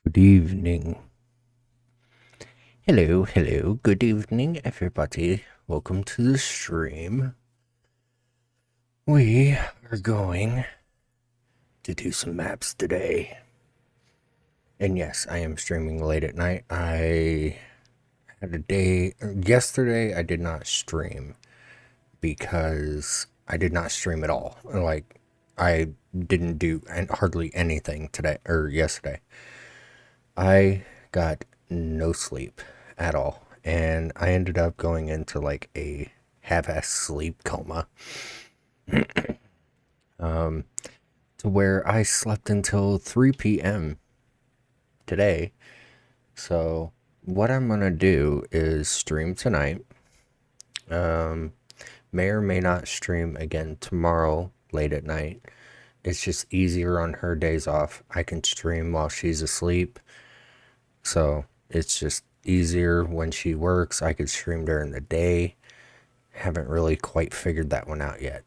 Good evening. Hello, good evening, everybody. Welcome to the stream. We are going to do some maps today. And yes, I am streaming late at night. I had a day, yesterday I did not stream because I did not stream at all. Like, I didn't do hardly anything today, or yesterday. I got no sleep at all. And I ended up going into like a half-ass sleep coma. To where I slept until 3 p.m. today. So what I'm gonna do is stream tonight. May or may not stream again tomorrow late at night. It's just easier on her days off. I can stream while she's asleep. So it's just easier when she works. I could stream during the day. Haven't really quite figured that one out yet.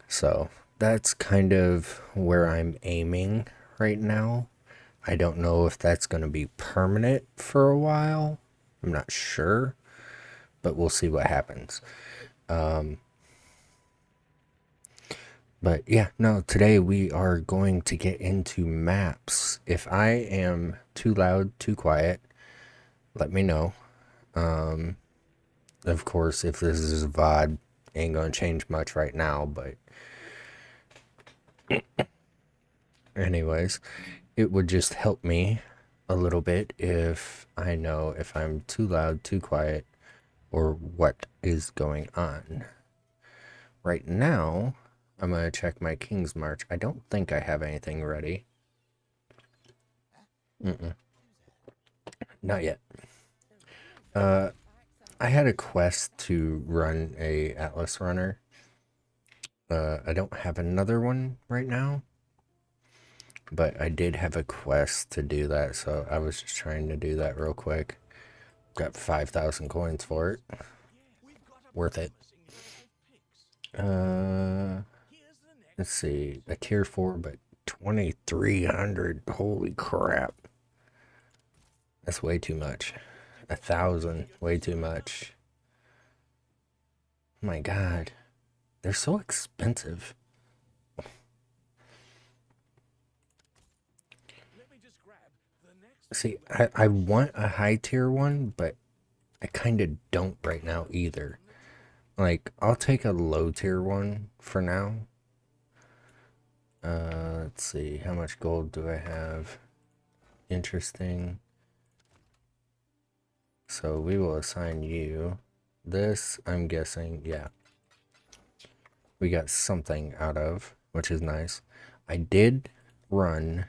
So that's kind of where I'm aiming right now. I don't know if that's going to be permanent for a while. I'm not sure, but we'll see what happens. But yeah, no, today we are going to get into maps. If I am too loud, too quiet, let me know. Of course, if this is a VOD, ain't gonna change much right now, but anyways, it would just help me a little bit if I know if I'm too loud, too quiet, or what is going on. Right now, I'm gonna check my King's March. I don't think I have anything ready. Not yet. I had a quest to run a Atlas runner. I don't have another one right now, but I did have a quest to do that, so I was just trying to do that real quick. Got 5,000 coins for it. Worth it. Let's see, a tier 4, but 2,300. Holy crap. That's way too much. 1,000, way too much. Oh my god. They're so expensive. See, I want a high tier one, but I kind of don't right now either. Like, I'll take a low tier one for now. Let's see, how much gold do I have? Interesting. So we will assign you this, I'm guessing, yeah. We got something out of, which is nice. I did run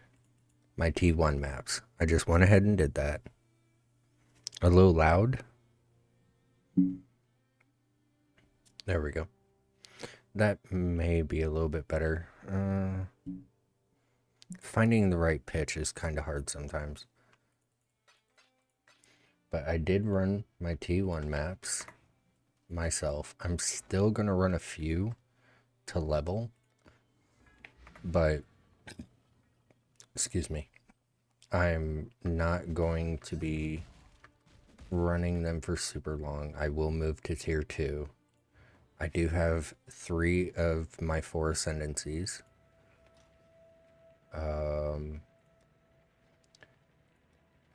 my T1 maps. I just went ahead and did that. A little loud. There we go. That may be a little bit better. Finding the right pitch is kind of hard sometimes. But I did run my T1 maps myself. I'm still going to run a few to level. But, excuse me, I'm not going to be running them for super long. I will move to tier 2. I do have 3 of my 4 ascendancies.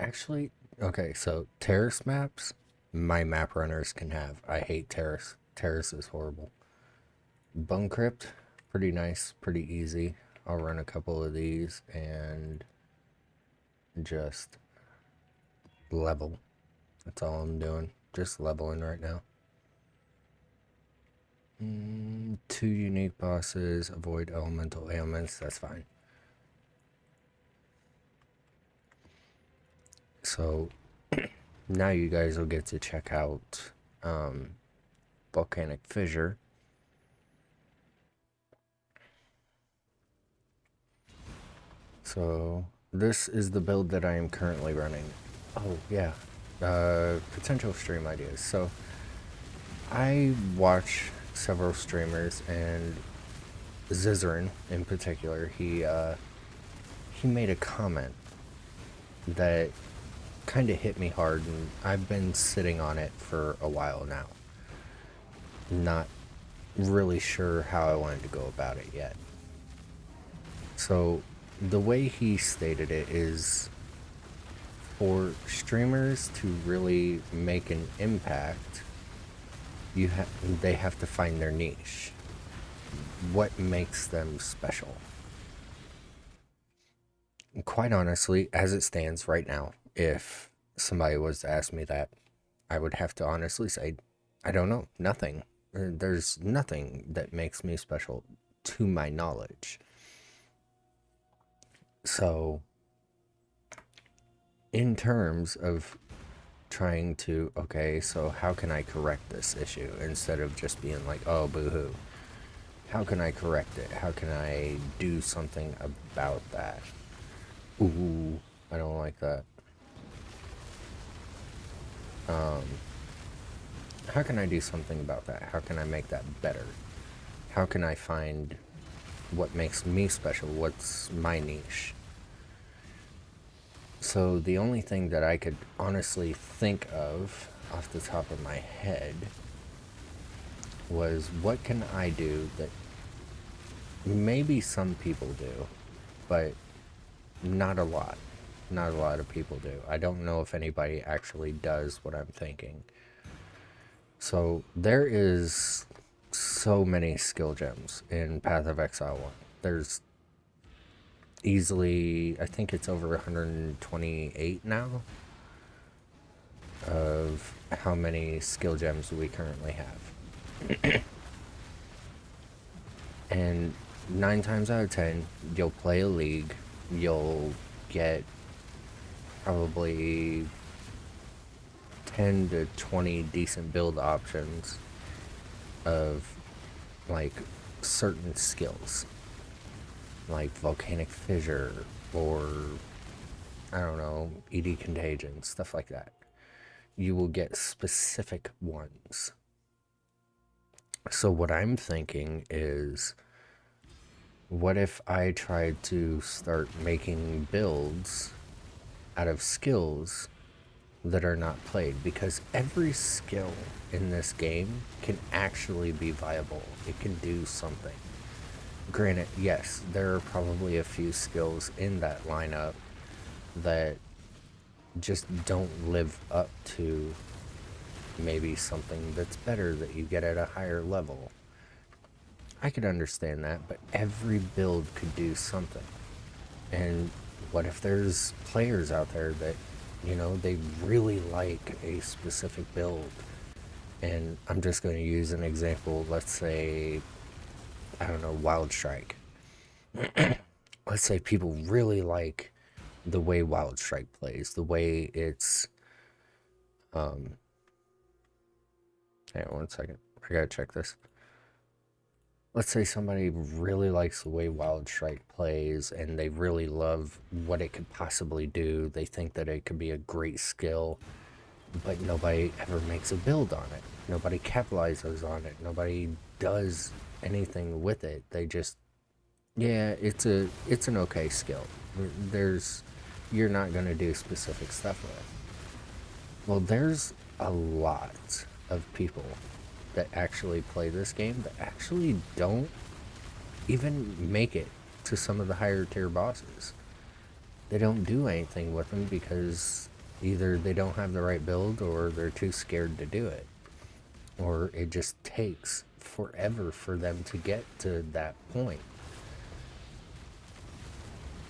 Actually, okay, so terrace maps, my map runners can have. I hate terrace. Terrace is horrible. Bone Crypt, pretty nice, pretty easy. I'll run a couple of these and just level. That's all I'm doing. Just leveling right now. 2 unique bosses, avoid elemental ailments, that's fine. So now you guys will get to check out Volcanic Fissure. So this is the build that I am currently running. Oh yeah, potential stream ideas. So I watch several streamers, and Zizarin in particular, he made a comment that kind of hit me hard, and I've been sitting on it for a while now. Not really sure how I wanted to go about it yet. So the way he stated it is, for streamers to really make an impact, they have to find their niche. What makes them special? Quite honestly, as it stands right now, if somebody was to ask me that, I would have to honestly say, I don't know, nothing. There's nothing that makes me special to my knowledge. So, in terms of trying to, okay, so how can I correct this issue instead of just being like, oh, boo-hoo? How can I correct it? How can I do something about that? Ooh, I don't like that. How can I do something about that? How can I make that better? How can I find what makes me special? What's my niche? So the only thing that I could honestly think of off the top of my head was, what can I do that maybe some people do, but not a lot. Not a lot of people do. I don't know if anybody actually does what I'm thinking. So there is so many skill gems in Path of Exile 1. There's easily, I think it's over 128 now of how many skill gems we currently have. And 9 times out of 10, you'll play a league, you'll get probably 10 to 20 decent build options of like certain skills, like Volcanic Fissure, or I don't know, ED Contagion, stuff like that. You will get specific ones. So what I'm thinking is, what if I tried to start making builds out of skills that are not played? Because every skill in this game can actually be viable. It can do something. Granted, yes, there are probably a few skills in that lineup that just don't live up to maybe something that's better that you get at a higher level. I could understand that, but every build could do something. And what if there's players out there that, you know, they really like a specific build? And I'm just going to use an example. Let's say, I don't know, Wild Strike. Let's say people really like the way Wild Strike plays, the way it's, hang on 1 second, I gotta check this. Let's say somebody really likes the way Wild Strike plays and they really love what it could possibly do. They think that it could be a great skill, but nobody ever makes a build on it. Nobody capitalizes on it. Nobody does anything with it. They just, yeah, it's an okay skill. You're not going to do specific stuff with it. Well, there's a lot of people that actually play this game that actually don't even make it to some of the higher tier bosses. They don't do anything with them because either they don't have the right build or they're too scared to do it. Or it just takes forever for them to get to that point.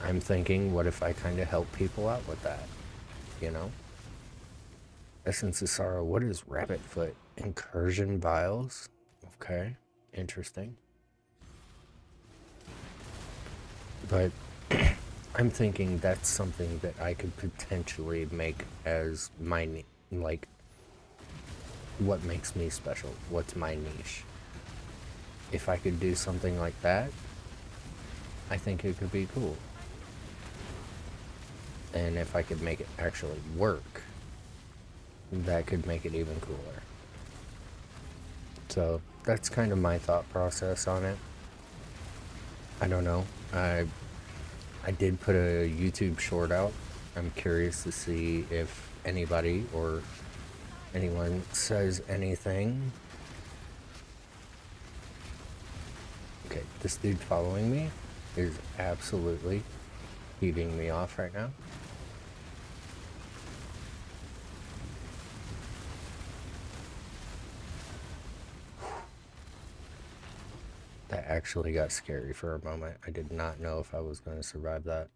I'm thinking, what if I kind of help people out with that? You know? Essence of Sorrow, what is Rabbit Foot? Incursion Vials? Okay, interesting. But I'm thinking that's something that I could potentially make as my, like, what makes me special? What's my niche? If I could do something like that, I think it could be cool. And if I could make it actually work, that could make it even cooler. So that's kind of my thought process on it. I don't know. I did put a YouTube short out I'm curious to see if anybody or anyone says anything. Okay, this dude following me is absolutely heaving me off right now. That actually got scary for a moment. I did not know if I was going to survive that.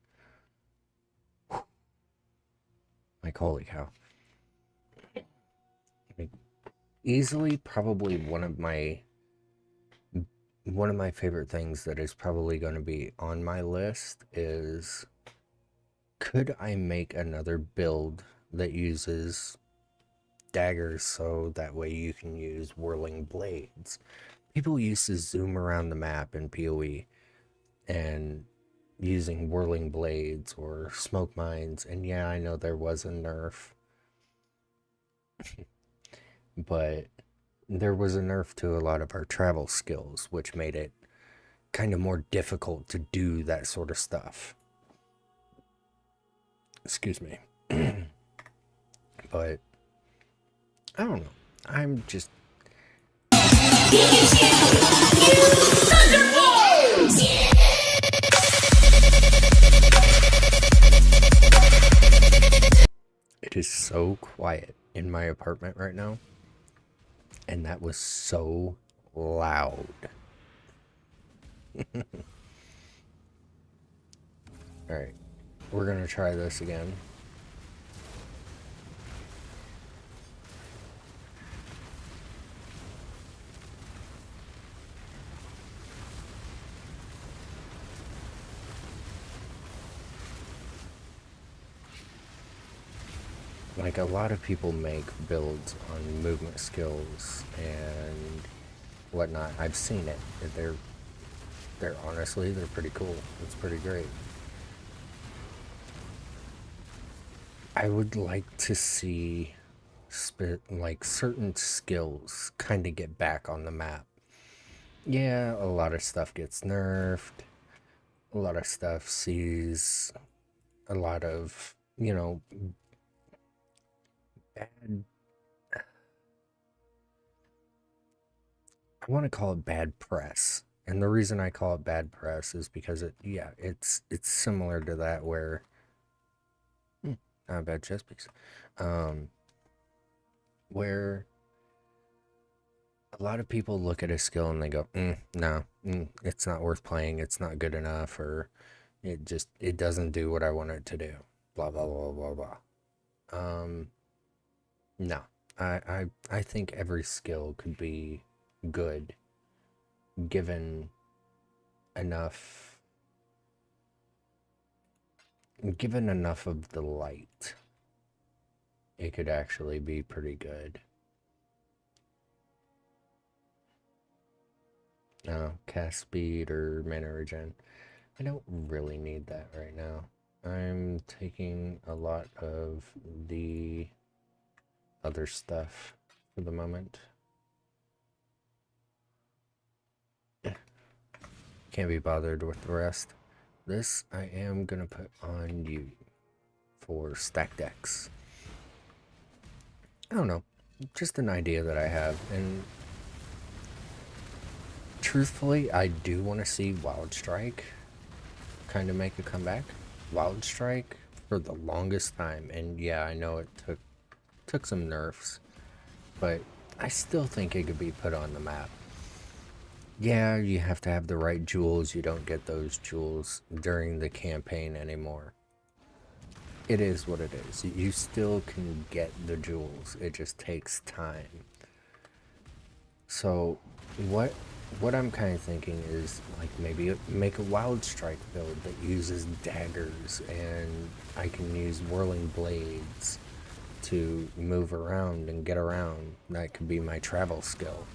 Like, holy cow. Like, easily probably one of my favorite things that is probably going to be on my list is, could I make another build that uses daggers so that way you can use whirling blades? People used to zoom around the map in PoE and using whirling blades or smoke mines, and yeah, I know there was a nerf, but there was a nerf to a lot of our travel skills, which made it kind of more difficult to do that sort of stuff. Excuse me. But I don't know. I'm just... It is so quiet in my apartment right now, and that was so loud. Alright, we're gonna try this again. Like, a lot of people make builds on movement skills and whatnot. I've seen it. They're honestly, they're pretty cool. It's pretty great. I would like to see like certain skills kind of get back on the map. Yeah, a lot of stuff gets nerfed. A lot of stuff sees a lot of, you know, bad... I want to call it bad press. And the reason I call it bad press is because it's similar to that where... not a bad chess piece. Where a lot of people look at a skill and they go, no, it's not worth playing, it's not good enough, or it doesn't do what I want it to do. Blah, blah, blah, blah, blah. No. I think every skill could be good given enough of the light. It could actually be pretty good. No, cast speed or mana regen. I don't really need that right now. I'm taking a lot of the other stuff for the moment. Can't be bothered with the rest. This I am gonna put on you for stack decks. I don't know, just an idea that I have, and truthfully, I do want to see Wild Strike kind of make a comeback. Wild Strike for the longest time, and yeah, I know it took some nerfs, but I still think it could be put on the map. Yeah, you have to have the right jewels. You don't get those jewels during the campaign anymore. It is what it is. You still can get the jewels. It just takes time. So what I'm kind of thinking is, like, maybe make a Wild Strike build that uses daggers, and I can use whirling blades to move around and get around. That could be my travel skill.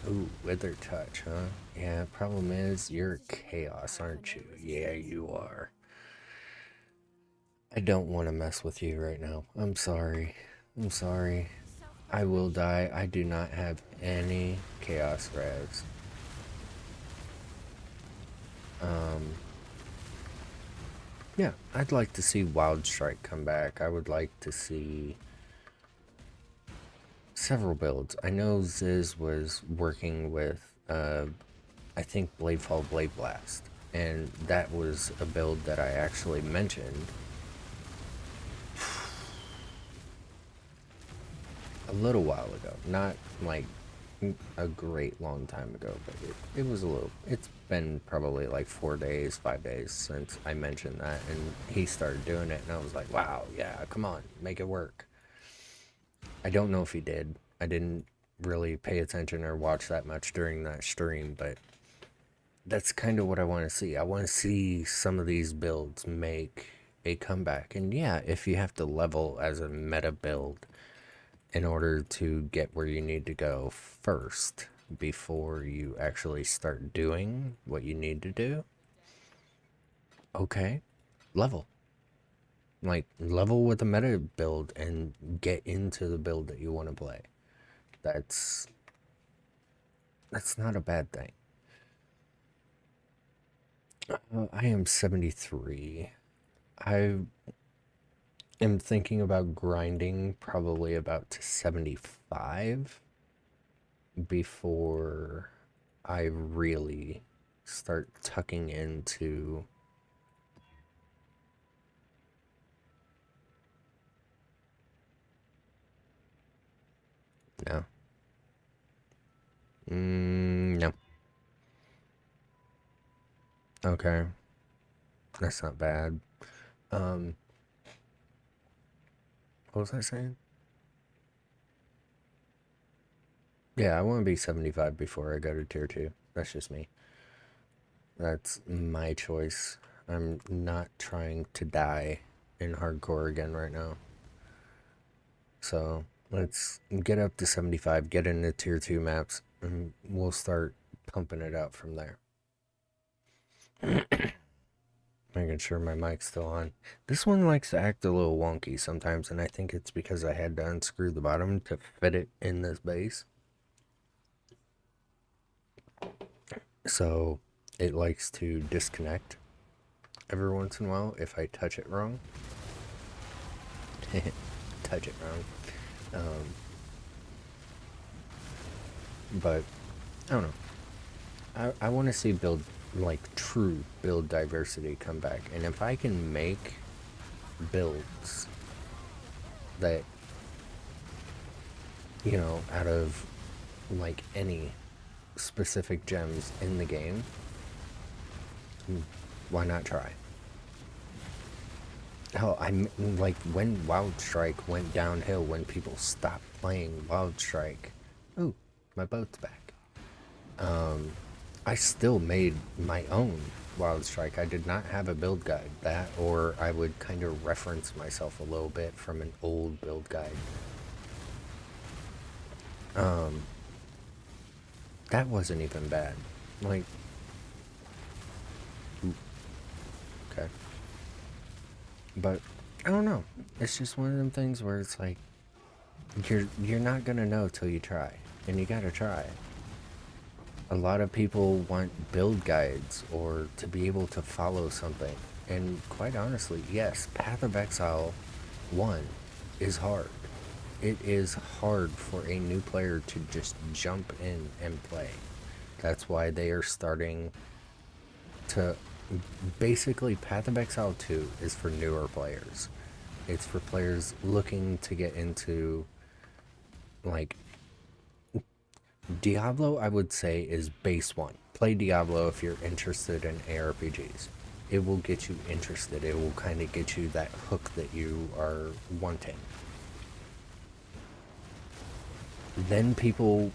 Ooh, Wither Touch, huh? Yeah, problem is, you're chaos, aren't you? Yeah, you are. I don't want to mess with you right now. I'm sorry. I'm sorry. I will die. I do not have any chaos res. Yeah, I'd like to see Wild Strike come back. I would like to see several builds. I know Ziz was working with, I think, Bladefall Blade Blast, and that was a build that I actually mentioned a little while ago. Not like a great long time ago, but it was a little. It's been probably like 4 days, 5 days since I mentioned that, and he started doing it, and I was like, wow, yeah, come on, make it work. I don't know if he did. I didn't really pay attention or watch that much during that stream, but that's kind of what I want to see. I want to see some of these builds make a comeback. And yeah, if you have to level as a meta build in order to get where you need to go first before you actually start doing what you need to do, okay, level. Like, level with a meta build and get into the build that you want to play. That's not a bad thing. I am 73. I am thinking about grinding probably about to 75 before I really start tucking into no. No. Okay. That's not bad. Um, what was I saying? Yeah, I want to be 75 before I go to tier 2. That's just me. That's my choice. I'm not trying to die in hardcore again right now. So let's get up to 75, get into tier 2 maps, and we'll start pumping it out from there. Making sure my mic's still on. This one likes to act a little wonky sometimes, and I think it's because I had to unscrew the bottom to fit it in this base. So it likes to disconnect every once in a while if I touch it wrong. Touch it wrong. But I don't know. I want to see build, like, true build diversity come back. And if I can make builds that, you know, out of like any specific gems in the game, why not try? Hell, I'm like, when Wild Strike went downhill, when people stopped playing Wild Strike, ooh, my boat's back. I still made my own Wild Strike. I did not have a build guide. That, or I would kind of reference myself a little bit from an old build guide. That wasn't even bad. Like, ooh, okay. But I don't know. It's just one of them things where it's like you're not gonna know till you try, and you gotta try. A lot of people want build guides or to be able to follow something, and quite honestly, yes, Path of Exile 1 is hard. It is hard for a new player to just jump in and play. That's why they are starting to basically, Path of Exile 2 is for newer players. It's for players looking to get into, like, Diablo, I would say, is base 1. Play Diablo if you're interested in ARPGs. It will get you interested. It will kind of get you that hook that you are wanting. Then people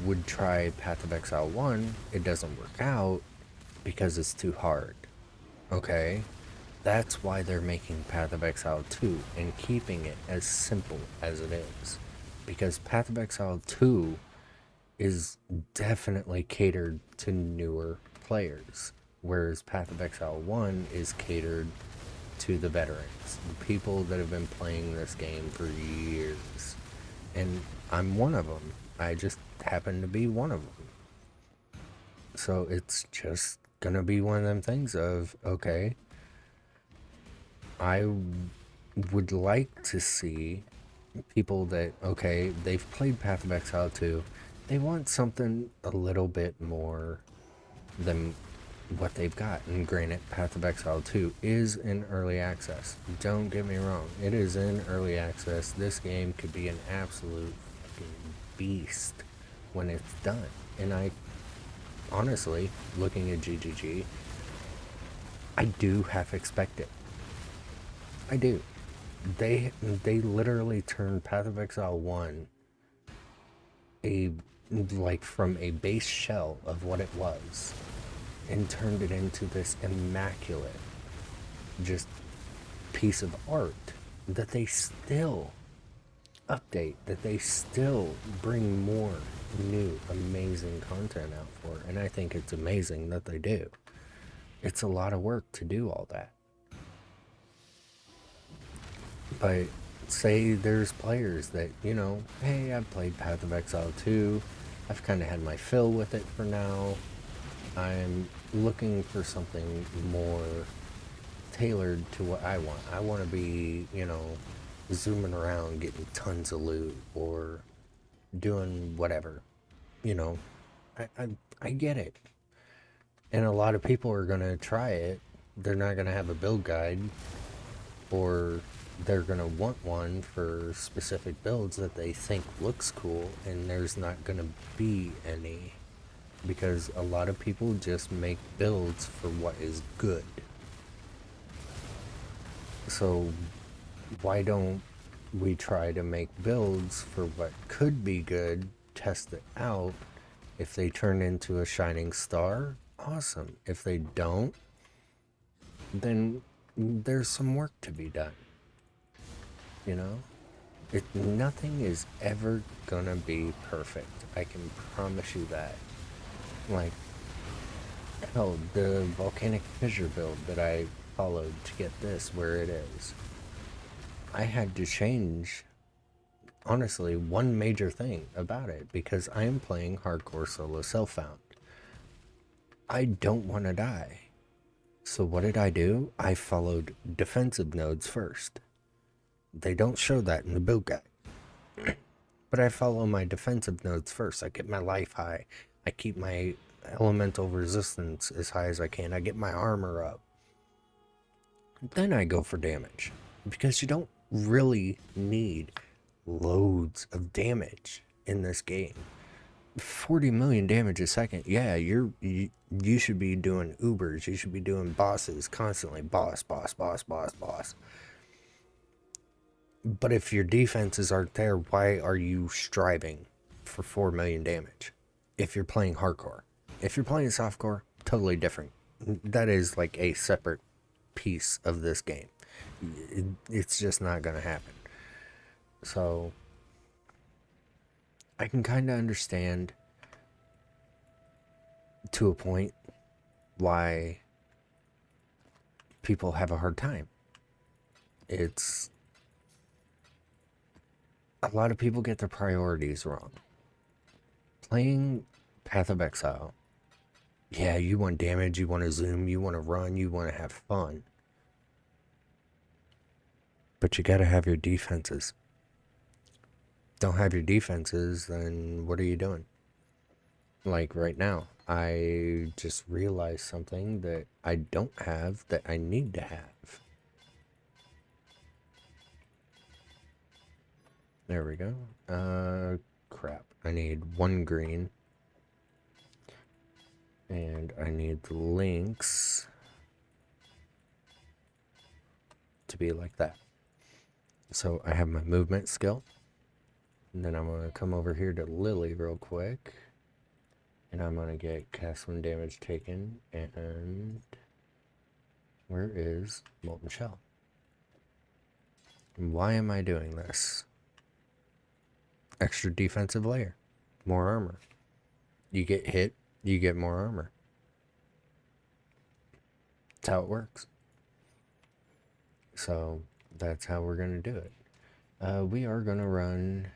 would try Path of Exile 1. It doesn't work out because it's too hard. Okay? That's why they're making Path of Exile 2 and keeping it as simple as it is. Because Path of Exile 2 is definitely catered to newer players, whereas Path of Exile 1 is catered to the veterans, the people that have been playing this game for years. And I'm one of them. I just happen to be one of them. So it's just gonna be one of them things of, okay, I would like to see people that, okay, they've played Path of Exile 2, they want something a little bit more than what they've got. And granted, Path of Exile 2 is in early access. Don't get me wrong, it is in early access. This game could be an absolute fucking beast when it's done. And I honestly, looking at GGG, I do half expect it. I do. They literally turned Path of Exile 1 a like from a base shell of what it was and turned it into this immaculate just piece of art that they still update, that they still bring more new amazing content out for. And I think it's amazing that they do. It's a lot of work to do all that. But say there's players that, you know, hey, I've played Path of Exile 2, I've kind of had my fill with it for now, I'm looking for something more tailored to what I want. I want to be, you know, zooming around getting tons of loot or doing whatever, you know. I get it. And a lot of people are going to try it. They're not going to have a build guide, or they're going to want one for specific builds that they think looks cool, and there's not going to be any, because a lot of people just make builds for what is good. So why don't we try to make builds for what could be good, test it out? If they turn into a shining star, awesome. If they don't, then there's some work to be done. You know? Nothing is ever gonna be perfect. I can promise you that. Like, hell, the Volcanic Fissure build that I followed to get this where it is, I had to change, honestly, one major thing about it because I am playing hardcore solo self-found. I don't want to die. So what did I do? I followed defensive nodes first. They don't show that in the build guide. But I follow my defensive nodes first. I get my life high. I keep my elemental resistance as high as I can. I get my armor up. Then I go for damage. Because you don't really need loads of damage in this game. 40 million damage a second. Yeah, you should be doing Ubers. You should be doing bosses constantly. Boss, boss, boss, boss, boss. But if your defenses aren't there, why are you striving for 4 million damage? If you're playing hardcore. If you're playing softcore, totally different. That is like a separate piece of this game. It's just not going to happen. So I can kind of understand to a point why people have a hard time. It's a lot of people get their priorities wrong. Playing Path of Exile, yeah, you want damage, you want to zoom, you want to run, you want to have fun. But you gotta have your defenses. Don't have your defenses, then what are you doing? Like right now, I just realized something that I don't have that I need to have. There we go. Crap. I need 1 green. And I need the links to be like that. So I have my movement skill. And then I'm going to come over here to Lily real quick. And I'm going to get cast when damage taken. And where is Molten Shell? And why am I doing this? Extra defensive layer. More armor. You get hit, you get more armor. That's how it works. So that's how we're going to do it. We are going to run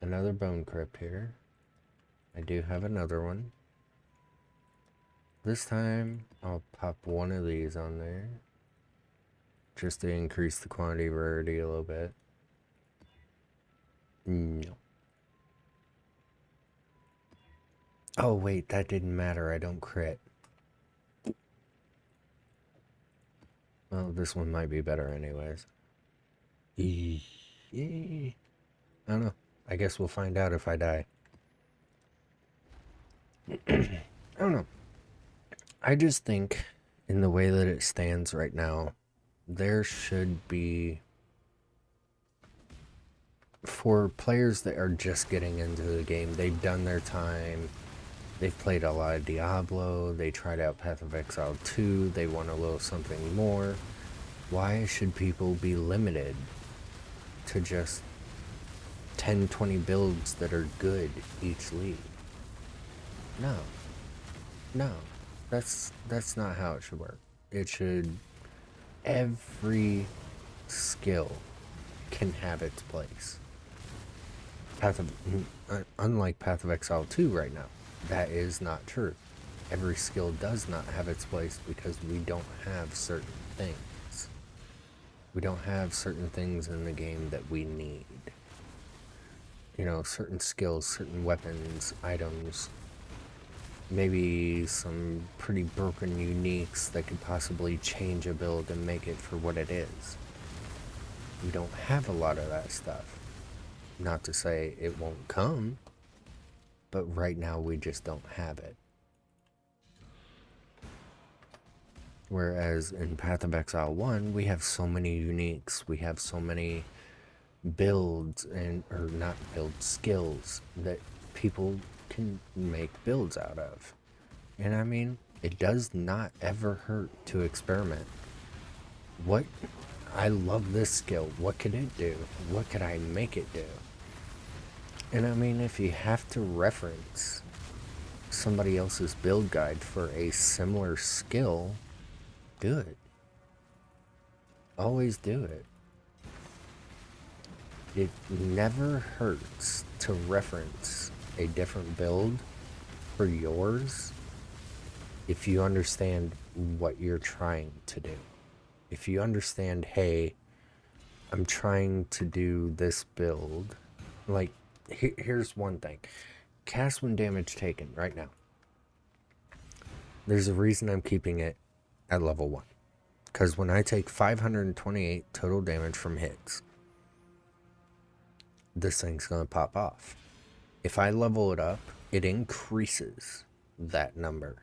another bone crypt here. I do have another one. This time I'll pop one of these on there. just to increase the quantity of rarity a little bit. No. Oh wait, that didn't matter. I don't crit. Well, this one might be better anyways. I don't know. I guess we'll find out if I die. I don't know. I just think in the way that it stands right now, there should be, for players that are just getting into the game, they've done their time, they've played a lot of Diablo, they tried out Path of Exile 2, they want a little something more. Why should people be limited to just 10, 20 builds that are good each league? No. No. That's not how it should work. It should, every skill can have its place. Unlike Path of Exile 2 right now, that is not true. Every skill does not have its place because we don't have certain things. We don't have certain things in the game that we need. You know, certain skills, certain weapons, items, maybe some pretty broken uniques that could possibly change a build and make it for what it is. We don't have a lot of that stuff. Not to say it won't come, but right now we just don't have it. Whereas in Path of Exile 1, we have so many uniques, we have so many builds, or not builds, skills that people can make builds out of. And I mean, it does not ever hurt to experiment. I love this skill. What could it do? What could I make it do? And I mean, if you have to reference somebody else's build guide for a similar skill, do it. Always do it. It never hurts to reference a different build for yours if you understand what you're trying to do. If you understand, hey, I'm trying to do this build, like, here's one thing. Cast when damage taken right now. There's a reason I'm keeping it at level 1. Because when I take 528 total damage from hits, this thing's going to pop off. If I level it up, it increases that number.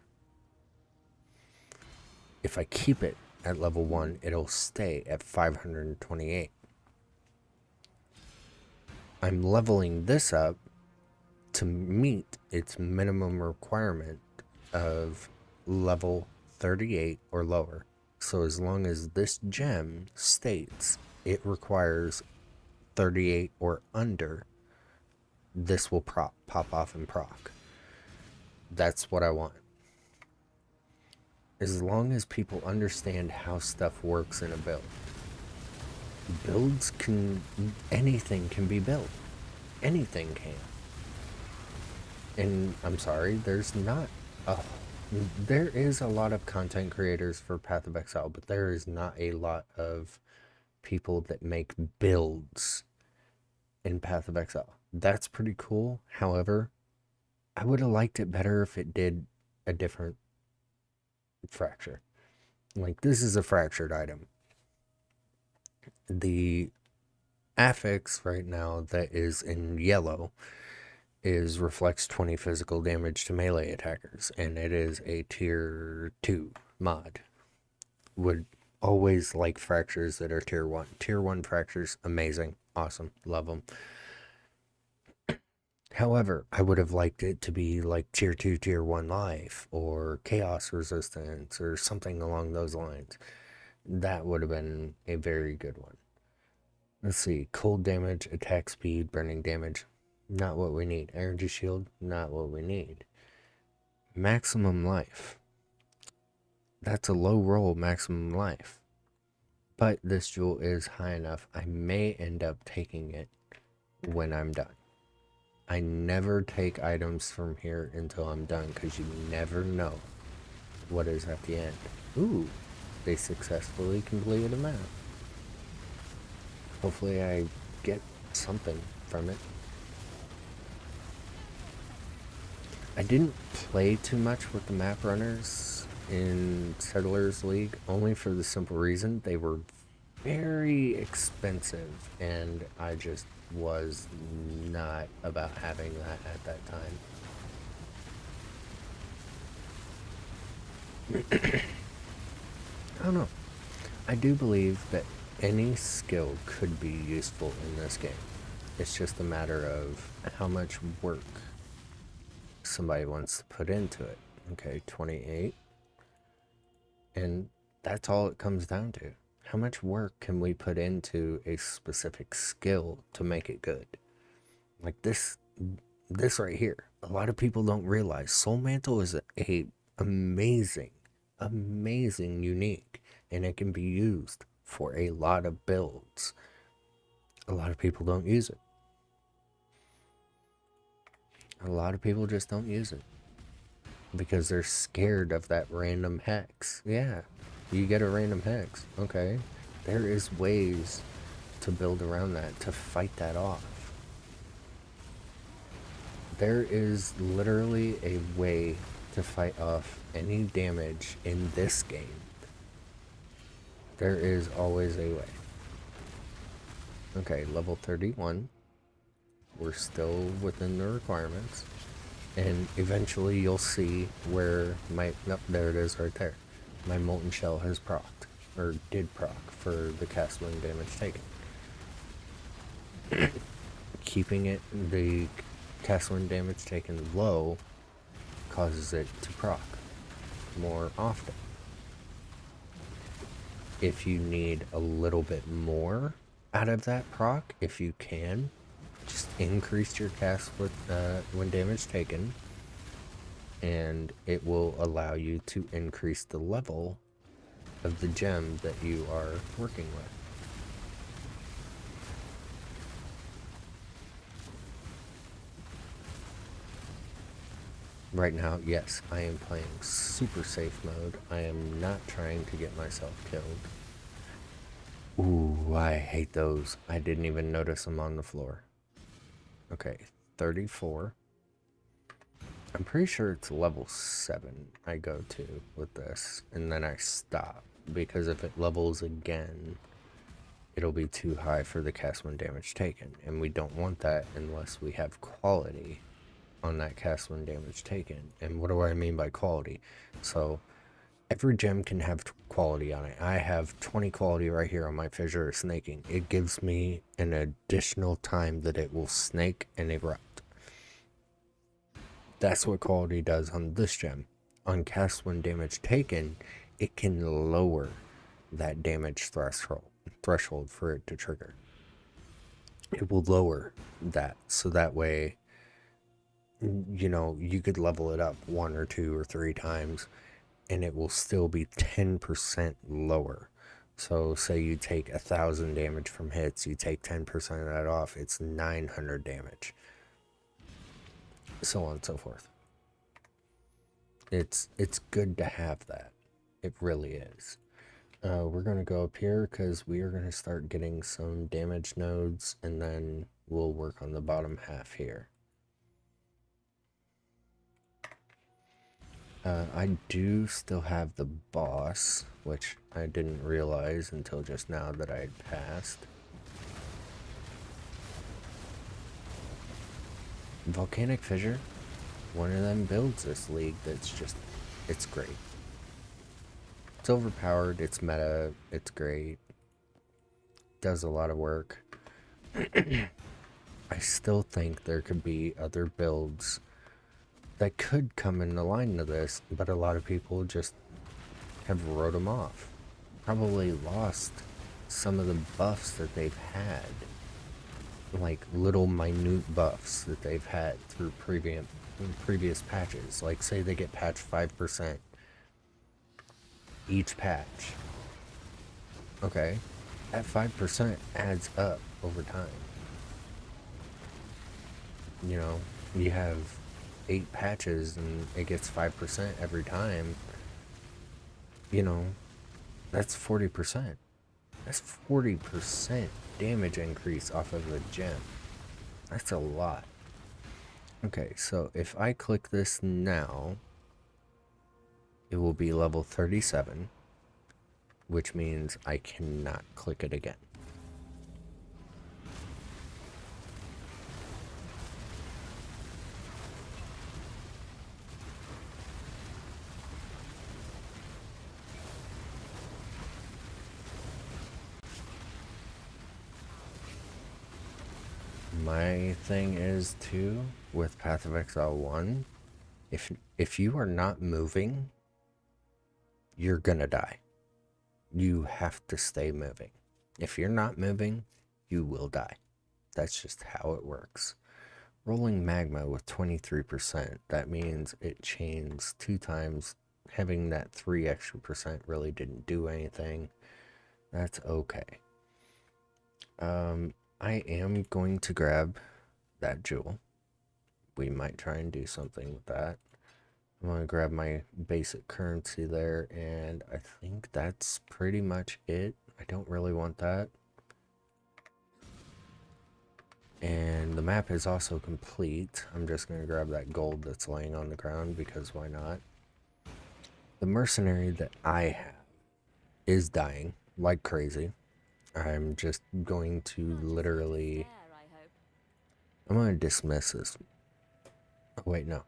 If I keep it at level 1, it'll stay at 528. I'm leveling this up to meet its minimum requirement of level 38 or lower. So as long as this gem states it requires 38 or under, this will pop off and proc. That's what I want. As long as people understand how stuff works in a build. Builds can, anything can be built. Anything can. And I'm sorry, there is a lot of content creators for Path of Exile, but there is not a lot of people that make builds in Path of Exile. That's pretty cool. However, I would have liked it better if it did a different fracture. Like, this is a fractured item. The affix right now that is in yellow reflects 20 physical damage to melee attackers, and it is a tier 2 mod. Would always like fractures that are tier 1. Tier 1 fractures, amazing, awesome, love them. However, I would have liked it to be like tier 2, tier 1 life, or chaos resistance, or something along those lines. That would have been a very good one. Let's see, cold damage, attack speed, burning damage, not what we need. Energy shield, not what we need. Maximum life. That's a low roll maximum life. But this jewel is high enough, I may end up taking it when I'm done. I never take items from here until I'm done, because you never know what is at the end. Ooh, they successfully completed a map. Hopefully I get something from it. I didn't play too much with the map runners in Settlers League, only for the simple reason they were very expensive, and I just was not about having that at that time. I don't know. I do believe that any skill could be useful in this game. It's just a matter of how much work somebody wants to put into it. Okay, 28. And that's all it comes down to. How much work can we put into a specific skill to make it good? Like this right here. A lot of people don't realize Soul Mantle is a amazing, unique, and it can be used for a lot of builds. A lot of people don't use it. A lot of people just don't use it because they're scared of that random hex. Yeah, you get a random hex. Okay, there is ways to build around that, to fight that off. There is literally a way to fight off any damage in this game. There is always a way. Okay, level 31. We're still within the requirements. And eventually you'll see where my... Nope, there it is right there. My Molten Shell has procced. Or did proc for the cast win damage taken. Keeping it, the cast win damage taken low, causes it to proc more often. If you need a little bit more out of that proc, if you can, just increase your cast with when damage taken, and it will allow you to increase the level of the gem that you are working with. Right now, yes, I am playing super safe mode. I am not trying to get myself killed. Ooh, I hate those. I didn't even notice them on the floor. Okay, 34. I'm pretty sure it's level 7 I go to with this, and then I stop, because if it levels again, it'll be too high for the cast when damage taken, and we don't want that unless we have quality on that cast when damage taken. And what do I mean by quality? So every gem can have quality on it. I have 20 quality right here on my Fissure snaking. It gives me an additional time that it will snake and erupt. That's what quality does on this gem. On cast when damage taken, it can lower that damage threshold for it to trigger. It will lower that, so that way, you know, you could level it up 1 or 2 or 3 times and it will still be 10% lower. So say you take 1,000 damage from hits, you take 10% of that off, it's 900 damage. So on and so forth. It's good to have that. It really is. We're going to go up here because we are going to start getting some damage nodes, and then we'll work on the bottom half here. I do still have the boss, which I didn't realize until just now that I had passed. Volcanic Fissure, one of them builds this league that's just, it's great. It's overpowered, it's meta, it's great, does a lot of work. I still think there could be other builds that could come into line to this, but a lot of people just have wrote them off. Probably lost some of the buffs that they've had, like little minute buffs that they've had through previous patches. Like say they get patched 5% each patch. Okay, that 5% adds up over time. You know, you have 8 patches and it gets 5% every time. You know, that's 40%. That's 40% damage increase off of a gem. That's a lot. Okay, so if I click this now, it will be level 37, which means I cannot click it again. My thing is too, with Path of Exile 1, if you are not moving, you're gonna die. You have to stay moving. If you're not moving, you will die. That's just how it works. Rolling magma with 23%, that means it chains 2 times. Having that 3 extra percent really didn't do anything. That's okay. I am going to grab that jewel. We might try and do something with that. I'm going to grab my basic currency there, and I think that's pretty much it. I don't really want that. And the map is also complete. I'm just going to grab that gold that's laying on the ground because why not? The mercenary that I have is dying like crazy. I'm just going to literally... I'm going to dismiss this. Oh, wait, no.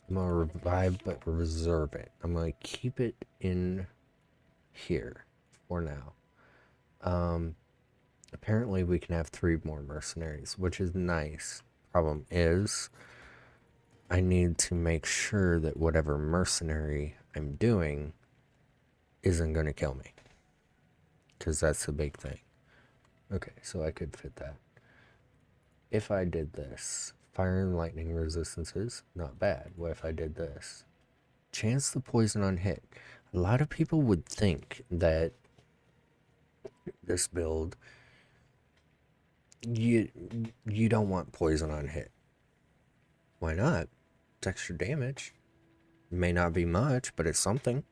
I'm going to revive but reserve it. I'm going to keep it in here for now. Apparently we can have 3 more mercenaries, which is nice. Problem is, I need to make sure that whatever mercenary I'm doing isn't going to kill me. Because that's the big thing. Okay, so I could fit that. If I did this, fire and lightning resistances, not bad. What if I did this? Chance the poison on hit. A lot of people would think that this build, you don't want poison on hit. Why not? It's extra damage. It may not be much, but it's something.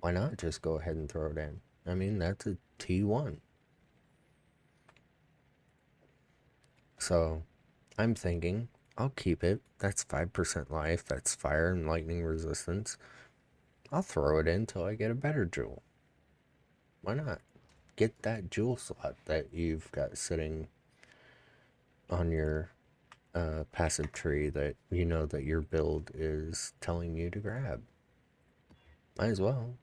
Why not just go ahead and throw it in? I mean, that's a T1. So, I'm thinking, I'll keep it. That's 5% life. That's fire and lightning resistance. I'll throw it in till I get a better jewel. Why not? Get that jewel slot that you've got sitting on your passive tree that you know that your build is telling you to grab. Might as well.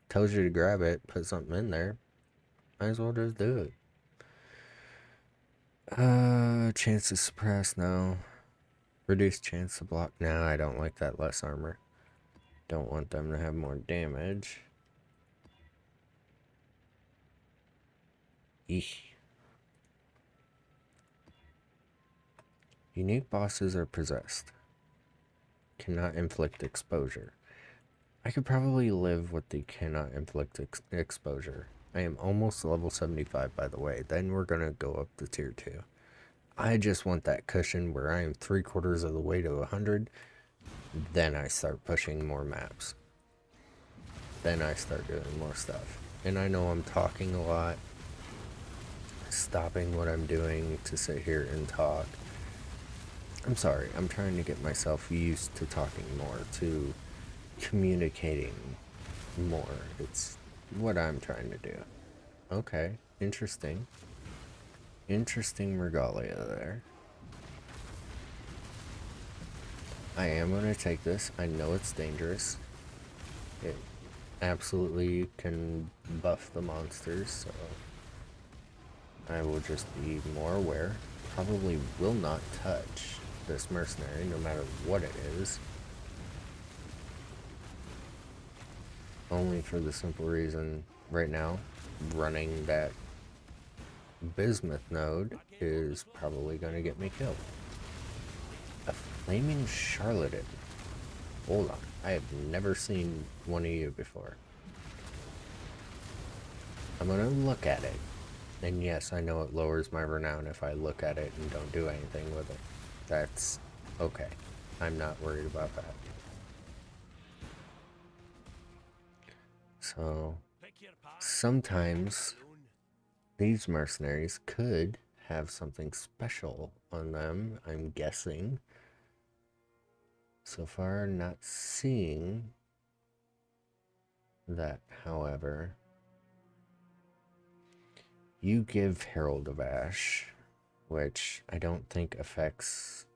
Tells you to grab it, put something in there. Might as well just do it. Chance to suppress, no. Reduce chance to block. No, I don't like that less armor. Don't want them to have more damage. Eesh. Unique bosses are possessed. Cannot inflict exposure. I could probably live with the cannot inflict exposure. I am almost level 75, by the way. Then we're going to go up to tier 2. I just want that cushion where I am 3/4 of the way to 100. Then I start pushing more maps. Then I start doing more stuff. And I know I'm talking a lot. Stopping what I'm doing to sit here and talk. I'm sorry. I'm trying to get myself used to talking more, to communicating more. It's what I'm trying to do. Okay, interesting. Interesting regalia there. I am going to take this. I know it's dangerous. It absolutely can buff the monsters, so I will just be more aware. Probably will not touch this mercenary, no matter what it is. Only for the simple reason, right now, running that bismuth node is probably going to get me killed. A flaming charlatan. Hold on, I have never seen one of you before. I'm going to look at it. And yes, I know it lowers my renown if I look at it and don't do anything with it. That's okay. I'm not worried about that. So, sometimes these mercenaries could have something special on them, I'm guessing. So far, not seeing that, however. You give Herald of Ash, which I don't think affects...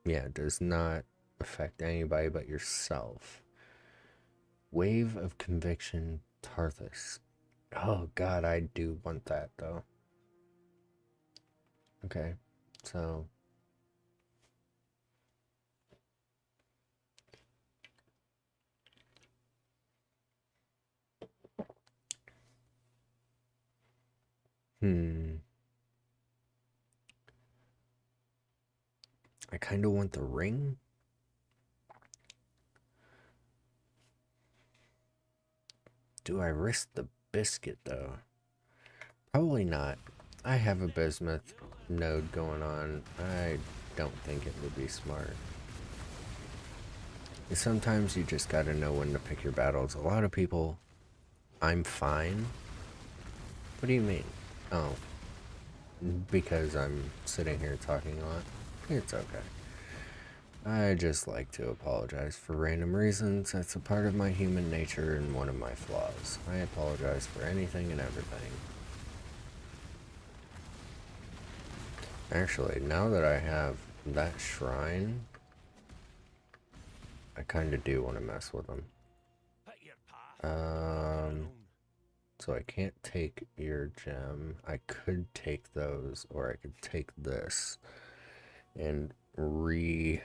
Yeah, does not affect anybody but yourself. Wave of Conviction, Tarthus. Oh god, I do want that though. Okay, so... I kind of want the ring. Do I risk the biscuit though? Probably not. I have a bismuth node going on. I don't think it would be smart. Sometimes you just gotta know when to pick your battles. A lot of people, I'm fine. What do you mean? Oh, because I'm sitting here talking a lot. It's okay. I just like to apologize for random reasons. That's a part of my human nature and one of my flaws. I apologize for anything and everything. Actually, now that I have that shrine, I kind of do want to mess with them. So I can't take your gem. I could take those, or I could take this and reforge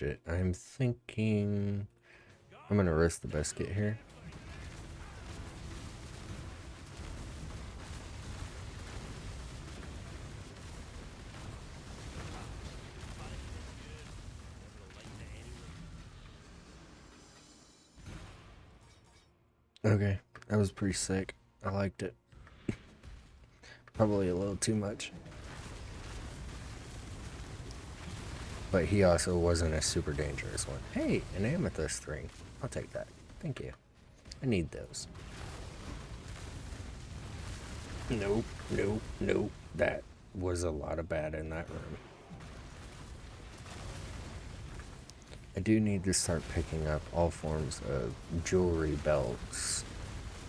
it. I'm thinking I'm gonna risk the biscuit here. Okay, that was pretty sick. I liked it. Probably a little too much. But he also wasn't a super dangerous one. Hey, an amethyst ring. I'll take that. Thank you. I need those. Nope, nope, nope. That was a lot of bad in that room. I do need to start picking up all forms of jewelry, belts,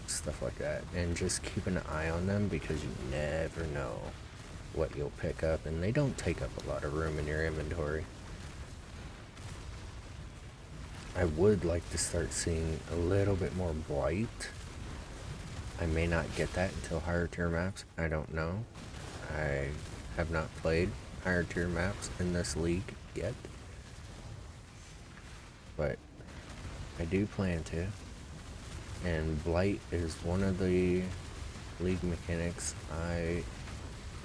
stuff like that, and just keep an eye on them because you never know what you'll pick up, and they don't take up a lot of room in your inventory. I would like to start seeing a little bit more blight. I may not get that until higher tier maps. I don't know. I have not played higher tier maps in this league yet. But I do plan to, and blight is one of the league mechanics I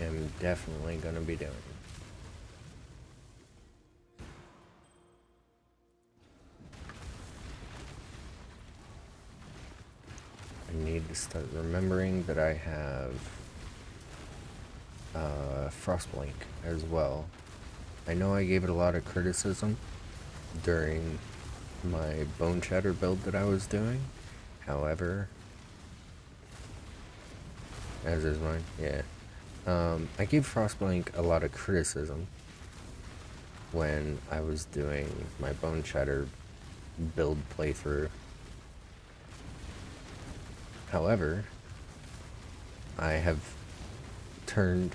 am definitely going to be doing. I need to start remembering that I have Frostblink as well. I know I gave it a lot of criticism during my Bone Shatter build that I was doing. However, as is mine, yeah. I gave Frostblink a lot of criticism when I was doing my Bone Shatter build playthrough. However, I have turned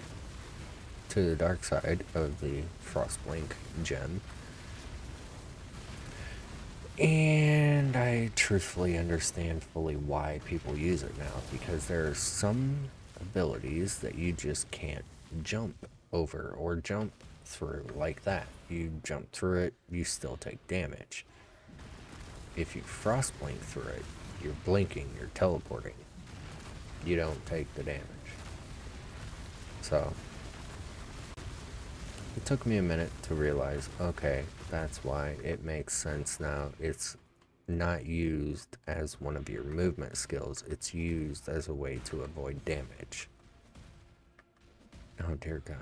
to the dark side of the Frostblink gem. And I truthfully understand fully why people use it now, because there are some abilities that you just can't jump over or jump through like that. You jump through it, you still take damage. If you frostblink through it, you're blinking, you're teleporting. You don't take the damage. So it took me a minute to realize, okay, that's why it makes sense now. It's not used as one of your movement skills. It's used as a way to avoid damage. Oh dear God.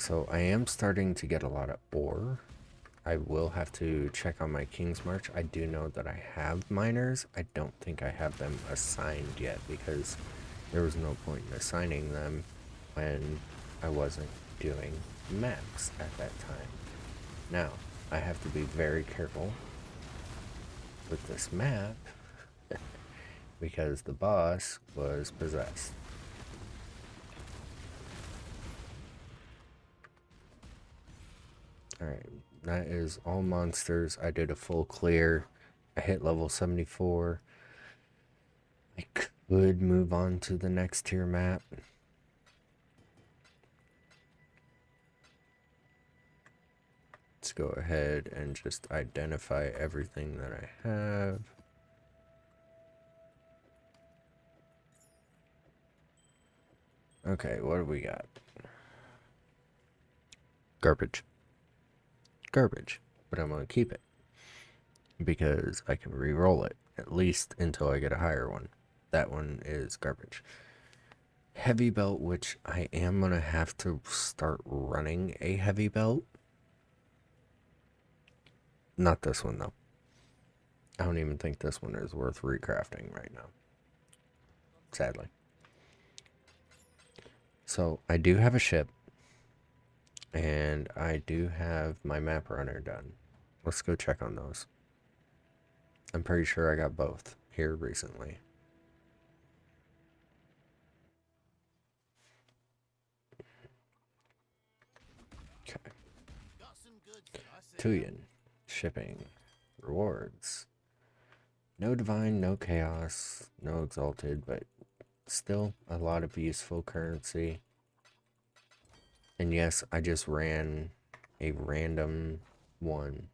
So I am starting to get a lot of ore. I will have to check on my King's March. I do know that I have miners. I don't think I have them assigned yet because there was no point in assigning them when I wasn't doing maps at that time. Now, I have to be very careful with this map because the boss was possessed. Alright, that is all monsters. I did a full clear. I hit level 74. I could move on to the next tier map. Let's go ahead and just identify everything that I have. Okay, what do we got? Garbage. Garbage. But I'm going to keep it because I can re-roll it, at least until I get a higher one. That one is garbage. Heavy belt, which I am going to have to start running a heavy belt. Not this one, though. I don't even think this one is worth recrafting right now. Sadly. So, I do have a ship. And I do have my map runner done. Let's go check on those. I'm pretty sure I got both here recently. Okay. Tuyen. Shipping. Rewards. No divine, no chaos, no exalted, but still a lot of useful currency. And yes, I just ran a random one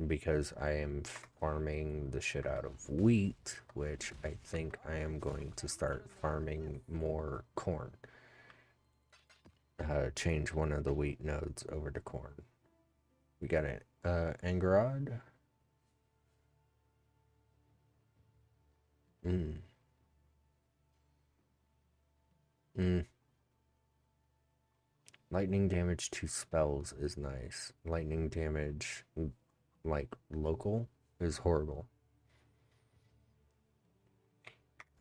because I am farming the shit out of wheat, which I think I am going to start farming more corn. Change one of the wheat nodes over to corn. We got an Angarod. Lightning damage to spells is nice. Lightning damage, like local, is horrible.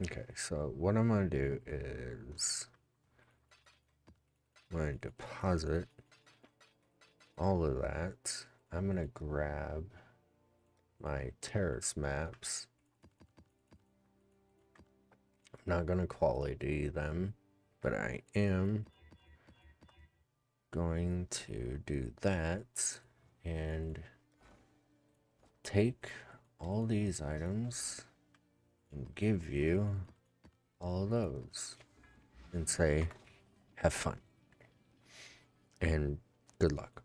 Okay, so what I'm going to do is I'm going to deposit all of that. I'm going to grab my terrace maps. I'm not going to quality them, but I am going to do that and take all these items and give you all of those and say, have fun and good luck.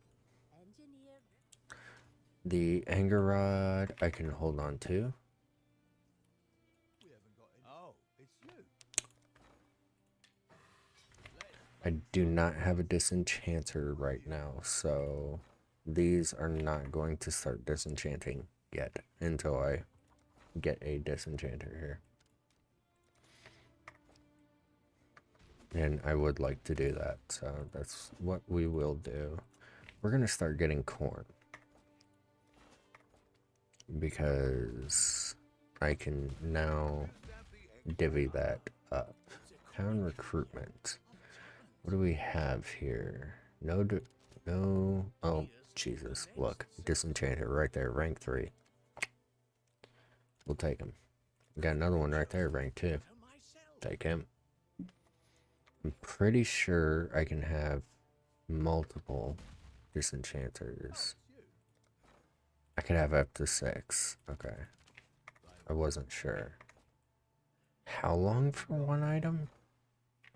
The anger rod I can hold on to. I do not have a disenchanter right now, so these are not going to start disenchanting yet until I get a disenchanter here. And I would like to do that, so that's what we will do. We're going to start getting corn because I can now divvy that up. Town recruitment. What do we have here? No, oh, Jesus, look, disenchanter right there, rank 3. We'll take him. We got another one right there, rank 2. Take him. I'm pretty sure I can have multiple disenchanters. I could have up to 6. Okay. I wasn't sure. How long for one item?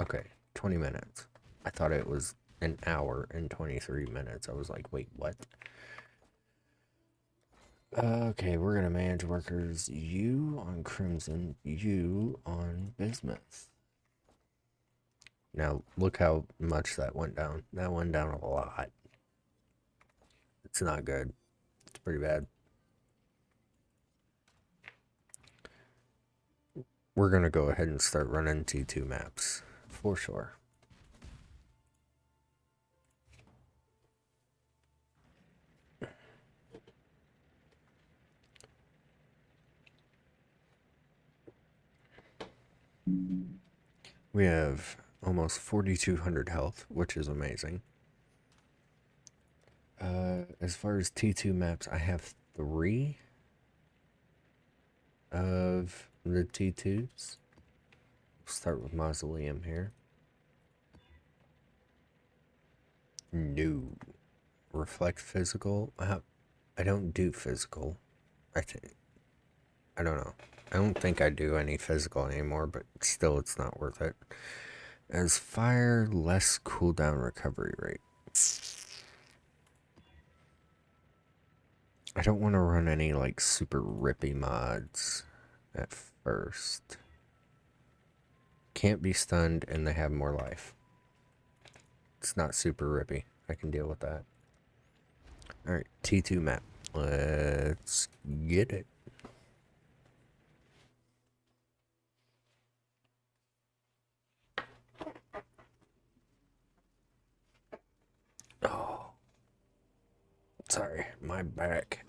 Okay, 20 minutes. I thought it was an hour and 23 minutes. I was like, wait, what? Okay, we're gonna manage workers. You on Crimson, you on Bismuth. Now, look how much that went down. That went down a lot. It's not good. It's pretty bad. We're gonna go ahead and start running T2 maps for sure. We have almost 4,200 health, which is amazing. As far as T2 maps, I have 3 of the T2s. Start with Mausoleum here. No. Reflect physical. I don't do physical. I don't know. I don't think I do any physical anymore, but still it's not worth it. As fire, less cooldown recovery rate. I don't want to run any like super rippy mods at first. Can't be stunned and they have more life. It's not super rippy. I can deal with that. Alright, T2 map. Let's get it. Oh. Sorry, my back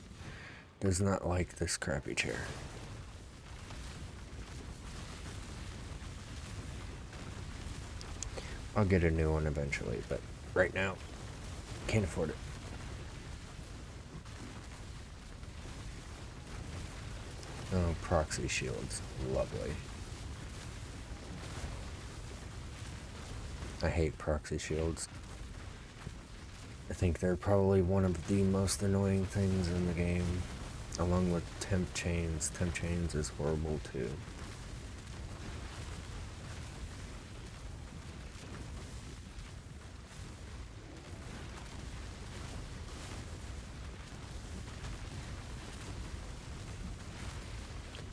does not like this crappy chair. I'll get a new one eventually, but right now, can't afford it. Oh, proxy shields. Lovely. I hate proxy shields. I think they're probably one of the most annoying things in the game, along with temp chains. Temp chains is horrible too.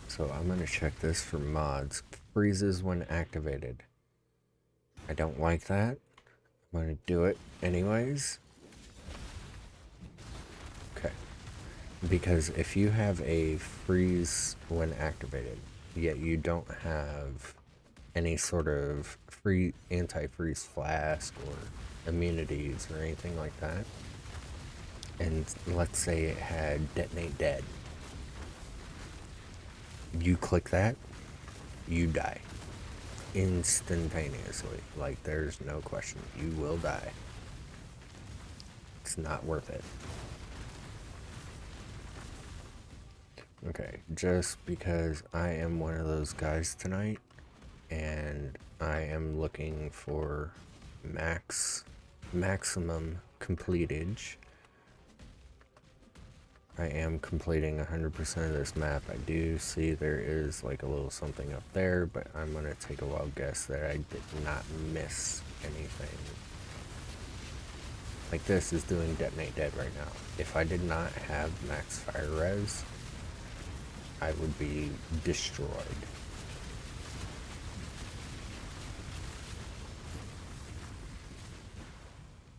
So I'm gonna check this for mods. Freezes when activated. I don't like that. I'm gonna do it anyways. Okay. Because if you have a freeze when activated, yet you don't have any sort of free anti-freeze flask or immunities or anything like that, and let's say it had detonate dead, you click that, you die instantaneously. Like, there's no question, you will die. It's not worth it. Okay, just because I am one of those guys tonight and I am looking for maximum completage. I am completing 100% of this map. I do see there is like a little something up there, but I'm gonna take a wild guess that I did not miss anything. Like, this is doing detonate dead right now. If I did not have max fire res, I would be destroyed.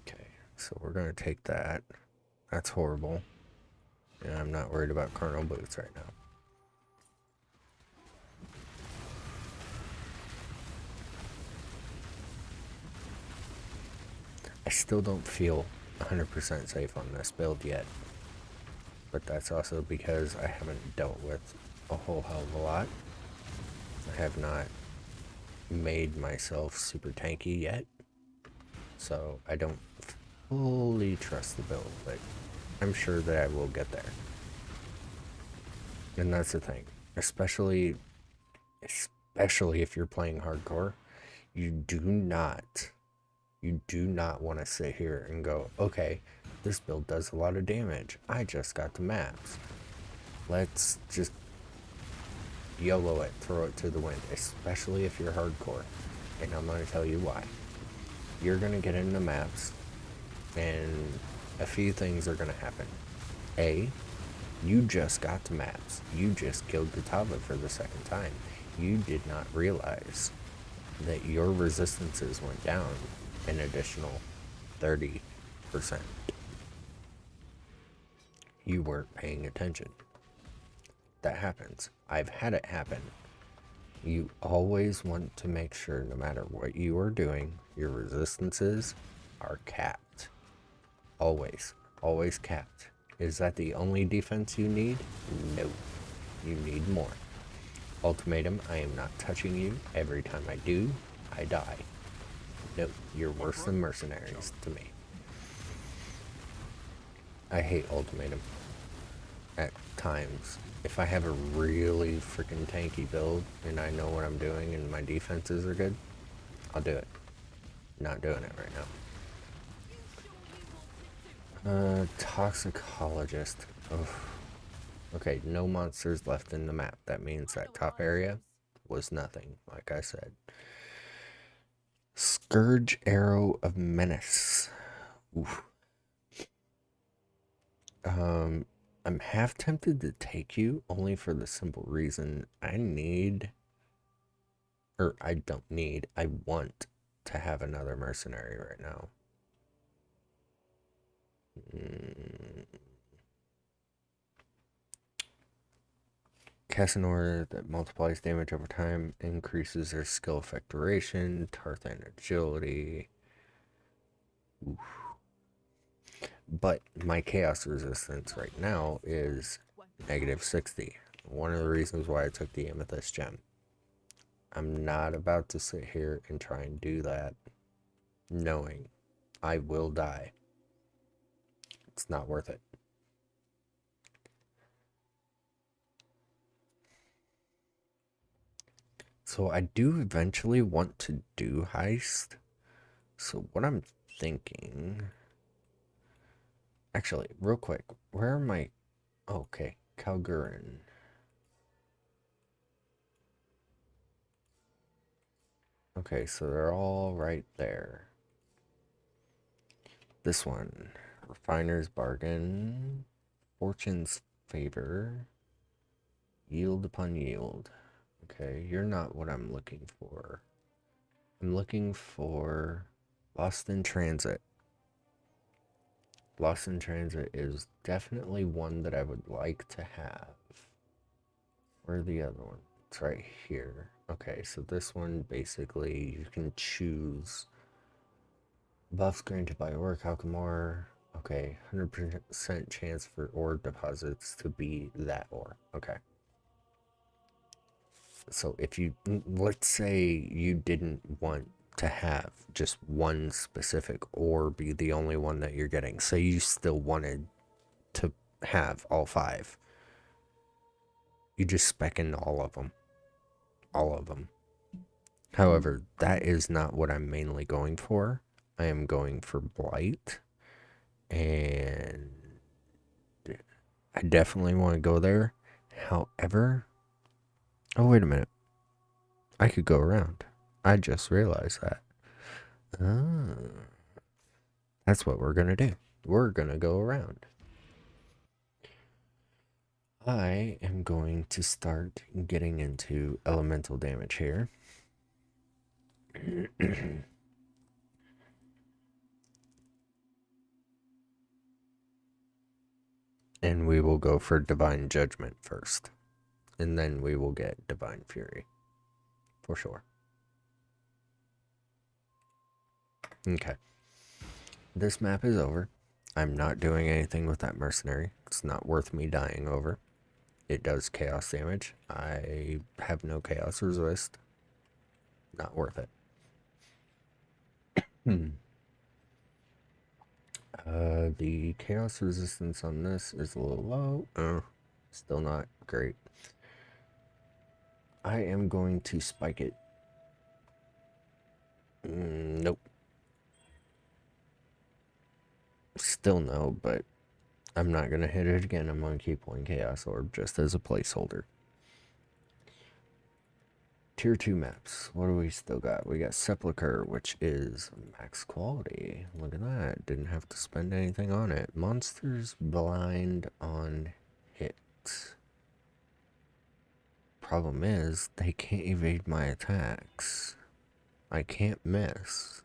Okay, so we're gonna take that. That's horrible. And I'm not worried about Colonel Boots right now. I still don't feel 100% safe on this build yet. But that's also because I haven't dealt with a whole hell of a lot. I have not made myself super tanky yet. So I don't fully trust the build, but I'm sure that I will get there. And that's the thing. Especially if you're playing hardcore, you do not want to sit here and go, okay, this build does a lot of damage. I just got the maps. Let's just YOLO it, throw it to the wind, especially if you're hardcore. And I'm going to tell you why. You're going to get into maps, and a few things are going to happen. A, you just got to maps. You just killed Gatava for the second time. You did not realize that your resistances went down an additional 30%. You weren't paying attention. That happens. I've had it happen. You always want to make sure, no matter what you are doing, your resistances are capped. Always. Always capped. Is that the only defense you need? No. You need more. Ultimatum, I am not touching you. Every time I do, I die. No, you're worse than mercenaries to me. I hate ultimatum at times. If I have a really freaking tanky build and I know what I'm doing and my defenses are good, I'll do it. Not doing it right now. Toxicologist. Oh. Okay, no monsters left in the map. That means that top area was nothing, like I said. Scourge Arrow of Menace. Oof. I'm half tempted to take you only for the simple reason I want to have another mercenary right now. Cast an order that multiplies damage over time, increases their skill effect duration, Tarthan agility. Oof. But my chaos resistance right now is -60. One of the reasons why I took the amethyst gem. I'm not about to sit here and try and do that knowing I will die. It's not worth it. So I do eventually want to do heist. So what I'm thinking... Actually, real quick, where are my... Okay, Kalgurin. Okay, so they're all right there. This one, Refiner's Bargain, Fortune's Favor, Yield upon Yield. Okay, you're not what I'm looking for. I'm looking for Lost in Transit. Lost in Transit is definitely one that I would like to have. Where's the other one? It's right here. Okay, so this one basically you can choose buffs granted by ore Alchemore. Okay, 100% chance for ore deposits to be that ore. Okay. So if you, let's say you didn't want to have just one specific ore be the only one that you're getting. Say you still wanted to have all 5. You just spec in all of them. All of them. However, that is not what I'm mainly going for. I am going for Blight. And I definitely want to go there. However... Oh, wait a minute. I could go around. I just realized that. That's what we're going to do. We're going to go around. I am going to start getting into elemental damage here. And we will go for Divine Judgment first. And then we will get Divine Fury. For sure. Okay. This map is over. I'm not doing anything with that mercenary. It's not worth me dying over. It does chaos damage. I have no chaos resist. Not worth it. The chaos resistance on this is a little low. Still not great. I am going to spike it. Nope. Still no, but I'm not going to hit it again. I'm going to keep one Chaos Orb just as a placeholder. Tier 2 maps. What do we still got? We got Sepulcher, which is max quality. Look at that. Didn't have to spend anything on it. Monsters blind on hits. Problem is, they can't evade my attacks. I can't miss.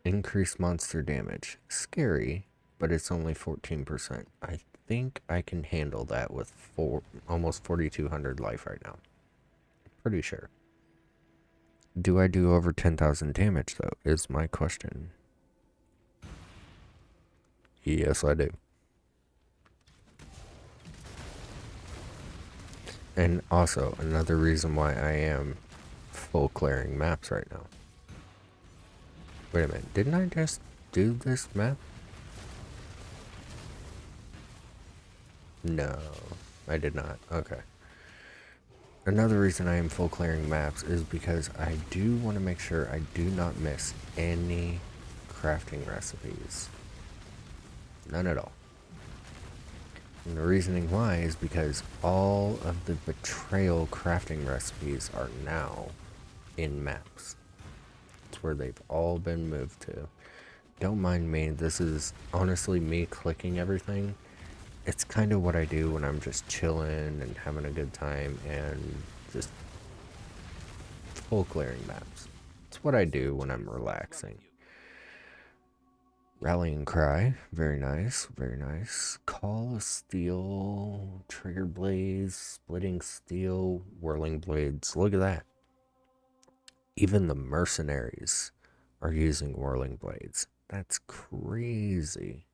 Increased monster damage. Scary, but it's only 14%. I think I can handle that with almost 4,200 life right now. Pretty sure. Do I do over 10,000 damage, though, is my question. Yes, I do. And also, another reason why I am full clearing maps right now. Wait a minute, didn't I just do this map? No, I did not. Okay. Another reason I am full clearing maps is because I do want to make sure I do not miss any crafting recipes. None at all. And the reasoning why is because all of the betrayal crafting recipes are now in maps. It's where they've all been moved to. Don't mind me, this is honestly me clicking everything. It's kind of what I do when I'm just chilling and having a good time and just full clearing maps. It's what I do when I'm relaxing. Rallying Cry, very nice, very nice. Call of Steel, Trigger Blaze, Splitting Steel, Whirling Blades. Look at that. Even the mercenaries are using Whirling Blades. That's crazy.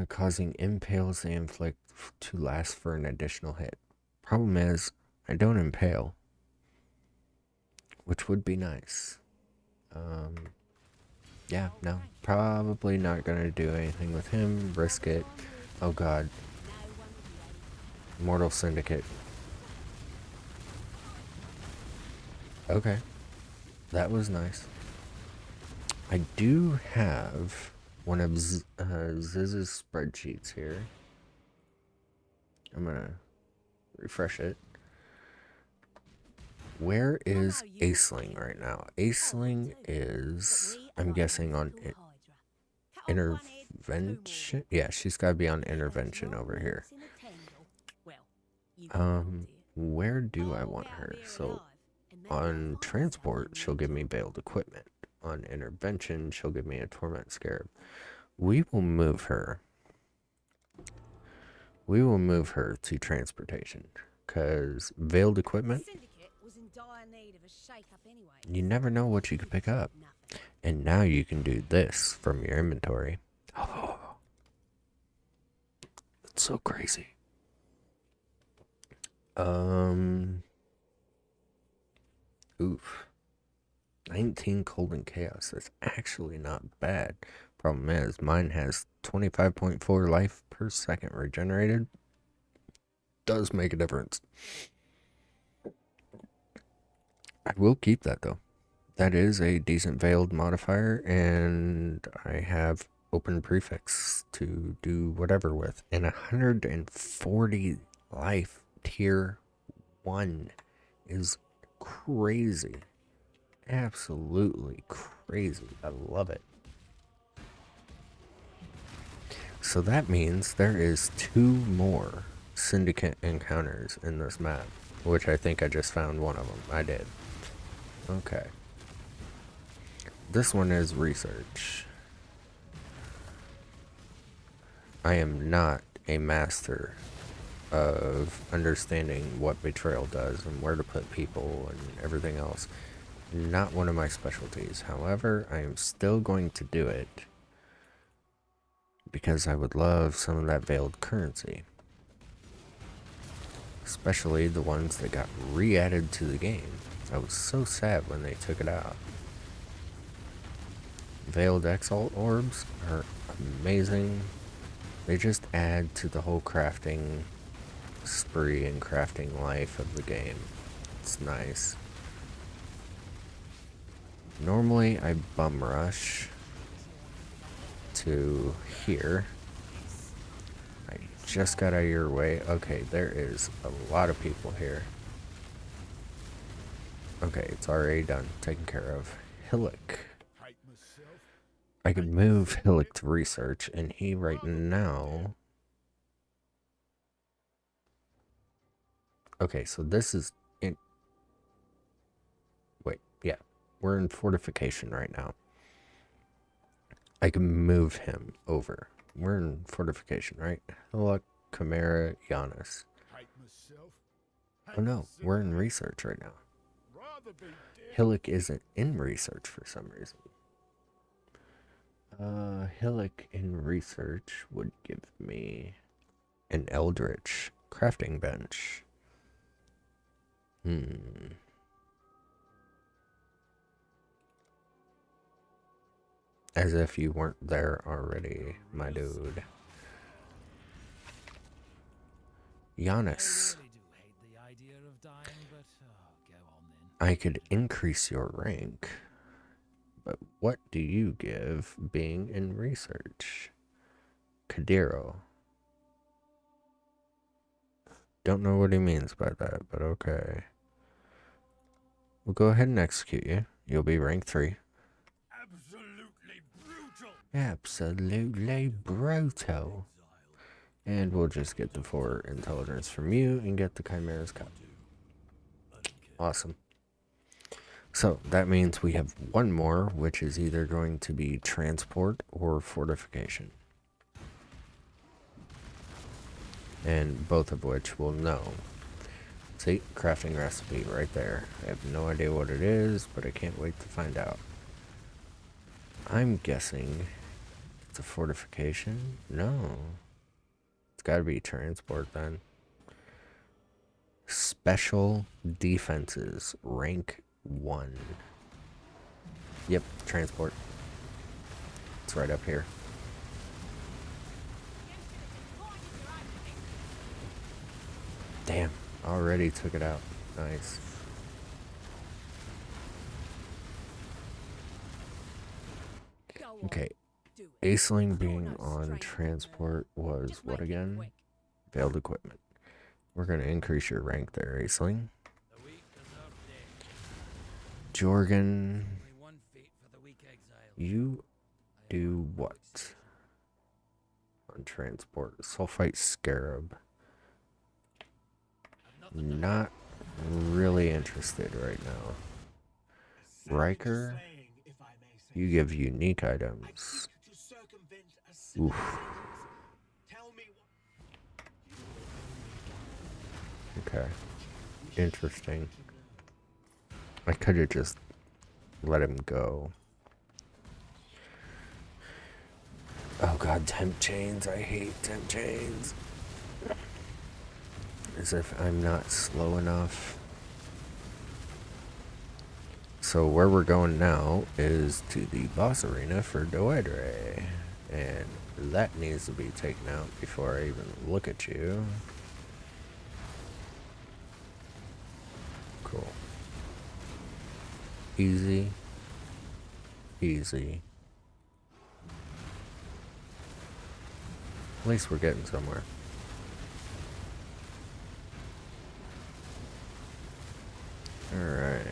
Causing impales they inflict to last for an additional hit. Problem is, I don't impale, which would be nice. Yeah, no, probably not gonna do anything with him. Risk it. Oh god. Mortal Syndicate. Okay. That was nice. I do have one of Ziz's spreadsheets here. I'm gonna refresh it. Where is Aceling right now? Aceling is, I'm guessing, on intervention. Yeah, she's got to be on intervention over here. Where do I want her? So on transport, she'll give me veiled equipment. On intervention, she'll give me a torment scarab. We will move her. We will move her to transportation, because veiled equipment, you never know what you could pick up. And now you can do this from your inventory. Oh, it's so crazy. Oof. 19 cold and chaos. That's actually not bad. Problem is, mine has 25.4 life per second regenerated. Does make a difference. I will keep that though. That is a decent veiled modifier, and I have open prefix to do whatever with. And 140 life tier 1 is crazy. Absolutely crazy. I love it. So that means there is 2 more syndicate encounters in this map, which I think I just found one of them. I did. Okay. This one is research. I am not a master of understanding what betrayal does and where to put people and everything else. Not one of my specialties. However, I am still going to do it because I would love some of that veiled currency. Especially the ones that got re-added to the game. I was so sad when they took it out. Veiled Exalt orbs are amazing. They just add to the whole crafting spree and crafting life of the game. It's nice. Normally I bum rush to here. I just got out of your way. Okay, there is a lot of people here. Okay, it's already done. Taken care of. Hillock. I could move Hillock to research, and he right now... Okay, so this is in... Wait, yeah. We're in fortification right now. I can move him over. We're in fortification, right? Hillock, Chimera, Giannis. Oh no, we're in research right now. Hillock isn't in research for some reason. Hillock in research would give me an Eldritch Crafting bench. As if you weren't there already, my dude. Giannis. I could increase your rank, but what do you give being in research? Kadiro. Don't know what he means by that, but okay. We'll go ahead and execute you. You'll be rank 3. Absolutely brutal. Absolutely brutal. And we'll just get the 4 intelligence from you and get the Chimera's Cup. Awesome. So that means we have one more, which is either going to be transport or fortification. And both of which we'll know. See, crafting recipe right there. I have no idea what it is, but I can't wait to find out. I'm guessing it's a fortification. No. It's got to be transport then. Special defenses, rank 1. Yep, transport. It's right up here. Damn, already took it out. Nice. Okay, Aceling being on transport was what again? Failed equipment. We're going to increase your rank there, Aceling. Jorgen, you do what? On transport. Sulfite Scarab. Not really interested right now. Riker, you give unique items. Oof. Okay. Interesting. I could have just let him go. Oh god, temp chains. I hate temp chains. As if I'm not slow enough. So where we're going now is to the boss arena for Doedre. And that needs to be taken out before I even look at you. Cool. Easy. Easy. At least we're getting somewhere. Alright.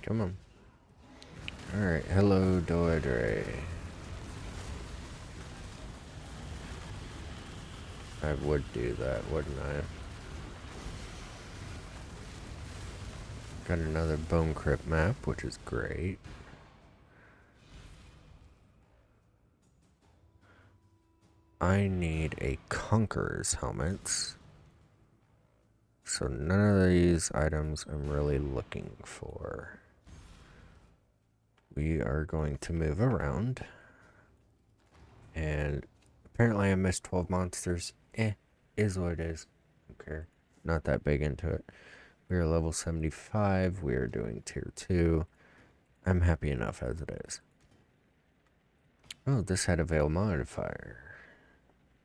Come on. Alright, hello Doedre. I would do that, wouldn't I? Got another Bone Crypt map, which is great. I need a Conqueror's helmet. So none of these items I'm really looking for. We are going to move around. And apparently I missed 12 monsters. Is what it is. Don't care. Not that big into it. We are level 75. We are doing tier 2. I'm happy enough as it is. Oh, this had a Veil modifier.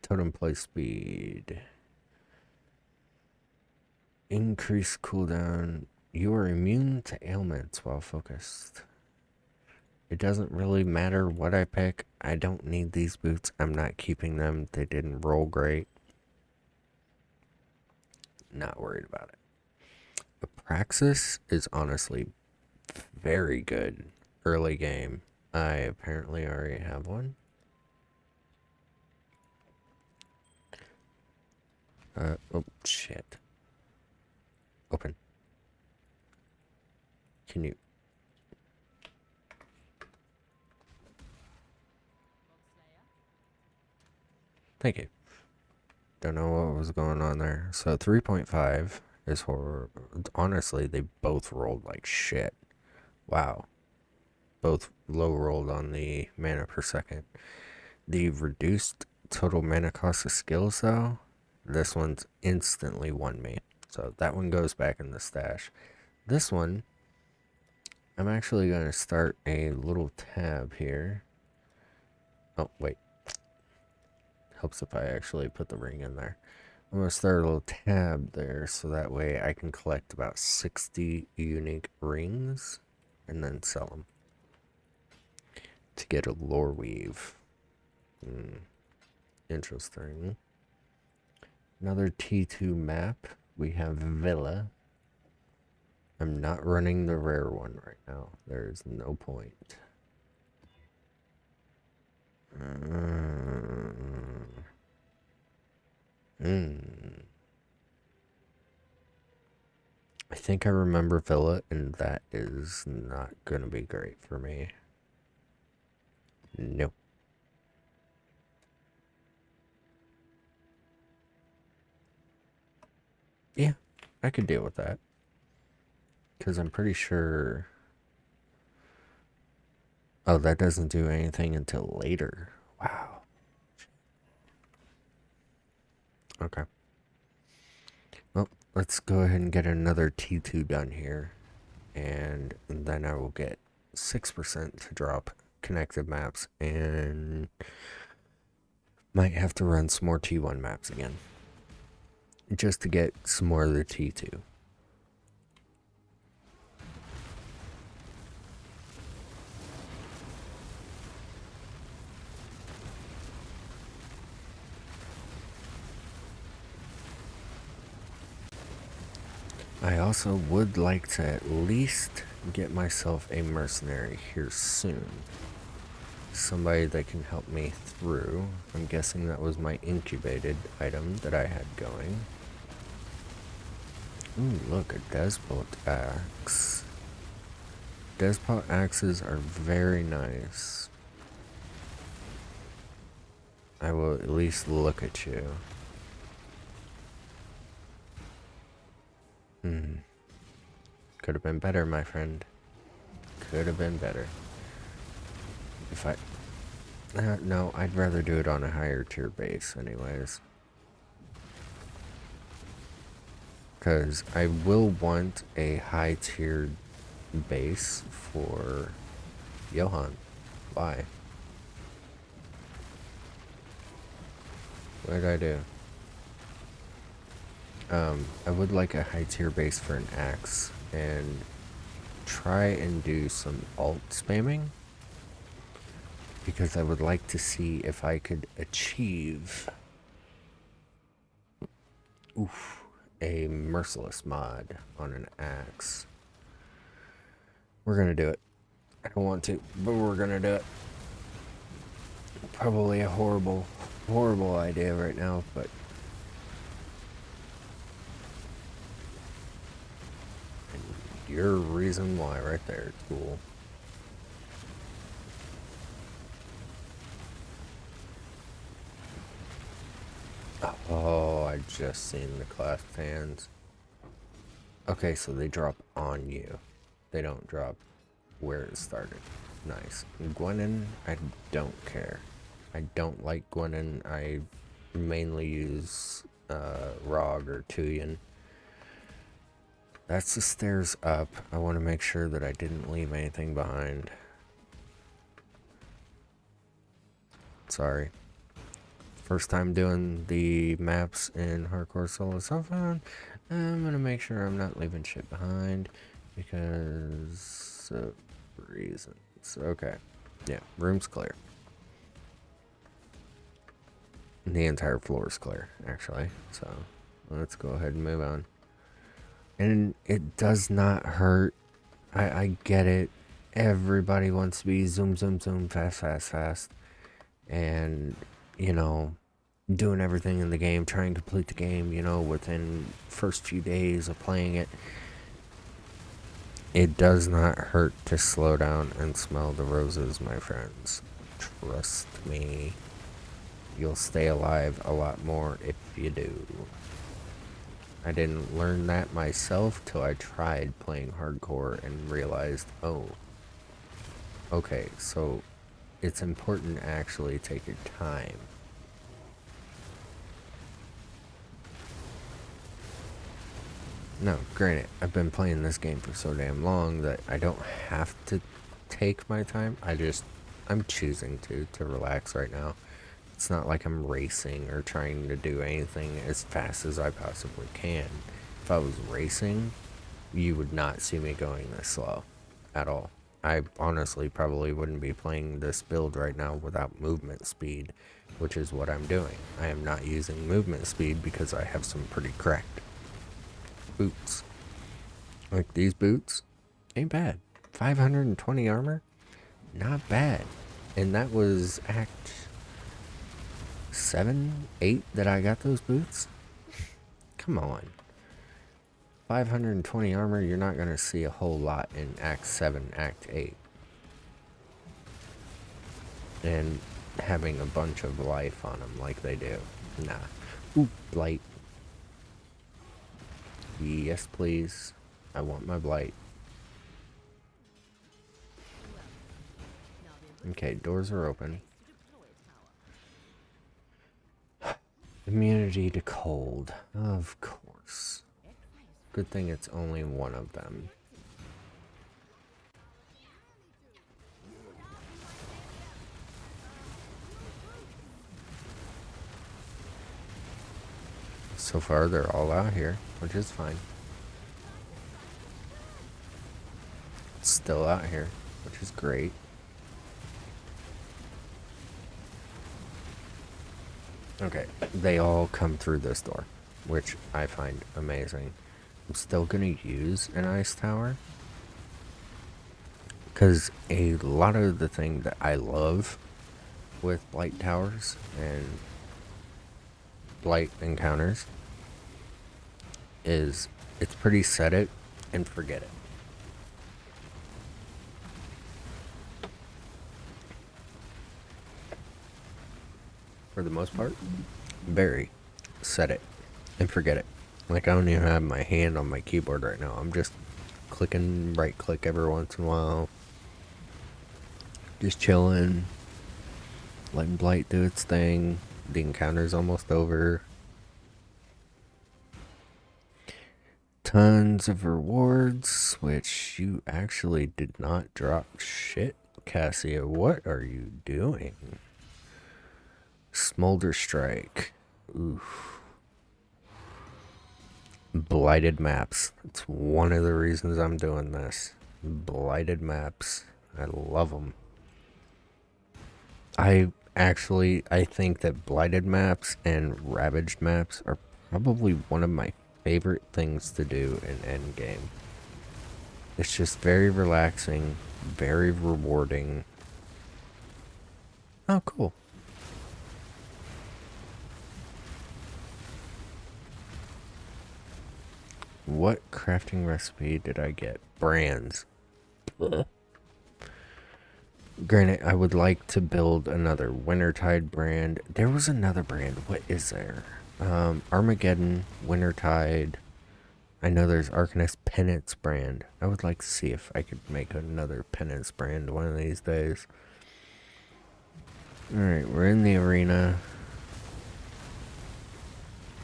Totem play speed. Increase cooldown. You are immune to ailments while focused. It doesn't really matter what I pick. I don't need these boots. I'm not keeping them. They didn't roll great. Not worried about it. Apraxis is honestly very good early game. I apparently already have one. Oh, shit. Open. Can you... Thank you. Don't know what was going on there. So 3.5 is horrible. Honestly, they both rolled like shit. Wow. both low rolled on the mana per second. The reduced total mana cost of skills, though, this one's instantly won me. So that one goes back in the stash. This one, I'm actually going to start a little tab here. Oh, wait. Helps if I actually put the ring in there. I'm going to start a little tab there so that way I can collect about 60 unique rings and then sell them to get a lore weave. Interesting. Another T2 map. We have Villa. I'm not running the rare one right now. There's no point. I think I remember Villa, and that is not going to be great for me. Nope. Yeah, I could deal with that. Because I'm pretty sure... Oh, that doesn't do anything until later. Wow. Okay. Well, let's go ahead and get another T2 done here. And then I will get 6% to drop connected maps. And might have to run some more T1 maps again. Just to get some more of the T2. I also would like to at least get myself a mercenary here soon. Somebody that can help me through. I'm guessing that was my incubated item that I had going. Ooh, look, a Despot axe. Despot axes are very nice. I will at least look at you. Could have been better, my friend. Could have been better. If I... no, I'd rather do it on a higher tier base anyways. Because I will want a high tiered base for Johan. Why? What did I do? I would like a high tier base for an axe and try and do some alt spamming because I would like to see if I could achieve a merciless mod on an axe. We're gonna do it. I don't want to, but we're gonna do it. Probably a horrible idea right now, but your reason why right there, cool. Oh, I just seen the clasped hands. Okay, so they drop on you. They don't drop where it started. Nice. Gwenin, I don't care. I don't like Gwenin. I mainly use Rog or Tuyen. That's the stairs up. I want to make sure that I didn't leave anything behind. Sorry. First time doing the maps in Hardcore Solo Self-Found. I'm going to make sure I'm not leaving shit behind because of reasons. Okay. Yeah, room's clear. The entire floor is clear, actually. So let's go ahead and move on. And it does not hurt. I get it. Everybody wants to be zoom, zoom, zoom, fast, fast, fast. And, you know, doing everything in the game, trying to complete the game, you know, within first few days of playing it. It does not hurt to slow down and smell the roses, my friends. Trust me. You'll stay alive a lot more if you do. I didn't learn that myself till I tried playing hardcore and realized, oh, Okay, so it's important to actually take your time. No, granted, I've been playing this game for so damn long that I don't have to take my time. I'm choosing to relax right now. It's not like I'm racing or trying to do anything as fast as I possibly can. If I was racing, you would not see me going this slow at all. I honestly probably wouldn't be playing this build right now without movement speed, which is what I'm doing. I am not using movement speed because I have some pretty cracked boots. Like these boots, ain't bad. 520 armor, not bad. And that was Act 7, 8 that I got those boots? Come on. 520 armor, you're not going to see a whole lot in Act 7, Act 8. And having a bunch of life on them like they do. Nah. Ooh, blight. Yes, please. I want my blight. Okay, doors are open. Immunity to cold. Of course. Good thing it's only one of them. So far, they're all out here, which is fine. Still out here, which is great. Okay, they all come through this door, which I find amazing. I'm still gonna use an ice tower because a lot of the thing that I love with blight towers and blight encounters is it's pretty set it and forget it. For the most part, very set it and forget it. Like I don't even have my hand on my keyboard right now. I'm just clicking right click every once in a while. Just chilling. Letting blight do its thing. The encounter's almost over. Tons of rewards, which you actually did not drop shit, Cassia. What are you doing? Smolder Strike. Oof. Blighted maps. That's one of the reasons I'm doing this. Blighted maps. I love them. I think that blighted maps and ravaged maps are probably one of my favorite things to do in endgame. It's just very relaxing, very rewarding. Oh, cool. What crafting recipe did I get? Brands. Ugh. Granted, I would like to build another Wintertide brand. There was another brand. What is there? Armageddon, Wintertide. I know there's Arcanist Penance brand. I would like to see if I could make another Penance brand one of these days. Alright, we're in the arena.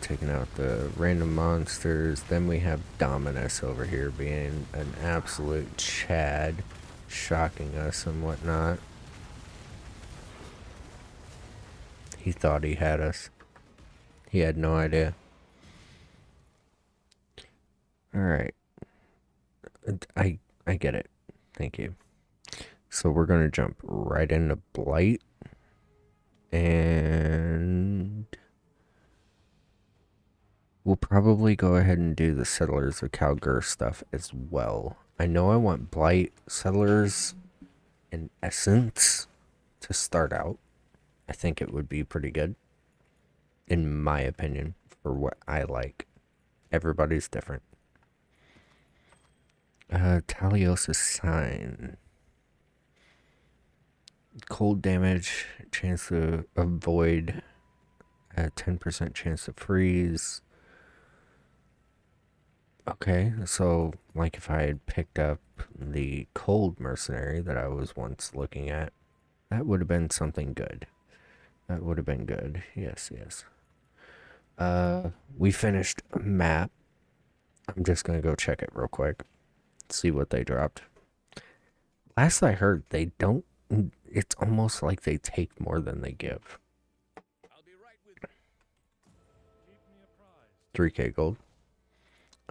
Taking out the random monsters. Then we have Dominus over here being an absolute Chad, shocking us and whatnot. He thought he had us. He had no idea. Alright. I get it. Thank you. So we're gonna jump right into Blight. And we'll probably go ahead and do the Settlers of Calgur stuff as well. I know I want Blight, Settlers, and Essence to start out. I think it would be pretty good, in my opinion, for what I like. Everybody's different. Taliosa's Sign. Cold damage, chance to avoid, 10% chance to freeze. Okay, so like if I had picked up the cold mercenary that I was once looking at. That would have been something good. That would have been good. Yes, yes. We finished a map. I'm just gonna go check it real quick. See what they dropped. Last I heard, they don't. It's almost like they take more than they give. I'll be right with you. Keep me apprised. 3k gold.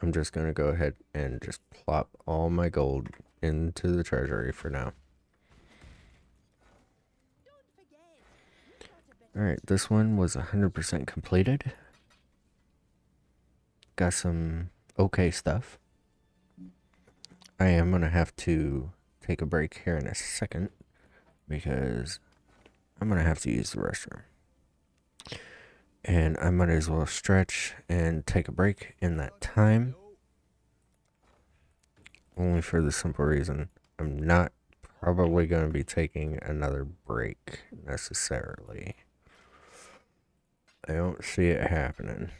I'm just gonna go ahead and just plop all my gold into the treasury for now. Alright, this one was 100% completed. Got some okay stuff. I am gonna have to take a break here in a second because I'm gonna have to use the restroom. And I might as well stretch and take a break in that time. Only for the simple reason I'm not probably going to be taking another break necessarily. I don't see it happening.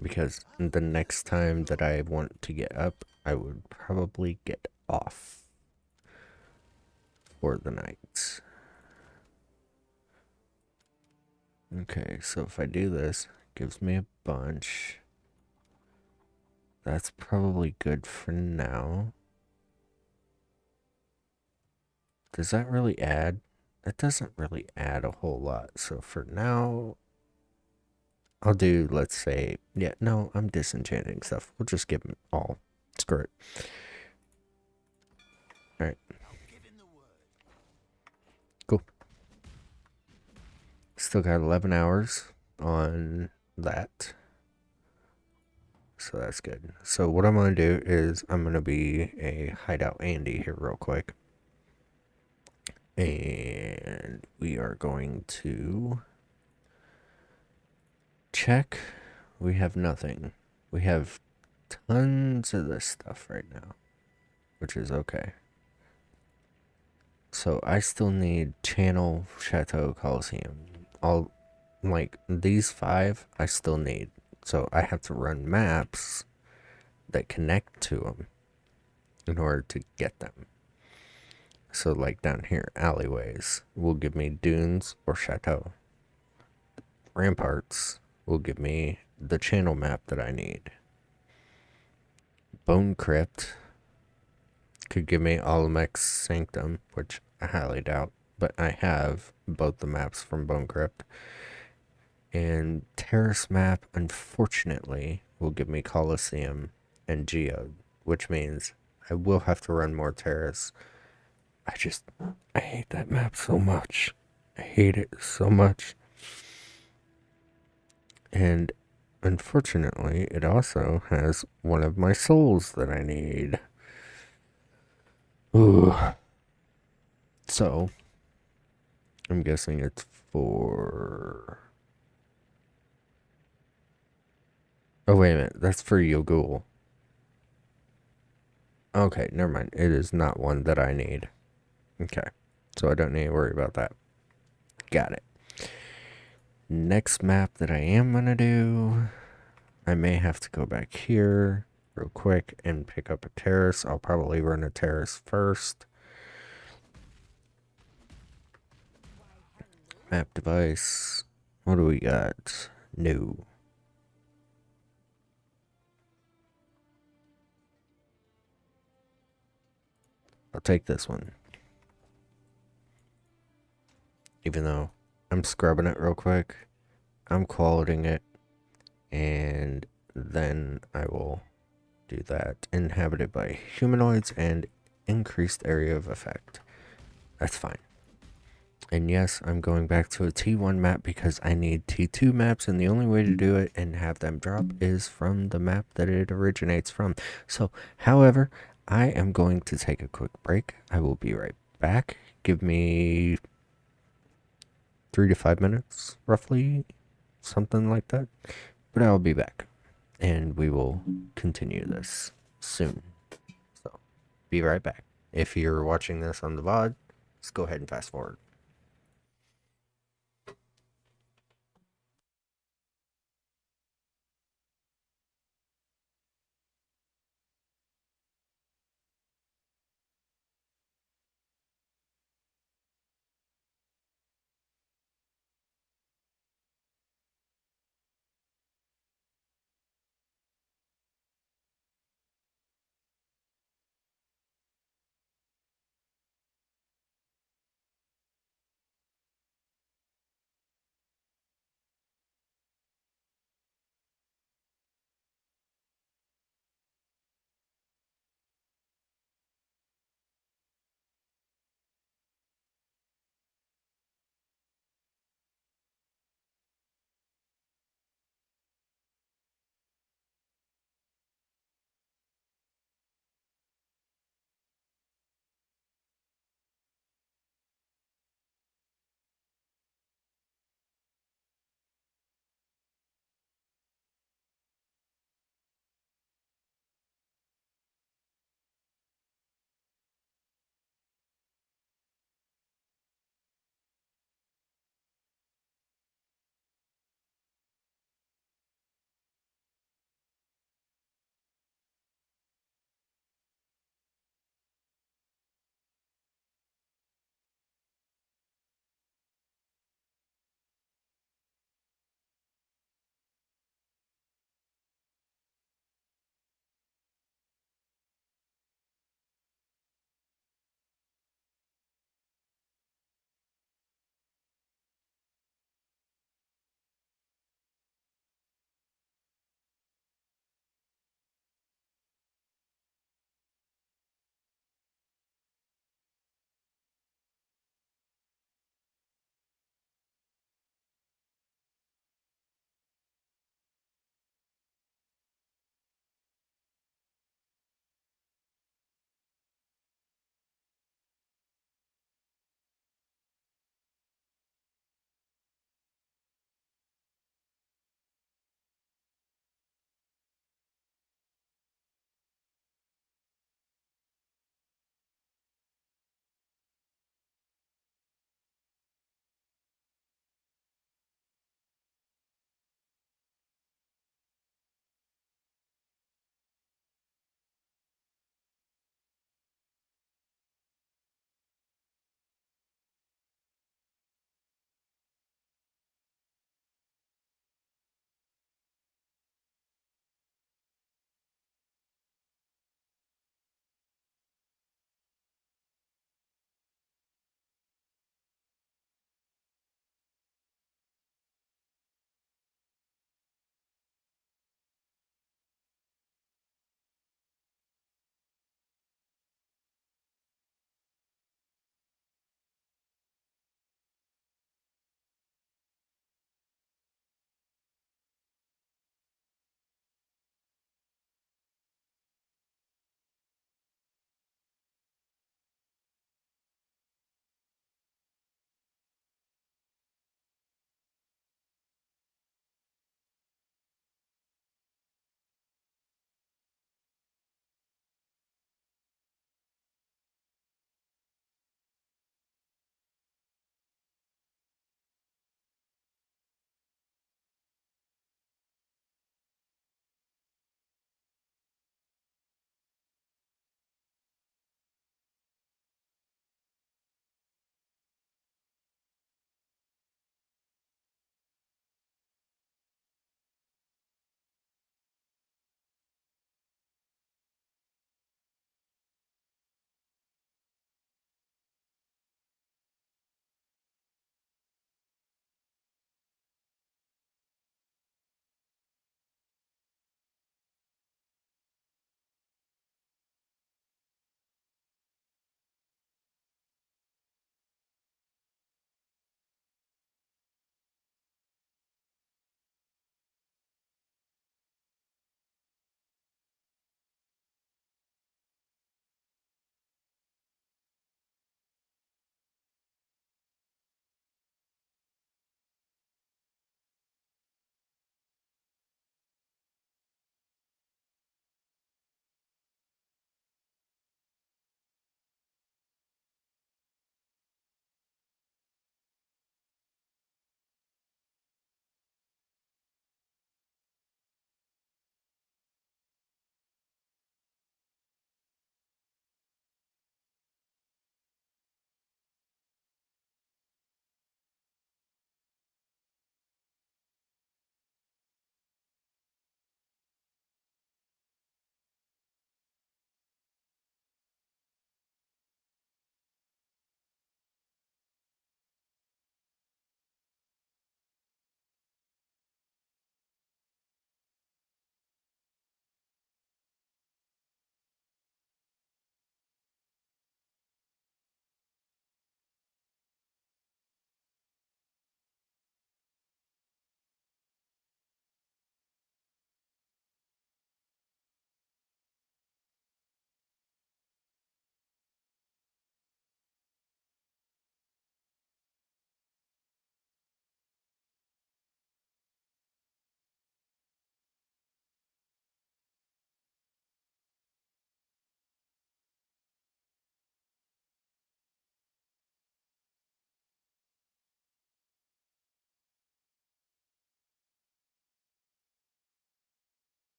Because the next time that I want to get up, I would probably get off for the night. Okay, so if I do this, it gives me a bunch. That's probably good for now. Does that really add? That doesn't really add a whole lot. So for now, I'll do, let's say, yeah, no, I'm disenchanting stuff. We'll just give them all. Screw it. Alright. Cool. Still got 11 hours on that. So that's good. So what I'm going to do is I'm going to be a hideout Andy here real quick. And we are going to check. We have nothing. We have tons of this stuff right now, which is okay. So I still need Channel, Chateau, Coliseum. All, like, these 5 I still need. So I have to run maps that connect to them in order to get them. So like down here, alleyways will give me dunes or chateau. Ramparts will give me the channel map that I need. Bone Crypt could give me Olmec's Sanctum, which I highly doubt, but I have both the maps from Bone Crypt. And Terrace map, unfortunately, will give me Coliseum and Geode, which means I will have to run more Terrace. I hate that map so much. I hate it so much. And unfortunately, it also has one of my souls that I need. Ooh. So, I'm guessing it's for... Oh, wait a minute. That's for Yogul. Okay, never mind. It is not one that I need. Okay, so I don't need to worry about that. Got it. Next map that I am going to do, I may have to go back here real quick and pick up a terrace. I'll probably run a terrace first. Map device. What do we got? No. I'll take this one. Even though I'm scrubbing it real quick, I'm qualitating it, and then I will do that. Inhabited by humanoids and increased area of effect. That's fine. And yes, I'm going back to a T1 map because I need T2 maps, and the only way to do it and have them drop is from the map that it originates from. So, however, I am going to take a quick break. I will be right back. Give me 3 to 5 minutes, roughly, something like that. But I'll be back, and we will continue this soon. So, be right back. If you're watching this on the VOD, just go ahead and fast forward.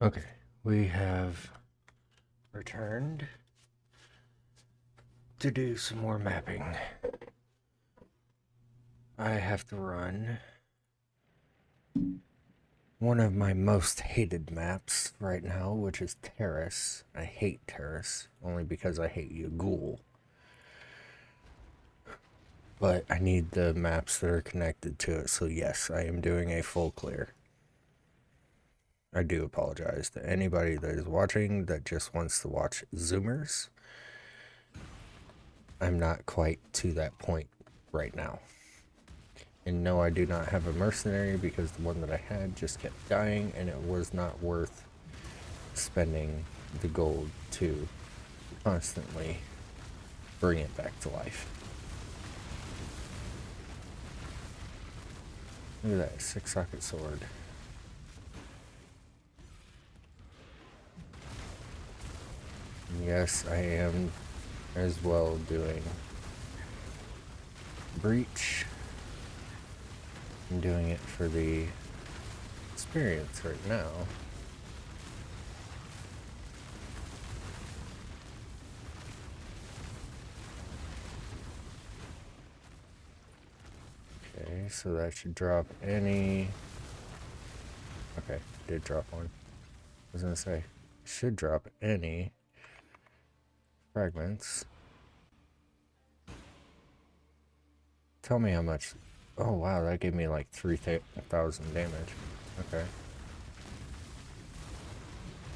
Okay, we have returned to do some more mapping. I have to run one of my most hated maps right now, which is Terrace. I hate Terrace, only because I hate you, Ghoul. But I need the maps that are connected to it, so yes, I am doing a full clear. I do apologize to anybody that is watching that just wants to watch Zoomers. I'm not quite to that point right now. And no, I do not have a mercenary because the one that I had just kept dying and it was not worth spending the gold to constantly bring it back to life. Look at that 6-socket sword. Yes, I am as well doing Breach. I'm doing it for the experience right now. Okay, so that should drop any... Okay, did drop one. I was gonna say, should drop any fragments. Tell me how much... Oh wow, that gave me like 3,000 damage. Okay.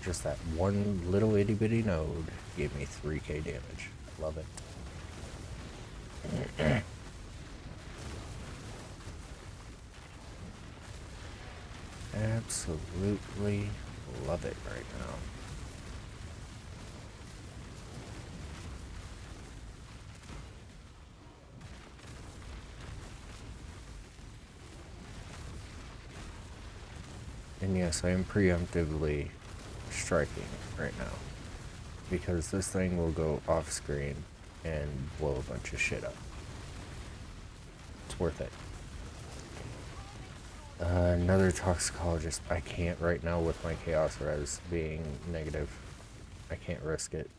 Just that one little itty bitty node gave me 3k damage. Love it. Absolutely love it right now. And yes, I am preemptively striking right now because this thing will go off screen and blow a bunch of shit up. It's worth it. Another toxicologist. I can't right now with my chaos res being negative. I can't risk it.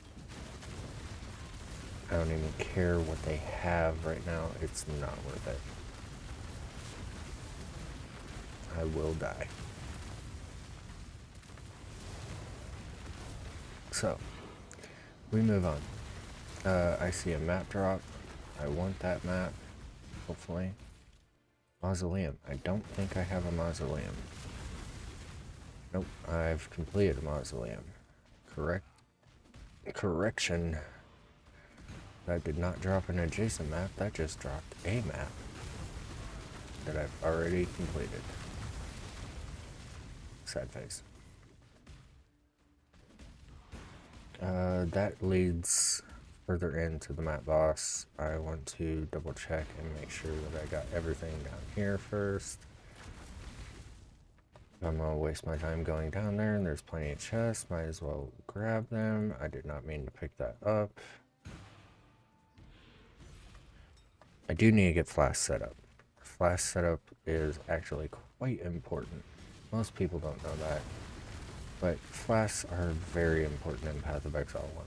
I don't even care what they have right now. It's not worth it. I will die. So, we move on. I see a map drop. I want that map, hopefully. Mausoleum. I don't think I have a mausoleum. Nope, I've completed a mausoleum. Correction. That did not drop an adjacent map, that just dropped a map that I've already completed. Sad face. That leads further into the map boss. I want to double check and make sure that I got everything down here first. I'm gonna waste my time going down there and there's plenty of chests, might as well grab them. I did not mean to pick that up. I do need to get flash set up. Flash setup is actually quite important. Most people don't know that, but flasks are very important in Path of Exile 1.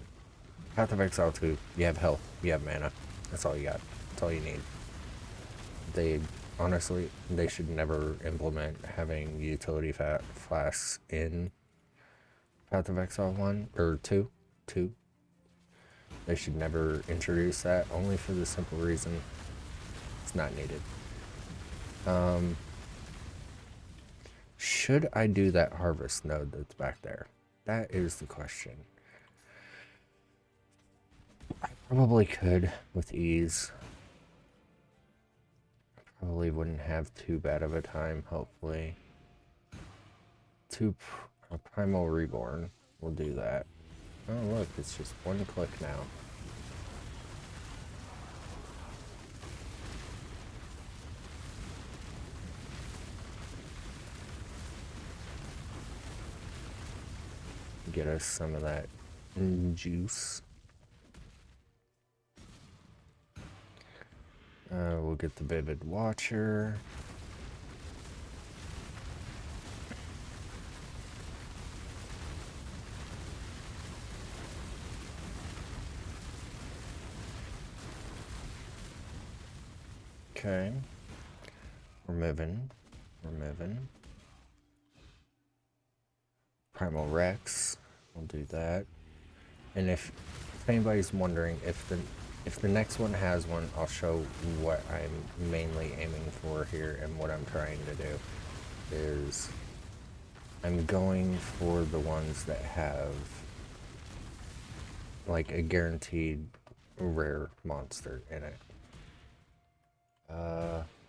Path of Exile 2, you have health, you have mana. That's all you got. That's all you need. They, honestly, they should never implement having utility flasks in Path of Exile 1, or 2. They should never introduce that, only for the simple reason it's not needed. Should I do that harvest node that's back there? That is the question. I probably could with ease. Probably wouldn't have too bad of a time, hopefully. A Primal Reborn will do that. Oh look, it's just one click now. Get us some of that juice. We'll get the Vivid Watcher. Okay. We're moving. We're moving. Primal Rex. We'll do that. And if anybody's wondering if the next one has one, I'll show what I'm mainly aiming for here, and what I'm trying to do is I'm going for the ones that have like a guaranteed rare monster in it.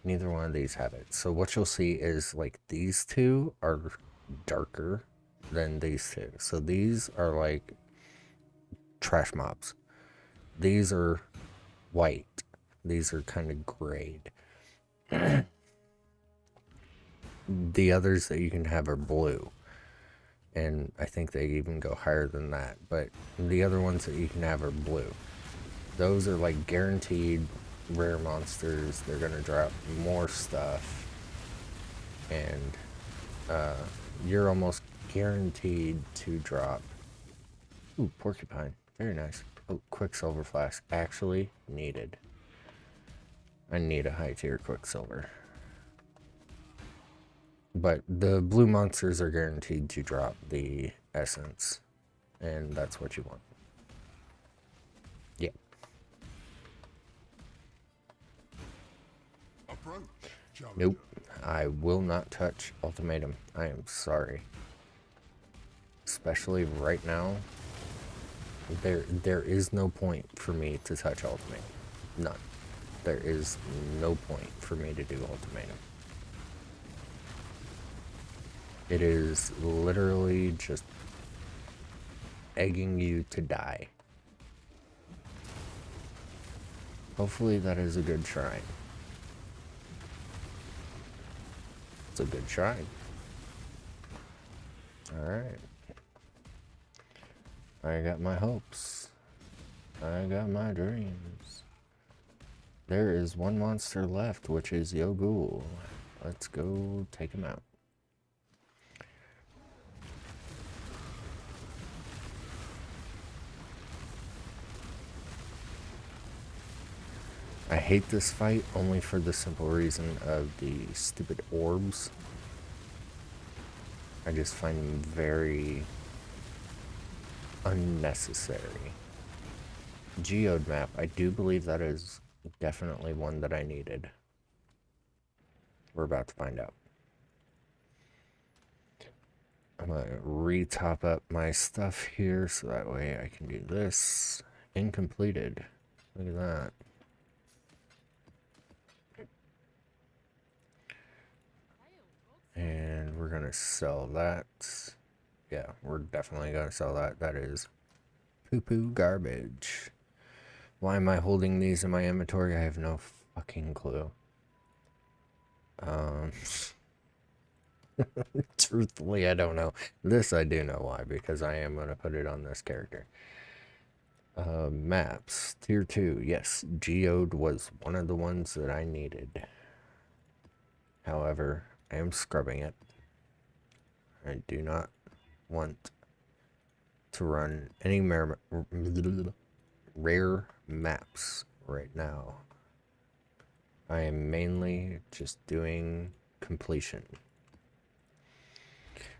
Neither one of these have it. So what you'll see is like these two are darker than these two. So these are like trash mobs. These are white. These are kind of grayed. The others that you can have are blue. And I think they even go higher than that. But the other ones that you can have are blue. Those are like guaranteed rare monsters. They're gonna drop more stuff. And you're almost guaranteed to drop. Ooh, porcupine. Very nice. Oh, Quicksilver Flask. Actually needed. I need a high tier Quicksilver. But the blue monsters are guaranteed to drop the essence. And that's what you want. Yeah. Nope. I will not touch Ultimatum. I am sorry. Especially right now. There is no point for me to touch Ultimatum. None. There is no point for me to do Ultimatum. It is literally just egging you to die. Hopefully that is a good shrine. It's a good shrine. Alright. I got my hopes. I got my dreams. There is one monster left, which is Yogul. Let's go take him out. I hate this fight only for the simple reason of the stupid orbs. I just find them very unnecessary. Geode map. I do believe that is definitely one that I needed. We're about to find out. I'm gonna re-top up my stuff here so that way I can do this. Incompleted. Look at that. And we're gonna sell that. Yeah, we're definitely gonna sell that. That is poo-poo garbage. Why am I holding these in my inventory? I have no fucking clue. Truthfully, I don't know. This I do know why, because I am gonna put it on this character. Maps. Tier 2. Yes, Geode was one of the ones that I needed. However, I am scrubbing it. I do not want to run any rare maps right now. I am mainly just doing completion.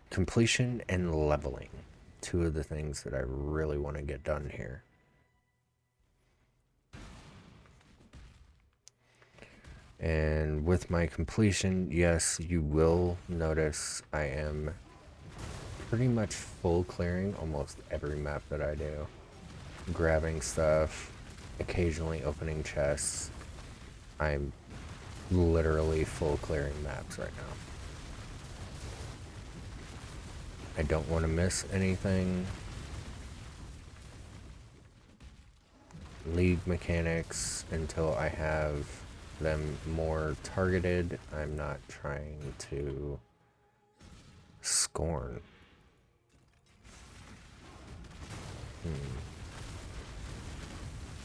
Completion and leveling. Two of the things that I really want to get done here. And with my completion, yes, you will notice I am pretty much full clearing almost every map that I do. Grabbing stuff, occasionally opening chests. I'm literally full clearing maps right now. I don't want to miss anything. League mechanics until I have them more targeted. I'm not trying to scorn.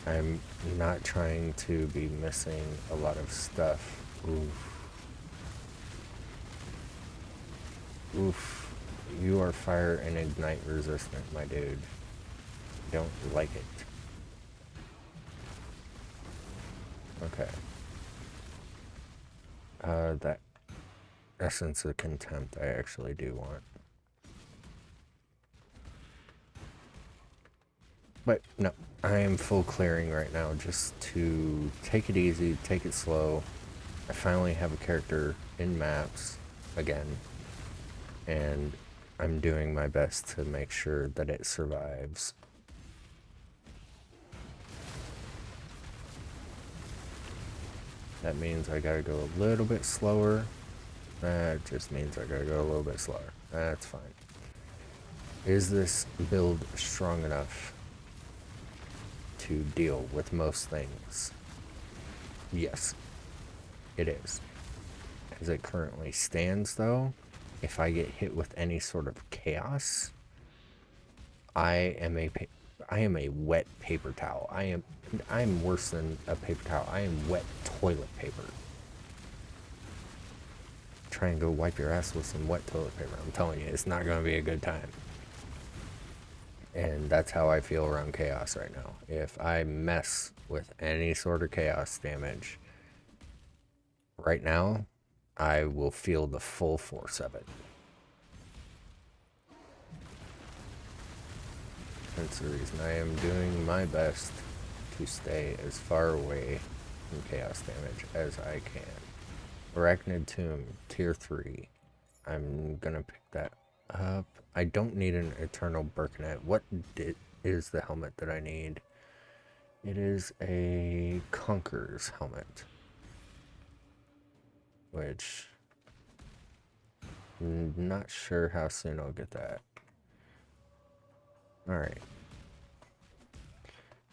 I'm not trying to be missing a lot of stuff. Oof. Oof. You are fire and ignite resistant, my dude. Don't like it. Okay. That Essence of Contempt I actually do want. But no, I am full clearing right now just to take it easy, take it slow. I finally have a character in maps again, and I'm doing my best to make sure that it survives. That means I gotta go a little bit slower. That just means I gotta go a little bit slower. That's fine. Is this build strong enough to deal with most things? Yes, it is. As it currently stands, though, if I get hit with any sort of chaos, I am a wet paper towel. I'm worse than a paper towel. I am wet toilet paper. Try and go wipe your ass with some wet toilet paper. I'm telling you, it's not going to be a good time. And that's how I feel around chaos right now. If I mess with any sort of chaos damage right now, I will feel the full force of it. That's the reason I am doing my best to stay as far away from chaos damage as I can. Arachnid Tomb, tier 3. I'm gonna pick that up. I don't need an Eternal Birkenet. What is the helmet that I need? It is a Conqueror's helmet. Which, not sure how soon I'll get that. Alright.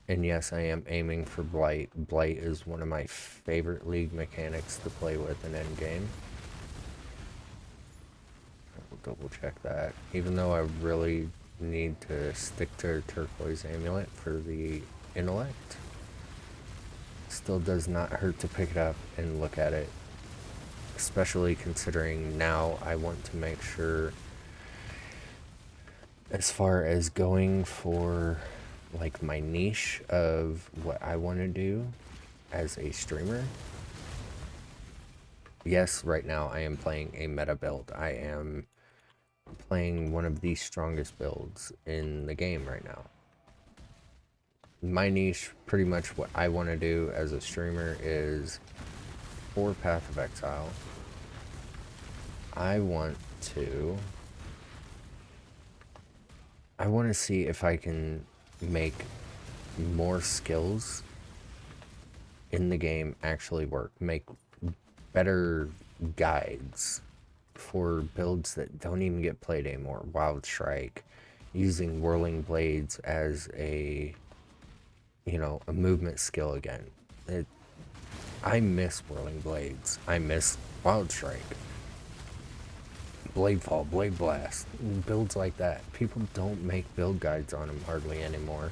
And yes, I am aiming for Blight. Blight is one of my favorite League mechanics to play with in endgame. I'll double check that. Even though I really need to stick to Turquoise Amulet for the intellect, still does not hurt to pick it up and look at it. Especially considering now I want to make sure, as far as going for like my niche of what I want to do as a streamer. Yes, right now I am playing a meta build. I am playing one of the strongest builds in the game right now. My niche, pretty much what I want to do as a streamer, is for Path of Exile. I want to see if I can make more skills in the game actually work. Make better guides for builds that don't even get played anymore. Wild Strike, using Whirling Blades as a, a movement skill again. I miss Whirling Blades. I miss Wild Strike. Blade Fall, Blade Blast, builds like that. People don't make build guides on them hardly anymore.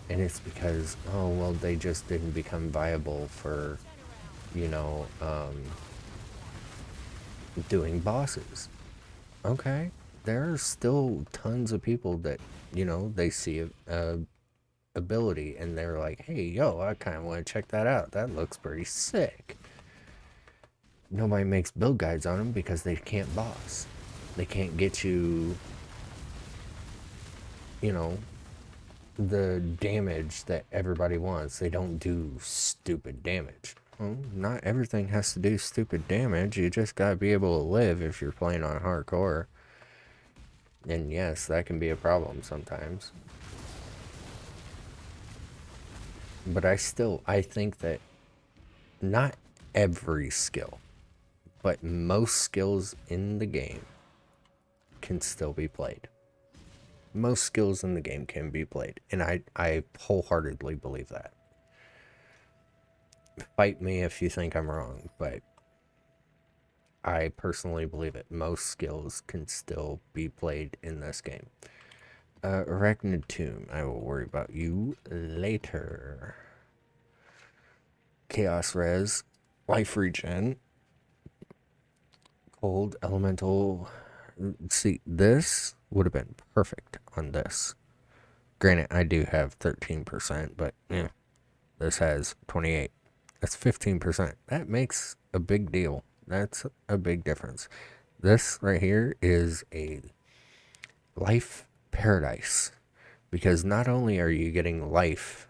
And it's because, oh, well, they just didn't become viable for, doing bosses. Okay, there are still tons of people that, they see a ability and they're like, hey, yo, I kind of want to check that out. That looks pretty sick. Nobody makes build guides on them because they can't boss. They can't get you, the damage that everybody wants. They don't do stupid damage. Well, not everything has to do stupid damage. You just gotta be able to live if you're playing on hardcore. And yes, that can be a problem sometimes. But I think that not every skill, but most skills in the game can still be played. Most skills in the game can be played, and I wholeheartedly believe that. Fight me if you think I'm wrong, but I personally believe it. Most skills can still be played in this game. Arachnid Tomb, I will worry about you later. Chaos Res, Life Regen, Cold Elemental. See, this would have been perfect on this. Granted, I do have 13%, but this has 28. That's 15%. That makes a big deal That's a big difference. This right here is a life paradise because not only are you getting life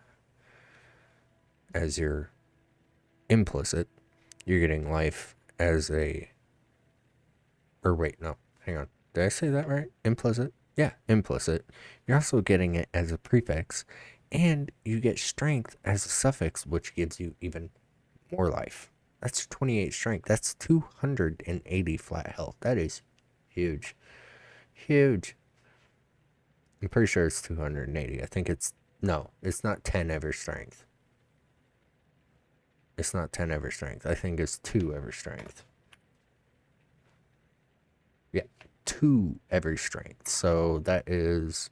as your implicit, you're getting life as a. Or wait, no, hang on. Did I say that right? Implicit? Yeah, implicit. You're also getting it as a prefix, and you get strength as a suffix, which gives you even more life. That's 28 strength. That's 280 flat health. That is huge. Huge. I'm pretty sure it's 280. I think it's. No, it's not 10 ever strength. It's not 10 ever strength. I think it's 2 ever strength. Yeah, 2 every strength. So that is.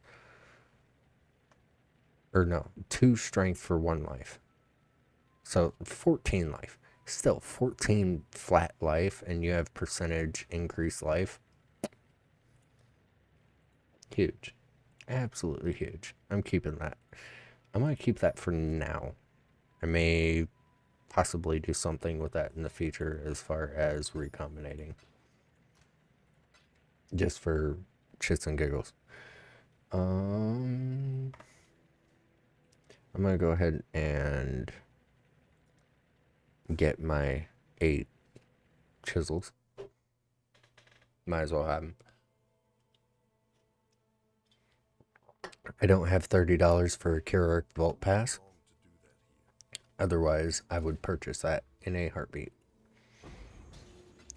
Or no, 2 strength for 1 life. So 14 life. Still 14 flat life, and you have percentage increased life. Huge. Absolutely huge. I'm keeping that. I'm going to keep that for now. I may possibly do something with that in the future as far as recombinating. Just for shits and giggles. I'm going to go ahead and get my 8 chisels. Might as well have them. I don't have $30 for a Kirark Vault Pass. Otherwise, I would purchase that in a heartbeat.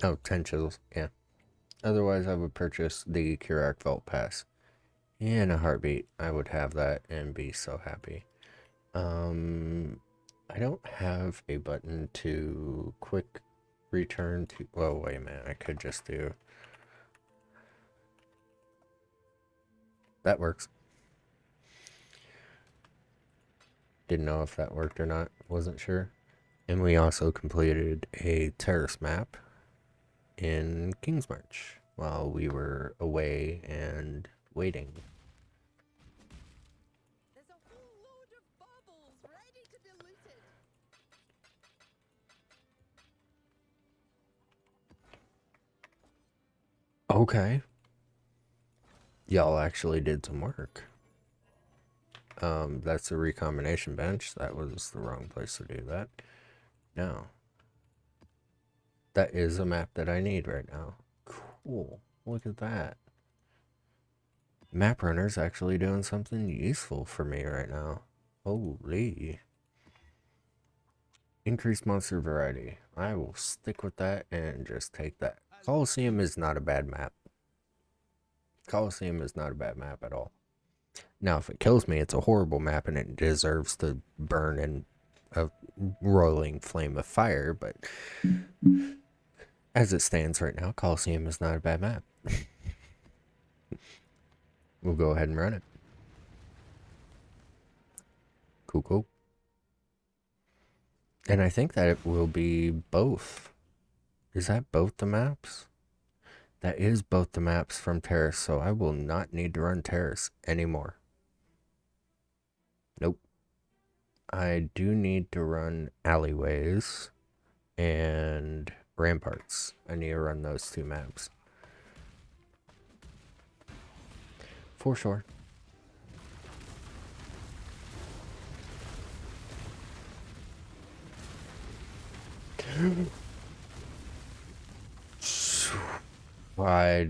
Oh, 10 chisels, yeah. Otherwise, I would purchase the Kirark Vault Pass in a heartbeat. I would have that and be so happy. I don't have a button to quick return to. Well, wait a minute. I could just do. That works. Didn't know if that worked or not. Wasn't sure. And we also completed a terrace map in Kingsmarch while we were away and waiting. There's a whole load of baubles ready to be looted. Okay. Y'all actually did some work. That's a recombination bench. That was the wrong place to do that. No. That is a map that I need right now. Cool. Look at that. Map Runner's actually doing something useful for me right now. Holy. Increased monster variety. I will stick with that and just take that. Coliseum is not a bad map. Coliseum is not a bad map at all. Now, if it kills me, it's a horrible map and it deserves to burn in a roiling flame of fire, but as it stands right now, Coliseum is not a bad map. We'll go ahead and run it. Cool, cool. And I think that it will be both. Is that both the maps? That is both the maps from Terrace, so I will not need to run Terrace anymore. Nope. I do need to run Alleyways and Ramparts. I need to run those 2 maps. For sure. I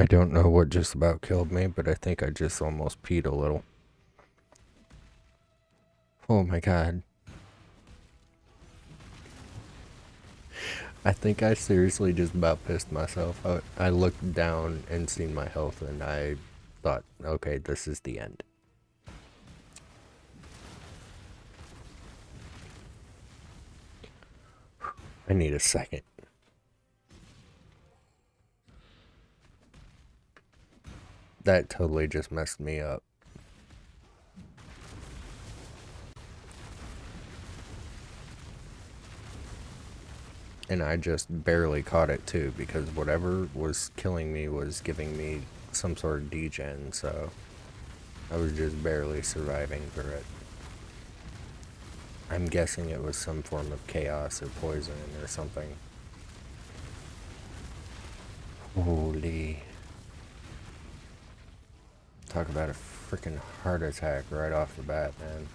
don't know what just about killed me, but I think I just almost peed a little. Oh my god. I think I seriously just about pissed myself. I looked down and seen my health and I thought, okay, this is the end. I need a second. That totally just messed me up. And I just barely caught it too, because whatever was killing me was giving me some sort of degen, so I was just barely surviving through it. I'm guessing it was some form of chaos or poison or something. Holy. Talk about a freaking heart attack right off the bat, man.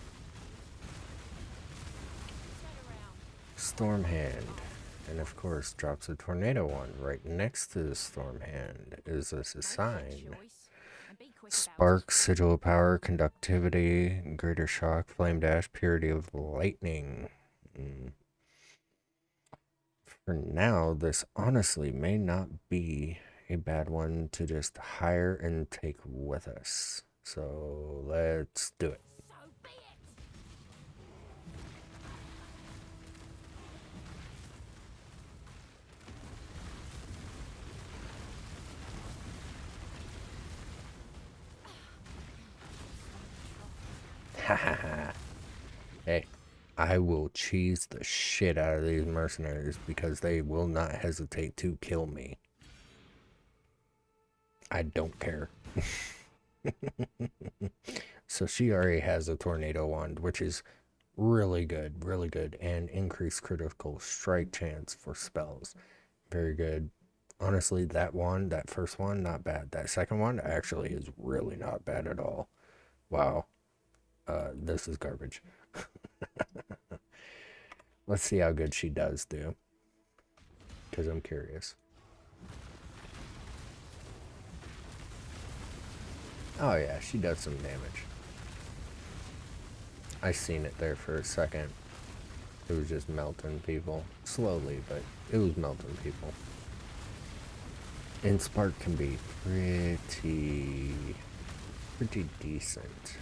Storm Hand. And of course, drops a tornado one. Right next to the Storm Hand is this a sign. Spark, sigil of power, conductivity, greater shock, flame dash, purity of lightning. For now, this honestly may not be a bad one to just hire and take with us. So let's do it. Hey, I will cheese the shit out of these mercenaries because they will not hesitate to kill me. I don't care. So she already has a tornado wand, which is really good, and increased critical strike chance for spells. Very good. Honestly, that one, that first one, not bad. That second one actually is really not bad at all. Wow. This is garbage. Let's see how good she does do. Because I'm curious. Oh yeah, she does some damage. I seen it there for a second. It was just melting people. Slowly, but it was melting people. And Spark can be pretty decent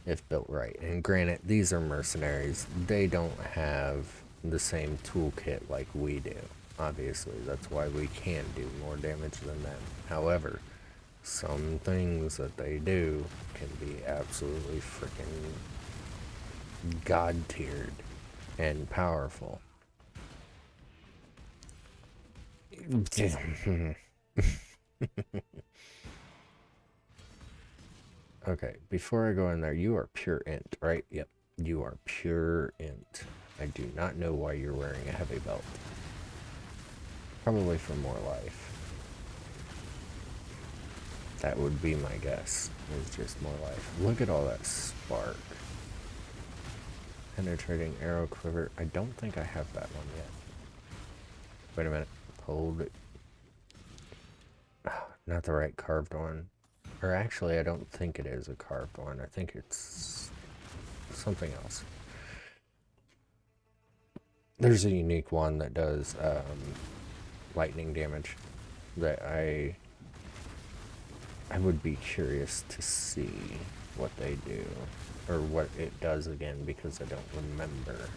if built right. And granted, these are mercenaries. They don't have the same toolkit like we do. Obviously, that's why we can do more damage than them. However, some things that they do can be absolutely freaking god-tiered and powerful. Okay, before I go in there, you are pure int, right? Yep, you are pure int. I do not know why you're wearing a heavy belt. Probably for more life. That would be my guess. It's just more life. Look at all that spark. Penetrating arrow quiver. I don't think I have that one yet. Wait a minute. Hold it. Not the right carved one. Or actually, I don't think it is a carved one. I think it's something else. There's a unique one that does lightning damage that I would be curious to see what they do. Or what it does again, because I don't remember.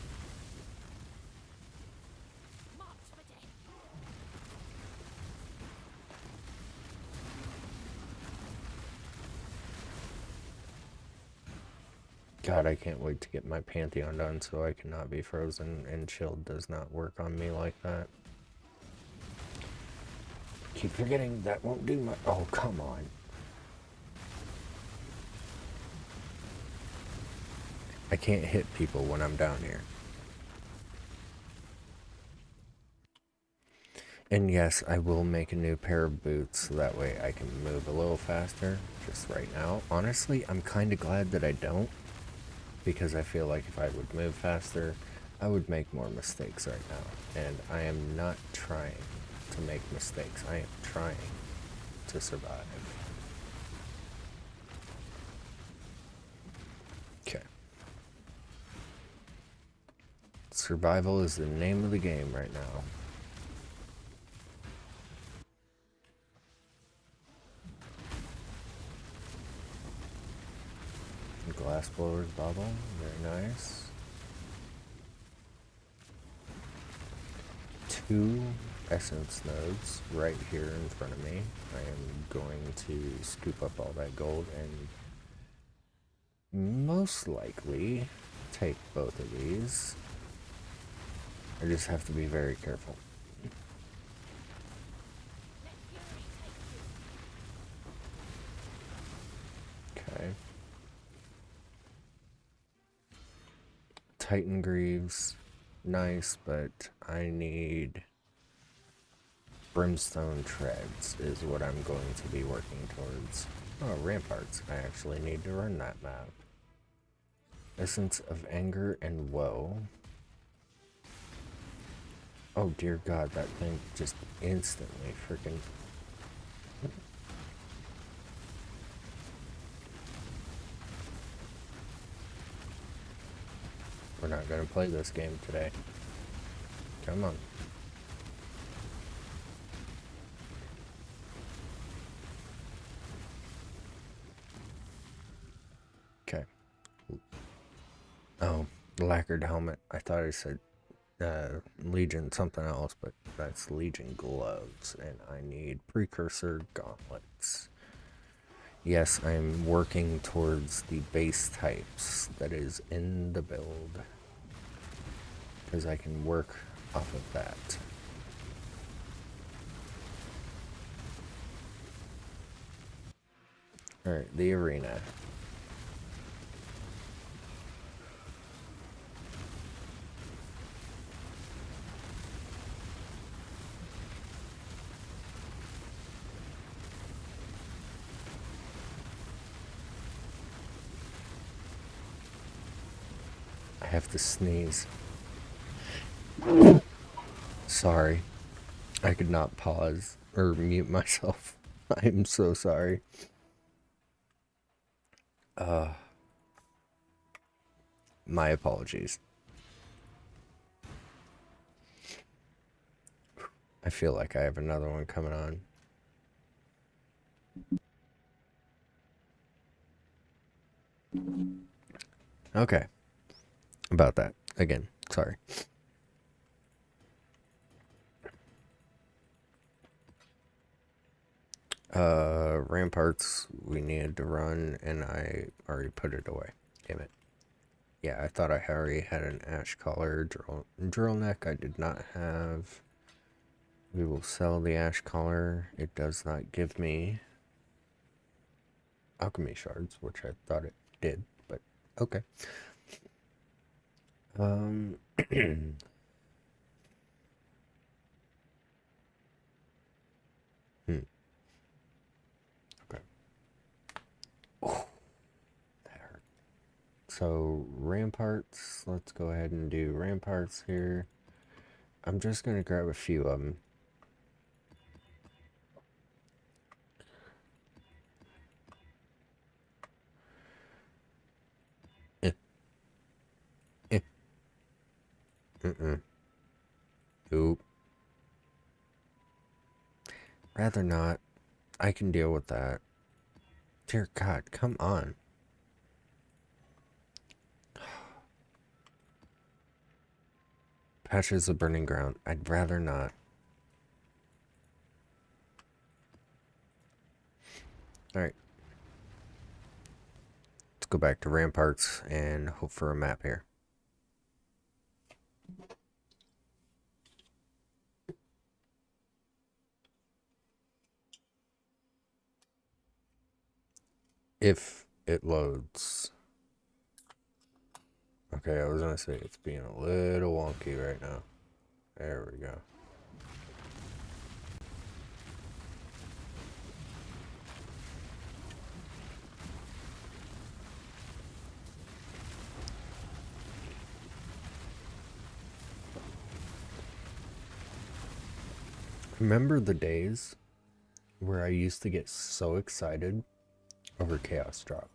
God, I can't wait to get my Pantheon done so I cannot be frozen, and Shield does not work on me like that. Keep forgetting that won't do much. Oh, come on. I can't hit people when I'm down here. And yes, I will make a new pair of boots so that way I can move a little faster. Just right now. Honestly, I'm kind of glad that I don't. Because I feel like if I would move faster, I would make more mistakes right now. And I am not trying to make mistakes. I am trying to survive. Okay. Survival is the name of the game right now. Glass blower's bubble, very nice. 2 essence nodes right here in front of me. I am going to scoop up all that gold and most likely take both of these. I just have to be very careful. Okay. Titan Greaves, nice, but I need Brimstone Treads is what I'm going to be working towards. Oh, Ramparts. I actually need to run that map. Essence of Anger and Woe. Oh dear God, that thing just instantly freaking... We're not gonna play this game today. Come on. Okay. Oh, lacquered helmet. I thought I said Legion something else, but that's Legion gloves, and I need precursor gauntlets. Yes, I'm working towards the base types that is in the build, because I can work off of that. Alright, the arena. I have to sneeze. Sorry. I could not pause or mute myself. I'm so sorry. My apologies. I feel like I have another one coming on. Okay. About that. Again, sorry. Ramparts we needed to run, and I already put it away. Damn it. Yeah, I thought I already had an ash collar drill neck. I did not have. We will sell the ash collar. It does not give me alchemy shards, which I thought it did, but okay. Okay. Oh, that hurt. So ramparts, let's go ahead and do ramparts here. I'm just gonna grab a few of them. Eh, eh. Oop. Rather not. I can deal with that. Dear God, come on. Patches of burning ground. I'd rather not. Alright. Let's go back to ramparts and hope for a map here. If it loads. Okay, I was gonna say it's being a little wonky right now. There we go. Remember the days where I used to get so excited over Chaos Drop?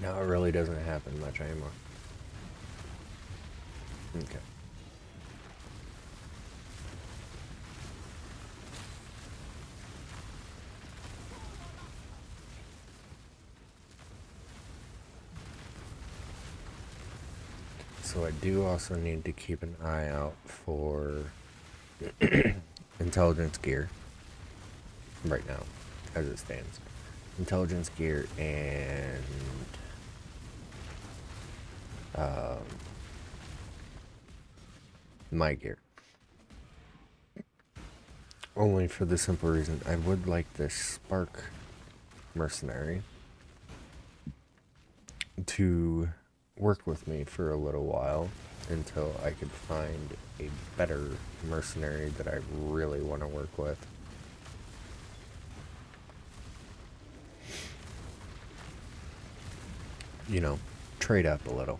Now it really doesn't happen much anymore. Okay. So I do also need to keep an eye out for intelligence gear right now, as it stands. Intelligence gear and my gear. Only for the simple reason I would like this Spark mercenary to work with me for a little while until I could find a better mercenary that I really want to work with. You know, trade up a little.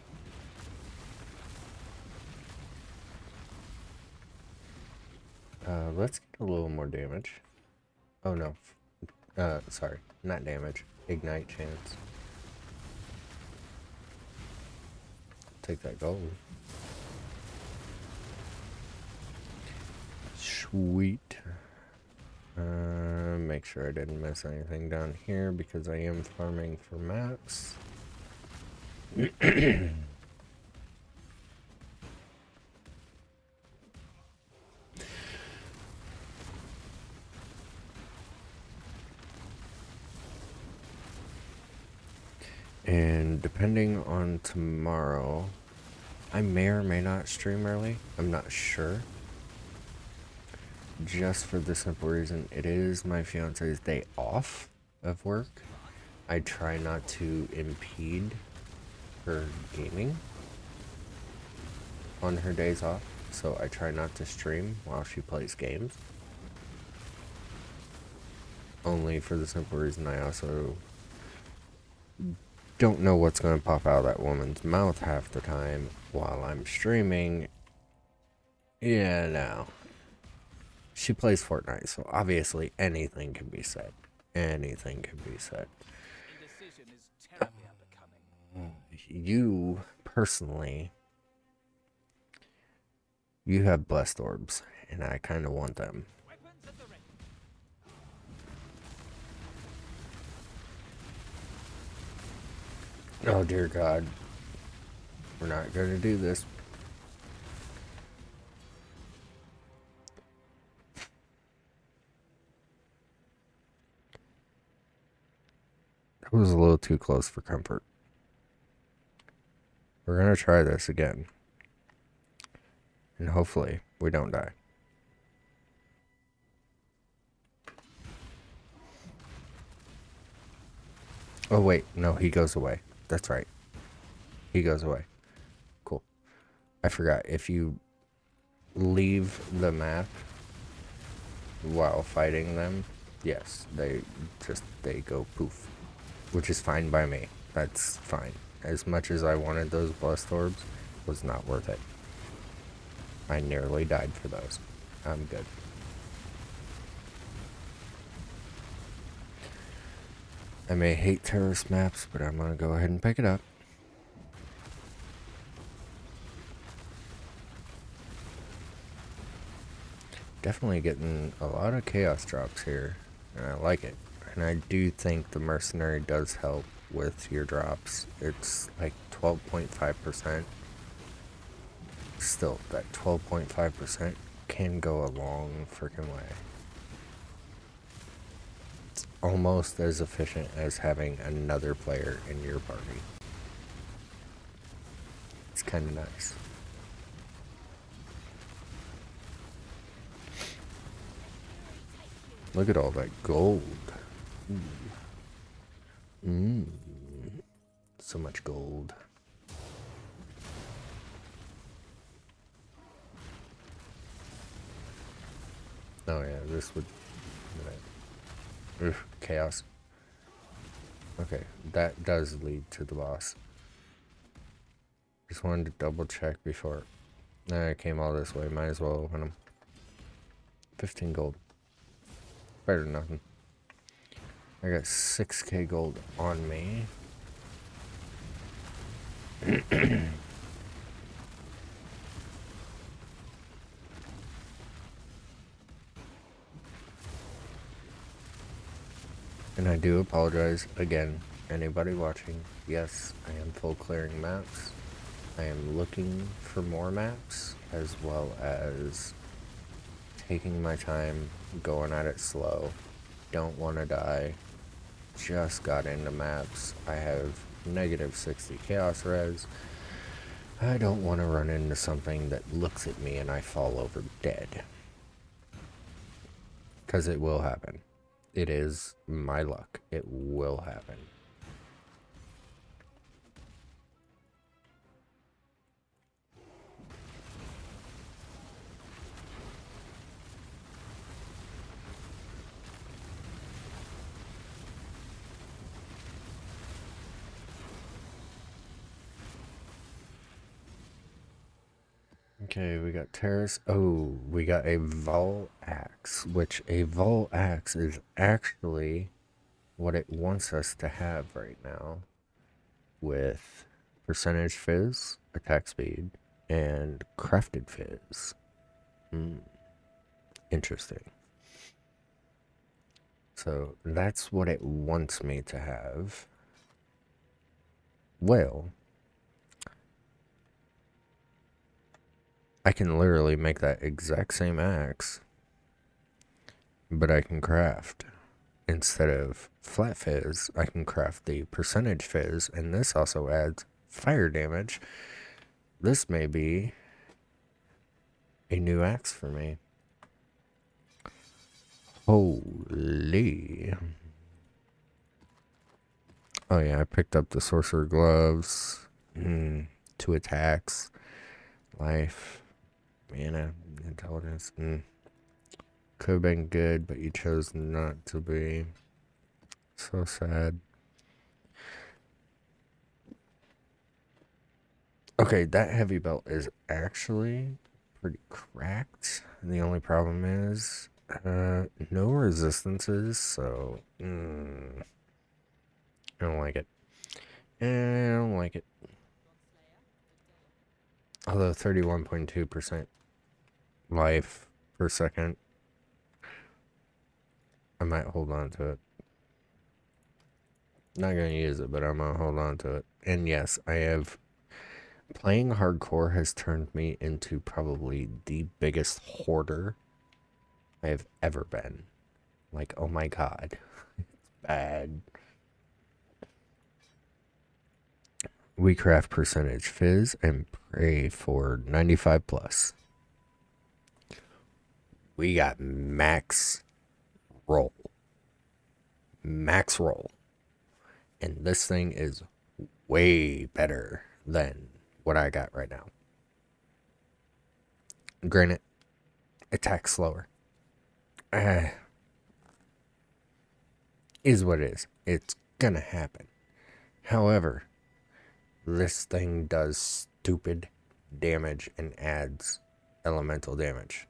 Let's get a little more damage. Oh no. Sorry, not damage. Ignite chance. Take that gold. Sweet. Make sure I didn't miss anything down here because I am farming for maps. And depending on tomorrow, I may or may not stream early. I'm not sure. Just for the simple reason, it is my fiance's day off of work. I try not to impede her gaming on her days off, so I try not to stream while she plays games. Only for the simple reason I also don't know what's going to pop out of that woman's mouth half the time while I'm streaming. Yeah, no. She plays Fortnite, so obviously anything can be said. Anything can be said. Indecision is terribly unbecoming. You, personally, you have blessed orbs, and I kind of want them. Weapons at the ready. Oh dear God. We're not going to do this. That was a little too close for comfort. We're going to try this again. And hopefully we don't die. Oh wait, no, he goes away. That's right. He goes away. Cool. I forgot, if you leave the map while fighting them, yes, they go poof. Which is fine by me. That's fine. As much as I wanted those blessed orbs, was not worth it. I nearly died for those. I'm good. I may hate terrorist maps, but I'm gonna go ahead and pick it up. Definitely getting a lot of chaos drops here, and I like it. And I do think the mercenary does help with your drops. It's like 12.5%. Still, that 12.5% can go a long freaking way. It's almost as efficient as having another player in your party. It's kind of nice. Look at all that gold. So much gold. Oh yeah, this would... chaos. Okay, that does lead to the boss. Just wanted to double check before... I came all this way, might as well open them. 15 gold. Better than nothing. I got 6k gold on me. And I do apologize again, anybody watching. Yes, I am full clearing maps. I am looking for more maps, as well as taking my time, going at it slow. Don't want to die. Just got into maps. I have negative 60 chaos res. I don't want to run into something that looks at me and I fall over dead. Because it will happen. It is my luck. It will happen. Okay, we got terrace. Oh, we got a Vol Axe, which a Vol Axe is actually what it wants us to have right now with percentage fizz, attack speed, and crafted fizz. Interesting. So that's what it wants me to have. Well, I can literally make that exact same axe, but I can craft. Instead of flat fizz, I can craft the percentage fizz, and this also adds fire damage. This may be a new axe for me. Holy. Oh yeah, I picked up the sorcerer gloves. 2 attacks. Life. Mana. Intelligence. Could have been good, but you chose not to be. So sad. Okay, that heavy belt is actually pretty cracked. And the only problem is no resistances, so I don't like it. I don't like it. Although 31.2% life per second, I might hold on to it. Not gonna use it, but I'm gonna hold on to it. And yes, I have. Playing hardcore has turned me into probably the biggest hoarder I have ever been. Like, oh my god. It's bad. We craft percentage fizz and pray for 95 plus. We got max roll. Max roll. And this thing is way better than what I got right now. Granted, attack slower. Is what it is. It's gonna happen. However, this thing does stupid damage and adds elemental damage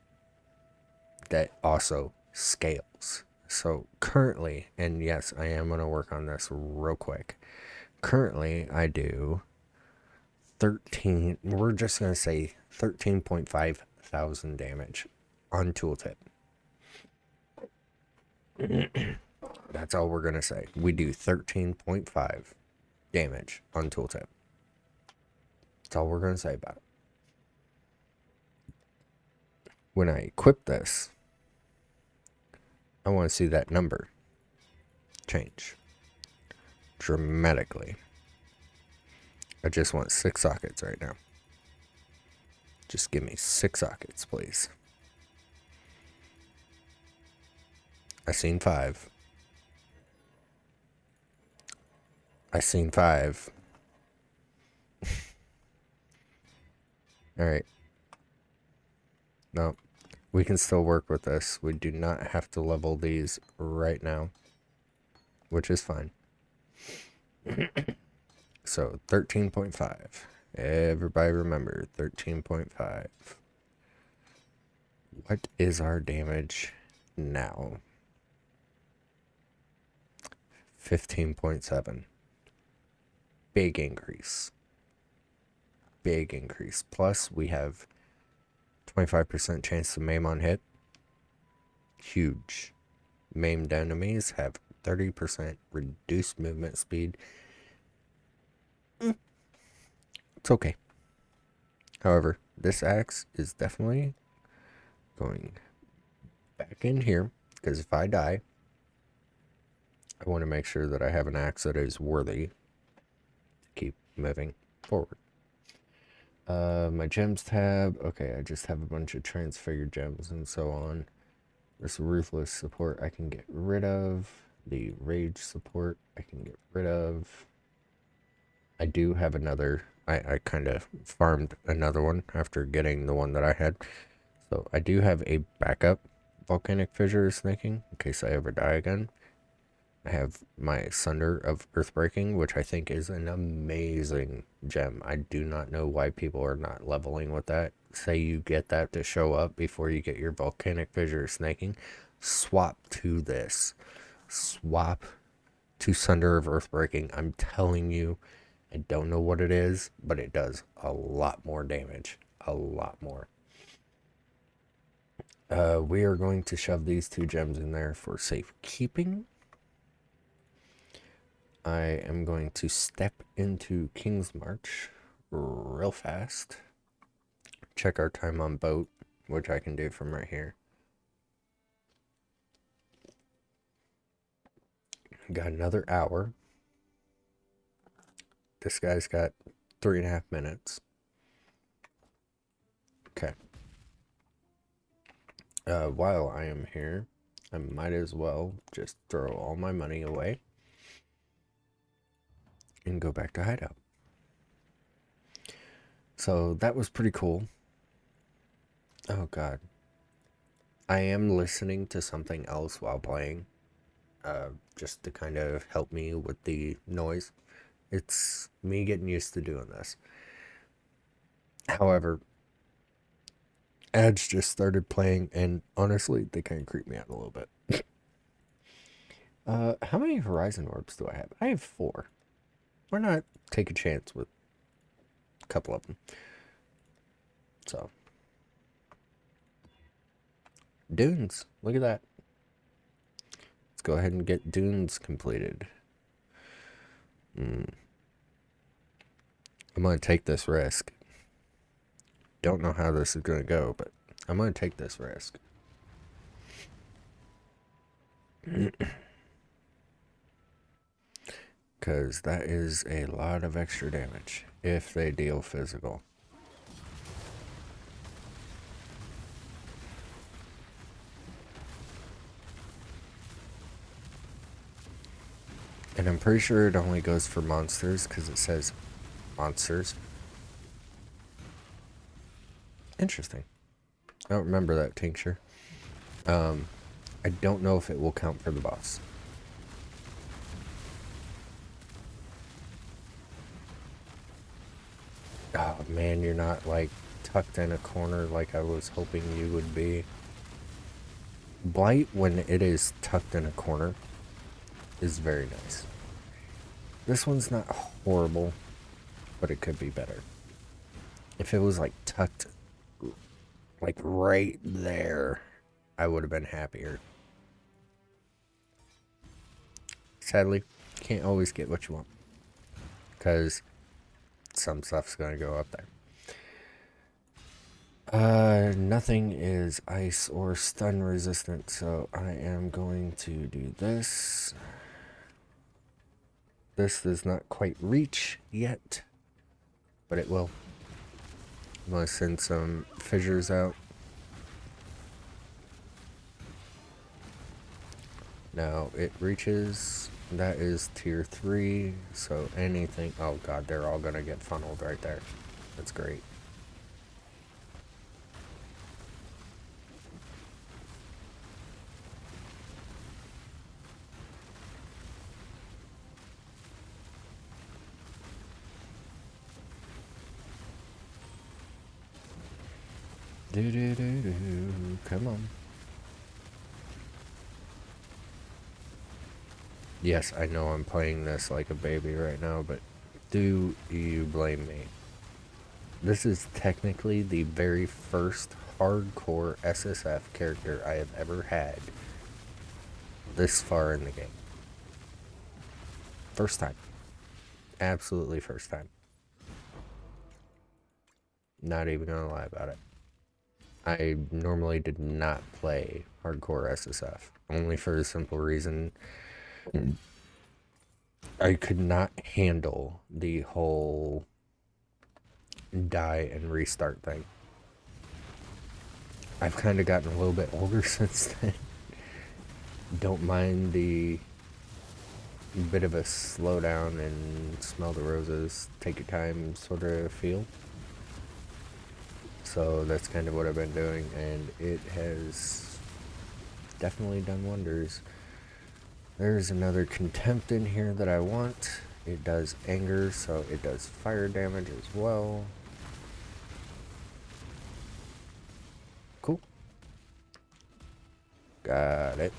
that also scales. So currently, and yes, I am going to work on this real quick. Currently, I do 13, we're just going to say 13.5 thousand damage on tooltip. That's all we're going to say. We do 13.5 damage on tooltip. That's all we're going to say about it. When I equip this, I want to see that number change dramatically. I just want 6 sockets right now. Just give me 6 sockets, please. I seen 5. I seen 5. Alright. No. We can still work with this. We do not have to level these right now. Which is fine. So, 13.5. Everybody remember, 13.5. What is our damage now? 15.7. Big increase. Big increase. Plus, we have 25% chance to maim on hit. Huge. Maimed enemies have 30% reduced movement speed. It's okay. However, this axe is definitely going back in here, because if I die, I want to make sure that I have an axe that is worthy to keep moving forward. My gems tab, okay, I just have a bunch of transfigured gems and so on. This ruthless support I can get rid of. The rage support I can get rid of. I do have another, I kind of farmed another one after getting the one that I had. So I do have a backup Volcanic Fissure snaking in case I ever die again. I have my Sunder of Earthbreaking, which I think is an amazing gem. I do not know why people are not leveling with that. say you get that to show up before you get your Volcanic Fissure snaking, swap to this. Swap to Sunder of Earthbreaking. I'm telling you, I don't know what it is, but it does a lot more damage. A lot more. We are going to shove these 2 gems in there for safekeeping. I am going to step into King's March real fast. Check our time on boat, which I can do from right here. Got another hour. This guy's got 3.5 minutes. Okay. While I am here, I might as well just throw all my money away and go back to hideout. So that was pretty cool. Oh god. I am listening to something else while playing, just to kind of help me with the noise. It's me getting used to doing this. However, ads just started playing, and honestly, they kind of creep me out a little bit. How many Horizon Orbs do I have? I have 4. Why not take a chance with a couple of them? So, Dunes, look at that. Let's go ahead and get Dunes completed. I'm going to take this risk. Don't know how this is going to go, but I'm going to take this risk. Because that is a lot of extra damage if they deal physical. And I'm pretty sure it only goes for monsters because it says monsters. Interesting. I don't remember that tincture. I don't know if it will count for the boss. Oh man, you're not like tucked in a corner like I was hoping you would be. Blight, when it is tucked in a corner, is very nice. This one's not horrible, but it could be better. If it was like tucked like right there, I would have been happier. Sadly, can't always get what you want, because some stuff's gonna go up there. Nothing is ice or stun resistant, so I am going to do this. This does not quite reach yet, but it will. I'm gonna send some fissures out. Now it reaches, that is tier 3, so anything, oh god, they're all gonna get funneled right there. That's great. Come on. Yes, I know I'm playing this like a baby right now, but do you blame me? This is technically the very first hardcore SSF character I have ever had this far in the game. First time. Absolutely first time. Not even gonna lie about it. I normally did not play hardcore SSF, only for the simple reason I could not handle the whole die and restart thing. I've kind of gotten a little bit older since then. Don't mind the bit of a slowdown and smell the roses, take your time sort of feel. So that's kind of what I've been doing, and it has definitely done wonders. There's another contempt in here that I want. It does anger, so it does fire damage as well. Got it.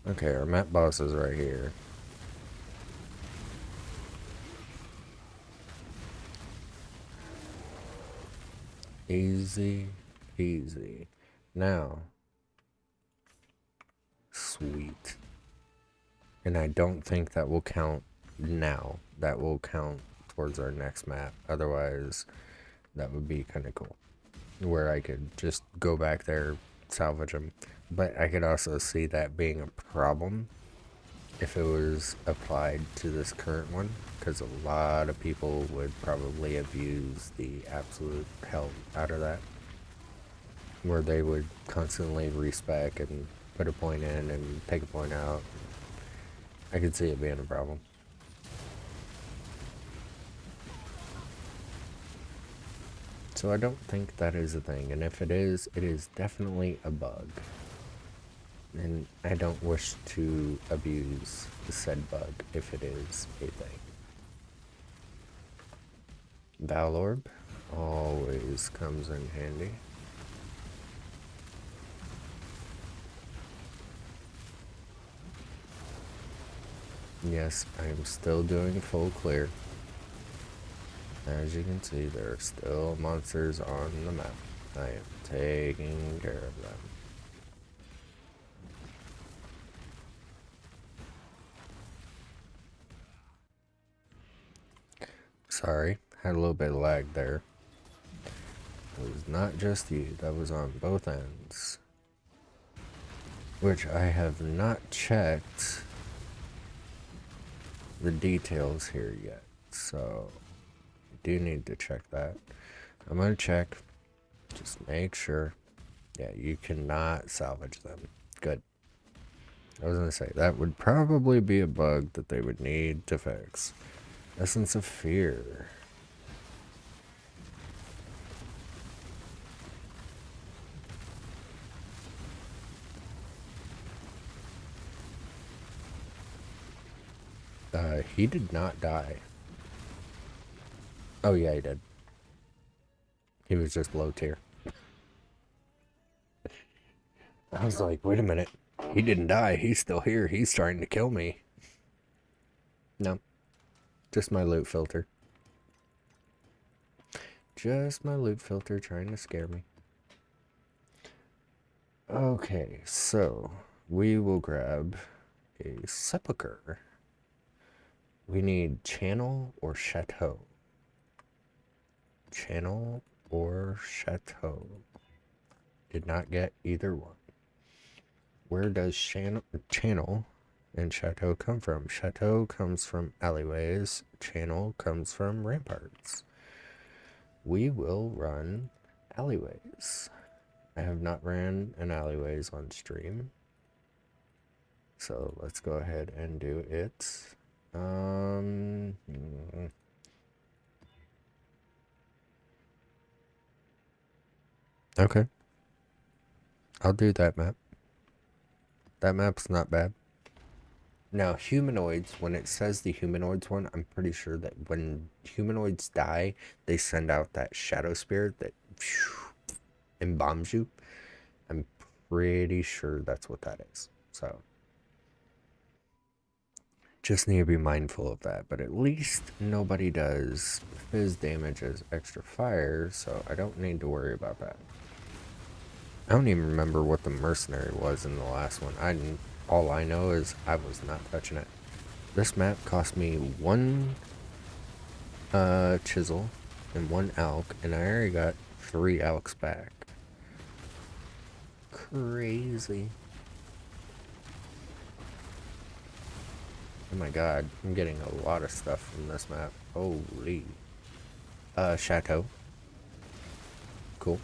Okay, our map boss is right here. Easy peasy. Now, sweet. And I don't think that will count now. That will count towards our next map. Otherwise, that would be kind of cool. Where I could just go back there, salvage them. But I could also see that being a problem if it was applied to this current one, because a lot of people would probably abuse the absolute hell out of that, where they would constantly respec and put a point in and take a point out. I could see it being a problem. So I don't think that is a thing, and if it is definitely a bug. And I don't wish to abuse the said bug if it is a thing. Valorb always comes in handy. Yes, I am still doing full clear. As you can see, there are still monsters on the map. I am taking care of them. Sorry, had a little bit of lag there. It was not just you, that was on both ends. Which I have not checked the details here yet, so I do need to check that. I'm gonna check, just make sure. Yeah, you cannot salvage them. Good. I was gonna say, that would probably be a bug that they would need to fix. Essence of Fear. He did not die. Oh yeah, he did. He was just low tier. I was like, wait a minute. He didn't die. He's still here. He's trying to kill me. No. Just my loot filter. Just my loot filter trying to scare me. Okay, so we will grab a sepulcher. We need channel or chateau. Channel or chateau. Did not get either one. Where does channel and chateau come from? Chateau comes from alleyways. Channel comes from ramparts. We will run alleyways. I have not ran an alleyways on stream. So let's go ahead and do it. Okay. I'll do that map. That map's not bad. Now, humanoids, when it says the humanoids one, I'm pretty sure that when humanoids die, they send out that shadow spirit that embalms you. I'm pretty sure that's what that is. So, just need to be mindful of that. But at least nobody does fizz damage as extra fire, so I don't need to worry about that. I don't even remember what the mercenary was in the last one. All I know is I was not touching it. This map cost me 1 chisel and 1 alk, and I already got 3 alks back. Crazy. Oh my god, I'm getting a lot of stuff from this map. Holy. Chateau. Cool.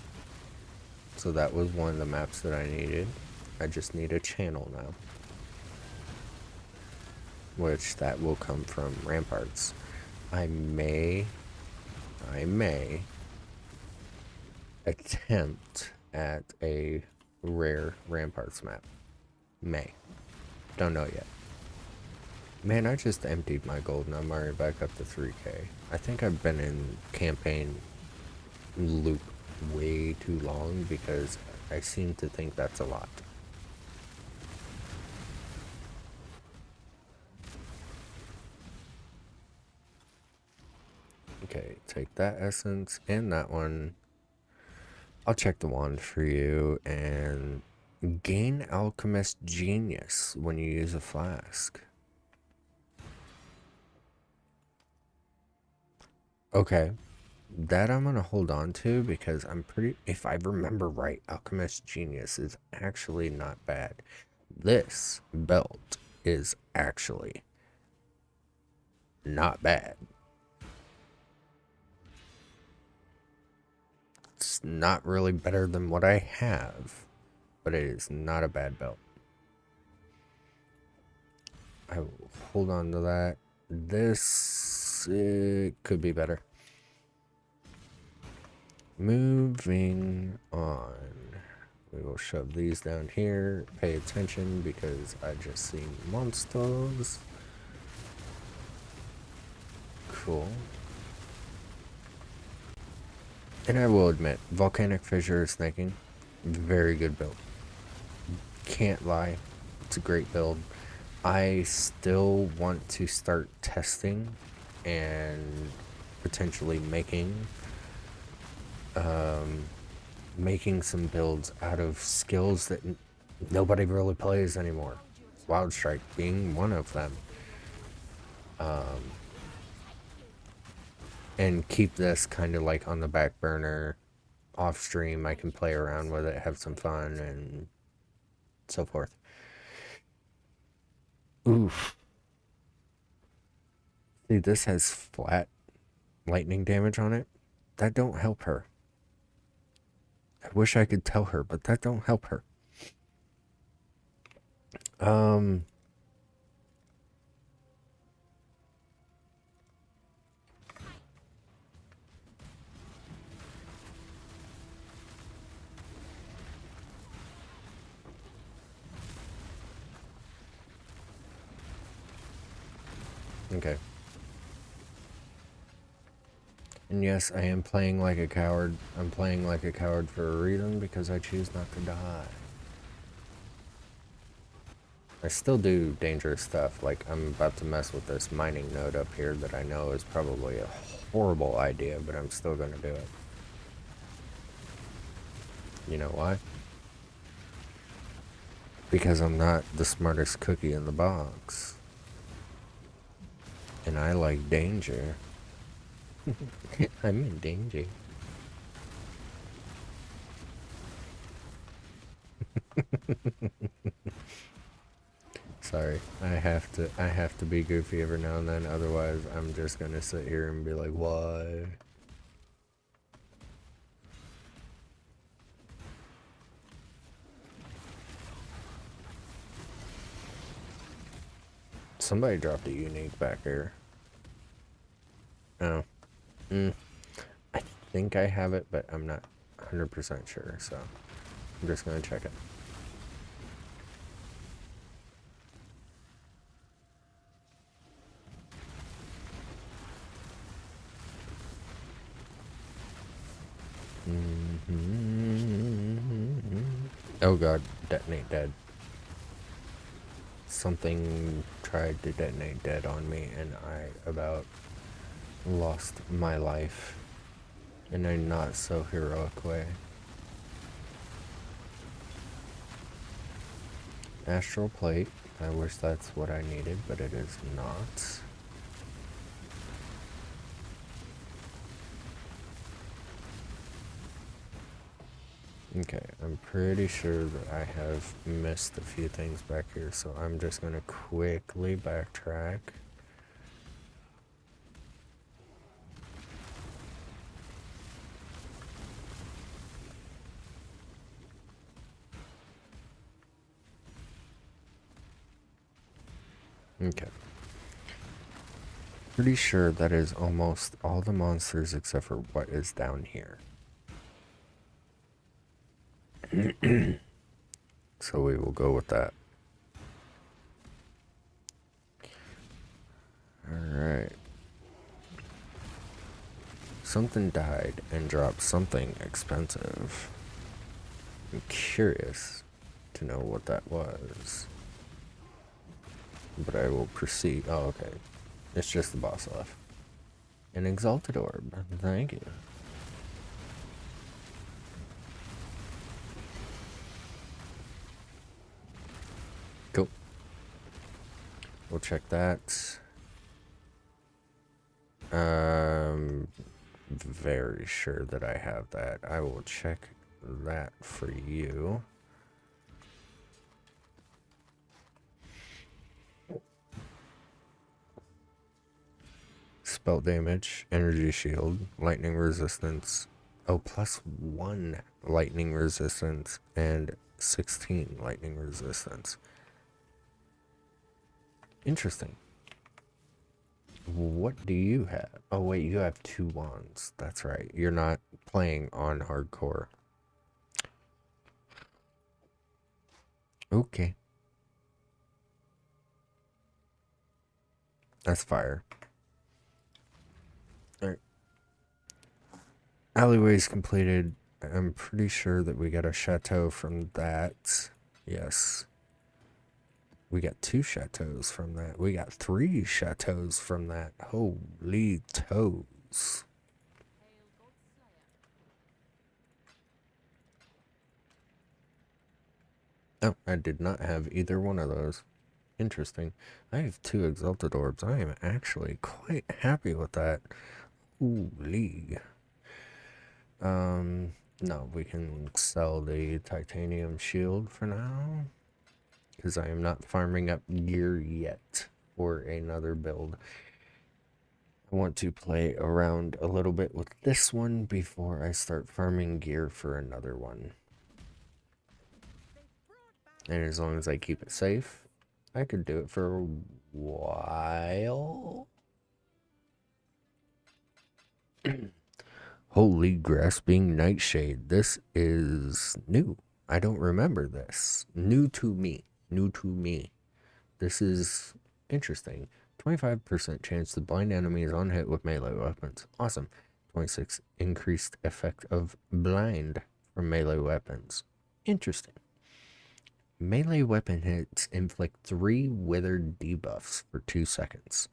So that was one of the maps that I needed. I just need a channel now. Which that will come from ramparts. I may attempt at a rare ramparts map. May. Don't know yet. Man, I just emptied my gold and I'm already back up to 3k. I think I've been in campaign loop way too long because I seem to think that's a lot. Okay, take that essence and that one. I'll check the wand for you and gain alchemist genius when you use a flask. Okay, that I'm gonna hold on to because I'm pretty, if I remember right, alchemist genius is actually not bad. This belt is actually not bad. It's not really better than what I have, but it is not a bad belt. I will hold on to that. This, it could be better. Moving on. We will shove these down here. Pay attention because I just seen monsters. Cool. And I will admit, Volcanic Fissure snaking, very good build. Can't lie, it's a great build. I still want to start testing and potentially making some builds out of skills that nobody really plays anymore. Wild Strike being one of them. And keep this kind of like on the back burner, off stream. I can play around with it, have some fun, and so forth. Oof. See, this has flat lightning damage on it. That don't help her. I wish I could tell her, but that don't help her. Okay. And yes, I am playing like a coward. I'm playing like a coward for a reason because I choose not to die. I still do dangerous stuff, like I'm about to mess with this mining node up here that I know is probably a horrible idea, but I'm still gonna do it. You know why? Because I'm not the smartest cookie in the box. And I like danger. I'm in danger. Sorry, I have to be goofy every now and then, otherwise I'm just gonna sit here and be like, why? Somebody dropped a unique back here. Oh. I think I have it, but I'm not 100% sure, so I'm just gonna check it. Oh god, detonate dead. Something tried to detonate dead on me and I about lost my life in a not so heroic way. Astral plate. I wish that's what I needed, but it is not. Okay, I'm pretty sure that I have missed a few things back here, so I'm just gonna quickly backtrack. Okay. Pretty sure that is almost all the monsters except for what is down here. So we will go with that. Alright. Something died and dropped something expensive. I'm curious to know what that was. But I will proceed. Oh, okay. It's just the boss left. An exalted orb. Thank you. Cool. We'll check that. Very sure that I have that. I will check that for you. Spell damage, energy shield, lightning resistance. Oh, +1 lightning resistance and 16 lightning resistance. Interesting. What do you have? Oh, wait, you have 2 wands. That's right. You're not playing on hardcore. Okay. That's fire. Alright. Alleyways completed. I'm pretty sure that we got a chateau from that. Yes. We got 2 chateaus from that. We got 3 chateaus from that. Holy toes. Oh, I did not have either one of those. Interesting. I have 2 exalted orbs. I am actually quite happy with that. Holy. No, we can sell the titanium shield for now. Because I am not farming up gear yet for another build. I want to play around a little bit with this one before I start farming gear for another one. And as long as I keep it safe, I could do it for a while. Holy grasping nightshade. This is new. I don't remember this. New to me. New to me. This is interesting. 25% chance to blind enemies on hit with melee weapons. Awesome. 26 increased effect of blind from melee weapons. Interesting. Melee weapon hits inflict 3 withered debuffs for 2 seconds.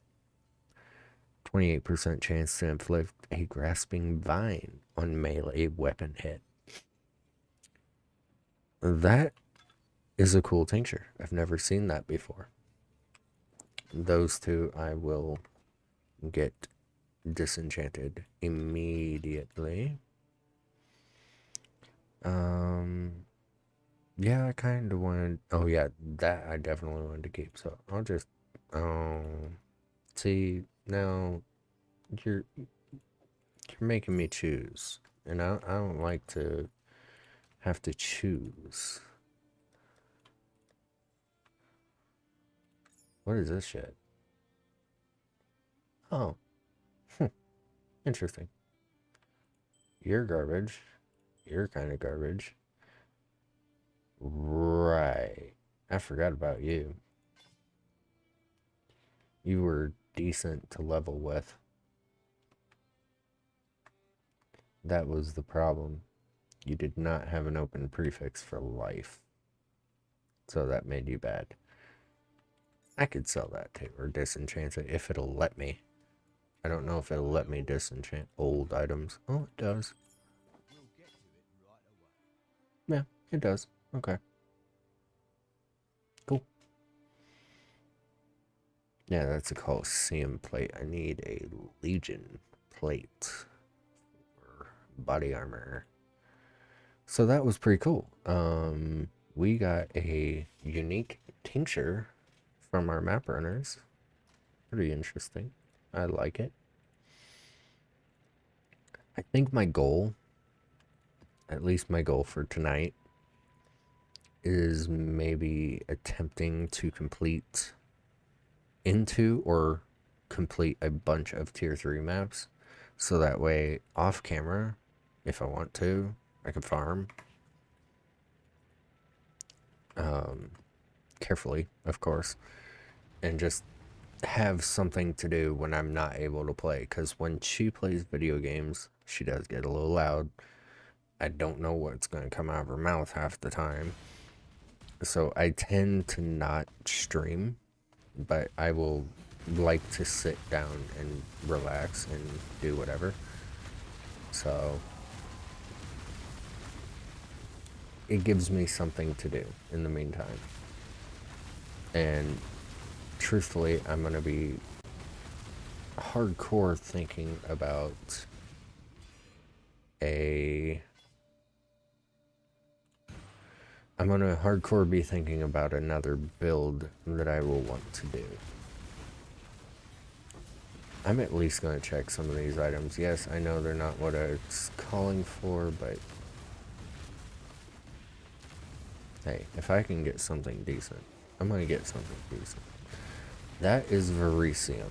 28% chance to inflict a grasping vine on melee weapon hit. That is a cool tincture. I've never seen that before. Those 2 I will get disenchanted immediately. Yeah, I kind of wanted. Oh yeah, that I definitely wanted to keep. So I'll just. See now, you're making me choose, and I don't like to have to choose. What is this shit? Oh, interesting. You're garbage. You're kind of garbage. Right. I forgot about you. You were decent to level with. That was the problem. You did not have an open prefix for life. So that made you bad. I could sell that too, or disenchant it if it'll let me. I don't know if it'll let me disenchant old items. Oh, it does. Yeah, it does. Okay. Cool. Yeah, that's a Coliseum plate. I need a Legion plate for body armor. So that was pretty cool. We got a unique tincture from our map runners. Pretty interesting. I like it. I think my goal, at least my goal for tonight, is maybe attempting to complete into or complete a bunch of tier 3 maps. So that way, off camera, if I want to, I can farm. carefully, of course, and just have something to do when I'm not able to play. Because when she plays video games, she does get a little loud. I don't know what's going to come out of her mouth half the time. So I tend to not stream, but I will like to sit down and relax and do whatever. So it gives me something to do in the meantime. And truthfully, I'm going to be hardcore thinking about I'm going to hardcore be thinking about another build that I will want to do. I'm at least going to check some of these items. Yes, I know they're not what it's calling for, but hey, if I can get something decent, I'm going to get something decent. That is Verisium.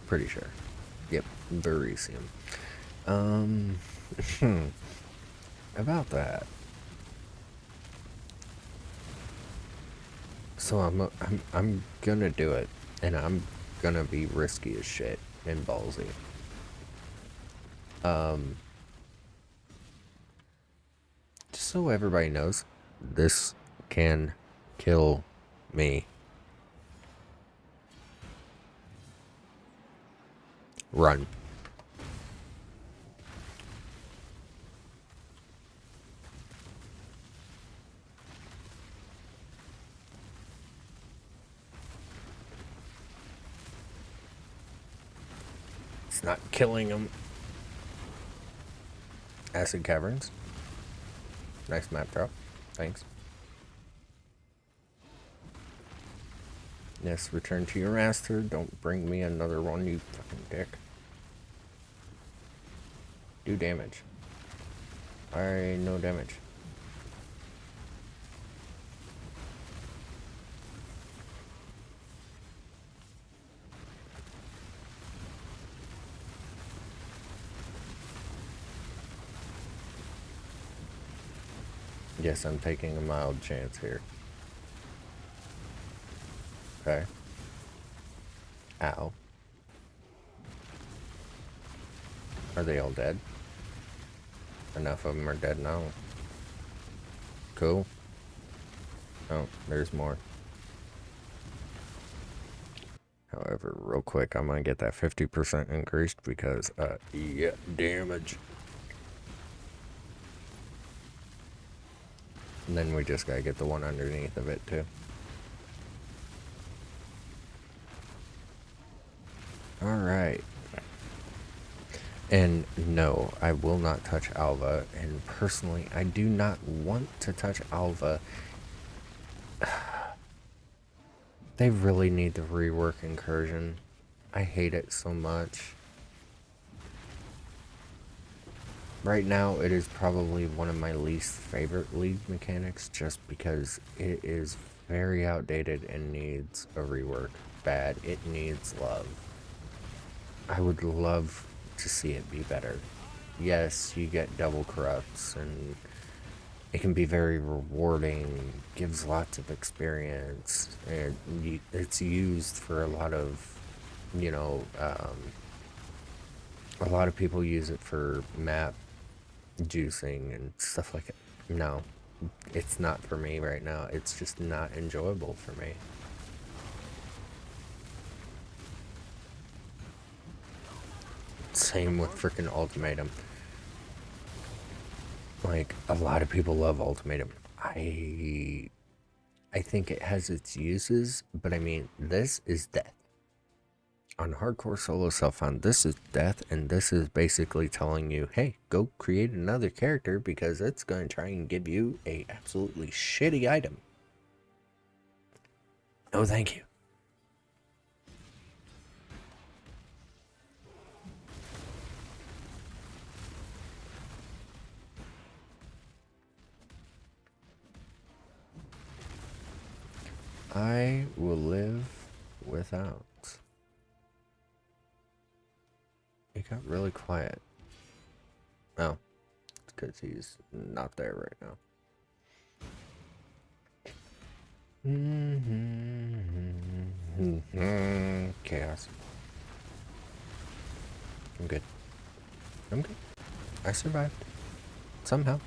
Pretty sure. Yep, Verisium. About that. So I'm gonna do it, and I'm gonna be risky as shit and ballsy. Just so everybody knows, this can kill me. Run. It's not killing him. Acid Caverns. Nice map drop. Thanks. Yes, return to your master. Don't bring me another one, you fucking dick. Do damage. Alright, no damage. Yes, I'm taking a mild chance here. Okay. Ow. Are they all dead? Enough of them are dead now. Cool. Oh, there's more. However, real quick, I'm gonna get that 50% increased because, yeah, damage. And then we just gotta get the one underneath of it, too. Alright. And no, I will not touch Alva. And personally, I do not want to touch Alva. They really need to rework Incursion. I hate it so much. Right now, it is probably one of my least favorite League mechanics just because it is very outdated and needs a rework. Bad. It needs love. I would love to see it be better. Yes, you get double corrupts and it can be very rewarding, gives lots of experience, and it's used for a lot of, you know, a lot of people use it for map juicing and stuff like that. No, it's not for me right now. It's just not enjoyable for me. Same with freaking Ultimatum. Like, a lot of people love Ultimatum. I think it has its uses, but I mean, this is death. On Hardcore Solo Self-Found, this is death, and this is basically telling you, hey, go create another character because it's going to try and give you a absolutely shitty item. No, thank you. I will live without. It got really quiet. Oh, it's because he's not there right now. Chaos. I'm good. I'm good. I survived. Somehow.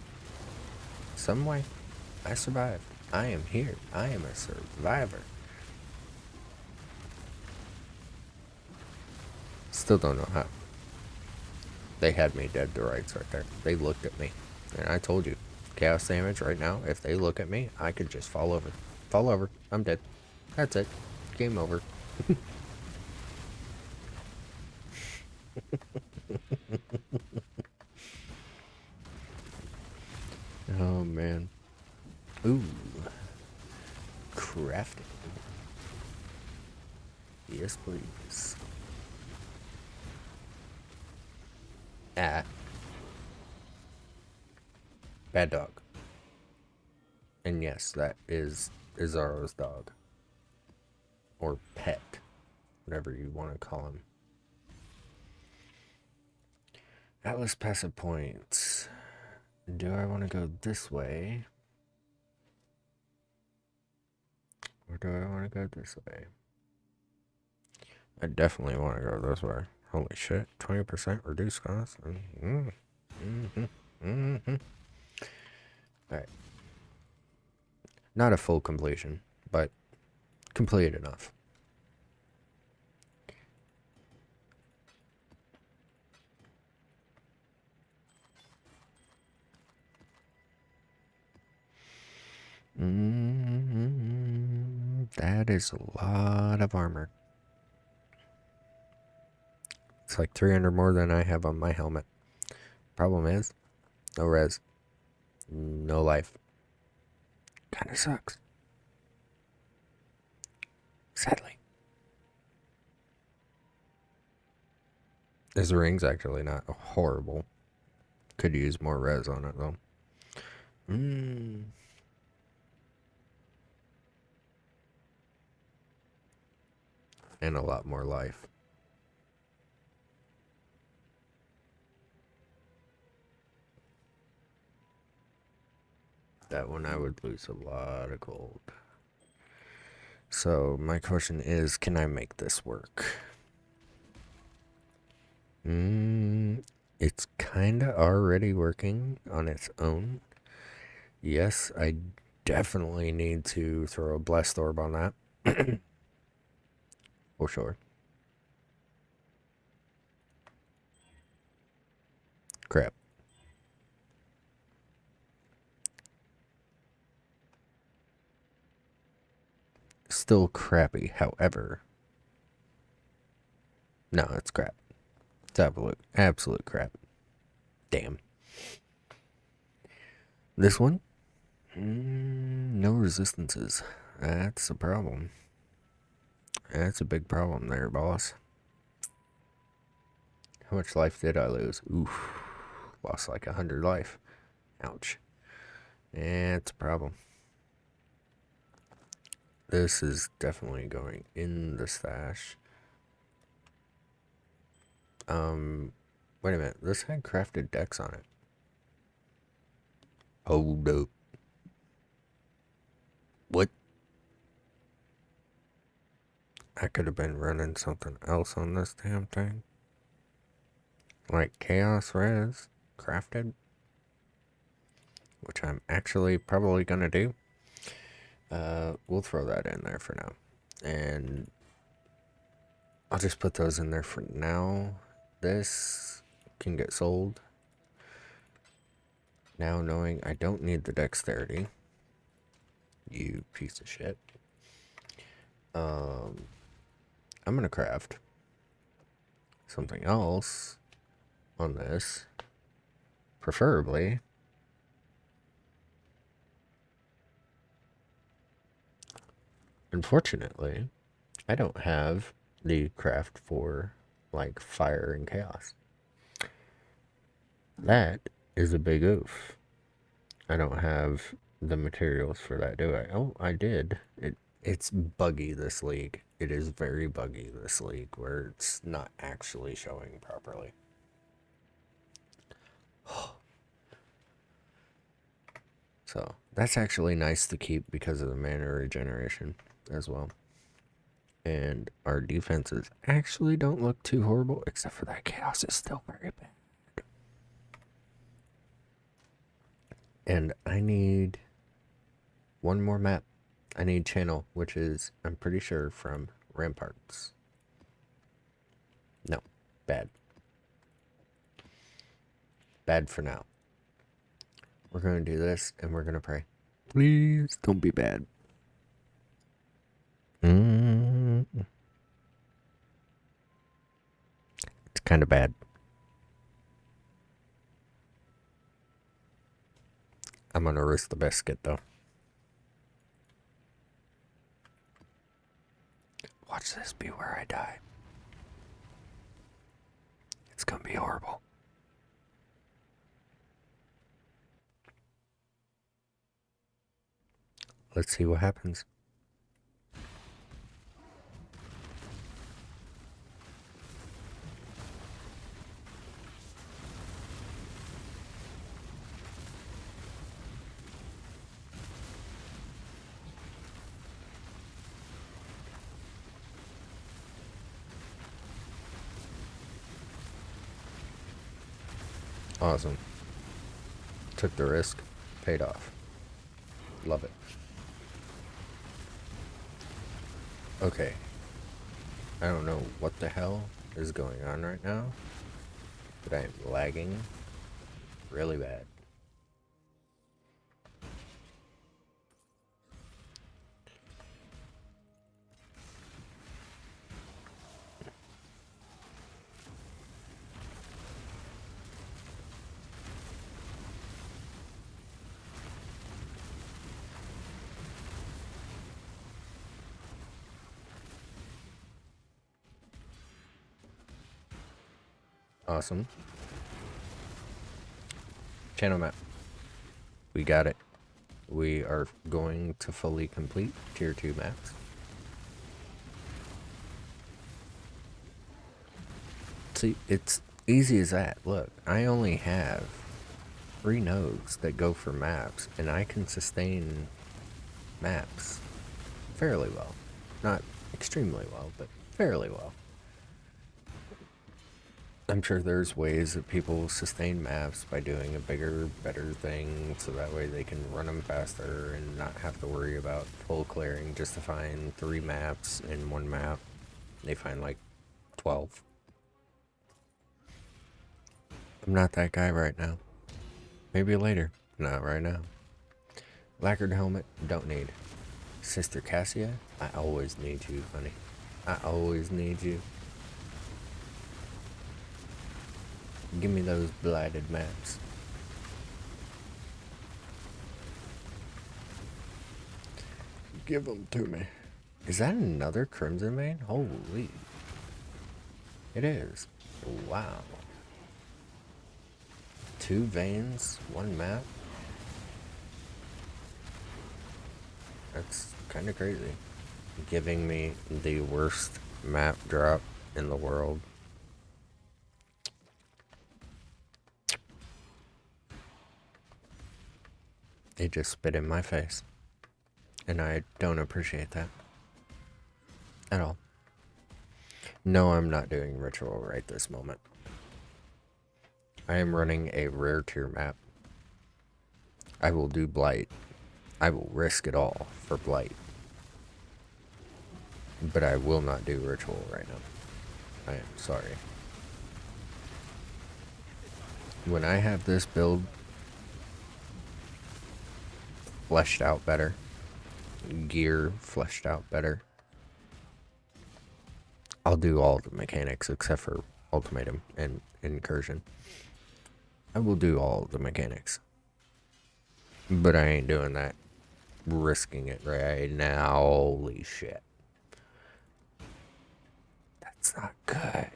Some way. I survived. I am here. I am a survivor. Still don't know how. They had me dead to rights right there. They looked at me. And I told you, chaos damage right now, if they look at me, I could just fall over. Fall over. I'm dead. That's it. Game over. Oh, man. Ooh. Crafting. Yes, please. Ah. Bad dog. And yes, that is Izaro's dog. Or pet. Whatever you want to call him. Atlas passive points. Do I want to go this way? Or do I want to go this way? I definitely want to go this way. Holy shit. 20% reduced cost. Alright. Not a full completion, but complete enough. That is a lot of armor. It's like 300 more than I have on my helmet. Problem is, no res. No life. Kinda sucks. Sadly. This ring's actually not horrible. Could use more res on it though. And a lot more life. That one I would lose a lot of gold. So my question is, can I make this work? It's kinda already working on its own. Yes, I definitely need to throw a blessed orb on that. For sure. Crap. Still crappy, however. No, it's crap. It's absolute crap. Damn. This one? No resistances. That's a problem. That's a big problem there, boss. How much life did I lose? Oof. Lost like 100 life. Ouch. It's a problem. This is definitely going in the stash. Wait a minute. This had crafted decks on it. Hold up. What? I could have been running something else on this damn thing. Like Chaos Res crafted. Which I'm actually probably gonna do. We'll throw that in there for now. And I'll just put those in there for now. This can get sold. Now knowing I don't need the dexterity. You piece of shit. I'm gonna craft something else on this. Preferably. Unfortunately, I don't have the craft for like fire and chaos. That is a big oof. I don't have the materials for that, do I? Oh, I did. It's buggy, this league. It is very buggy, this league, where it's not actually showing properly. So that's actually nice to keep because of the mana regeneration as well. And our defenses actually don't look too horrible, except for that chaos is still very bad. And I need one more map. I need channel, which is, I'm pretty sure, from Ramparts. No, bad. Bad for now. We're going to do this, and we're going to pray. Please don't be bad. It's kind of bad. I'm going to risk the biscuit, though. Watch this be where I die. It's going to be horrible. Let's see what happens. Awesome. Took the risk. Paid off. Love it. Okay. I don't know what the hell is going on right now, but I am lagging really bad. Awesome. Channel map. We got it. We are going to fully complete tier 2 maps. See, it's easy as that. Look, I only have 3 nodes that go for maps, and I can sustain maps fairly well. Not extremely well, but fairly well. I'm sure there's ways that people sustain maps by doing a bigger, better thing, so that way they can run them faster and not have to worry about full clearing just to find 3 maps in one map. They find like 12. I'm not that guy right now. Maybe later. Not right now. Lacquered helmet, don't need. Sister Cassia, I always need you, honey. I always need you. Give me those blighted maps. Give them to me. Is that another Crimson Vein? Holy. It is. Wow. 2 veins, 1 map? That's kind of crazy. Giving me the worst map drop in the world. It just spit in my face. And I don't appreciate that. At all. No, I'm not doing ritual right this moment. I am running a rare tier map. I will do blight. I will risk it all for blight. But I will not do ritual right now. I am sorry. When I have this build fleshed out better, gear fleshed out better, I'll do all the mechanics except for ultimatum and incursion. I will do all the mechanics. But I ain't doing that. Risking it right now. Holy shit. That's not good.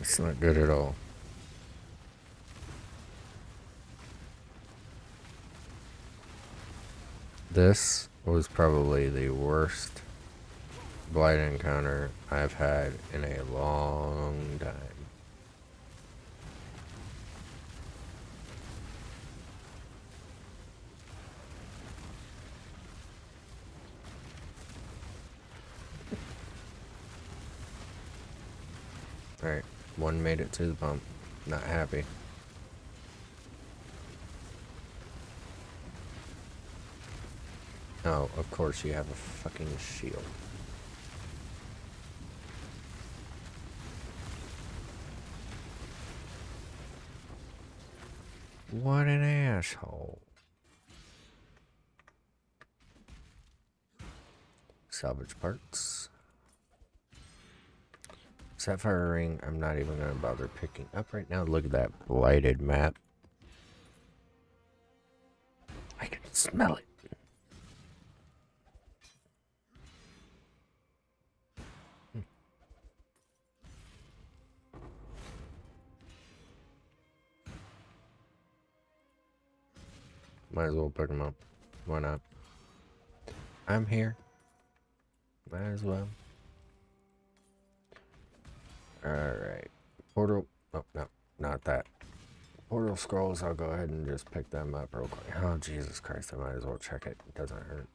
It's not good at all. This was probably the worst blight encounter I've had in a long time. Alright, one made it to the bump. Not happy. Oh, of course you have a fucking shield. What an asshole. Salvage parts. Sapphire ring, I'm not even going to bother picking up right now. Look at that blighted map. I can smell it. Might as well pick them up. Why not? I'm here. Might as well. Alright. Portal. Oh, no. Not that. Portal scrolls, I'll go ahead and just pick them up real quick. Oh, Jesus Christ. I might as well check it. It doesn't hurt.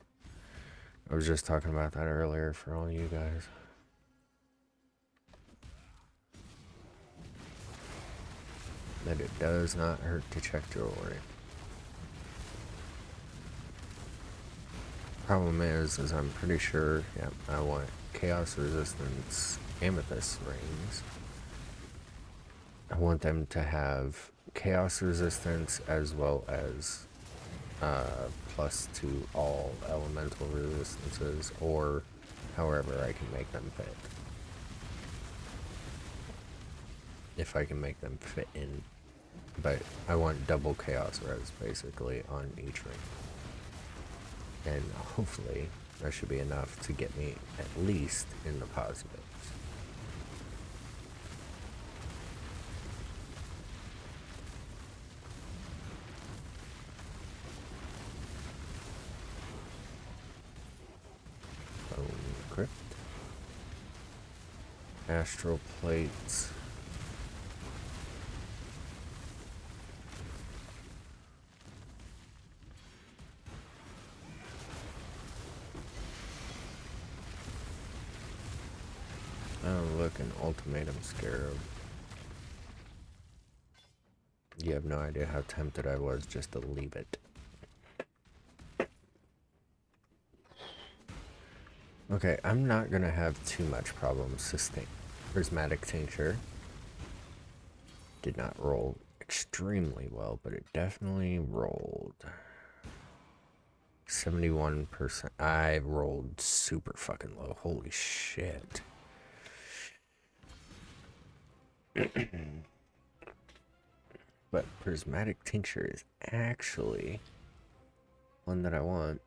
I was just talking about that earlier for all you guys. That it does not hurt to check jewelry. Problem is I'm pretty sure, yeah, I want chaos resistance amethyst rings. I want them to have chaos resistance as well as plus to all elemental resistances, or however I can make them fit. If I can make them fit in. But I want double chaos res basically on each ring. And hopefully that should be enough to get me at least in the positives. Bone crypt. Astral plates. Oh, look, an ultimatum scarab. You have no idea how tempted I was just to leave it. Okay, I'm not gonna have too much problem sustaining. Prismatic tincture did not roll extremely well, but it definitely rolled 71%. I rolled super fucking low. Holy shit. But prismatic tincture is actually one that I want.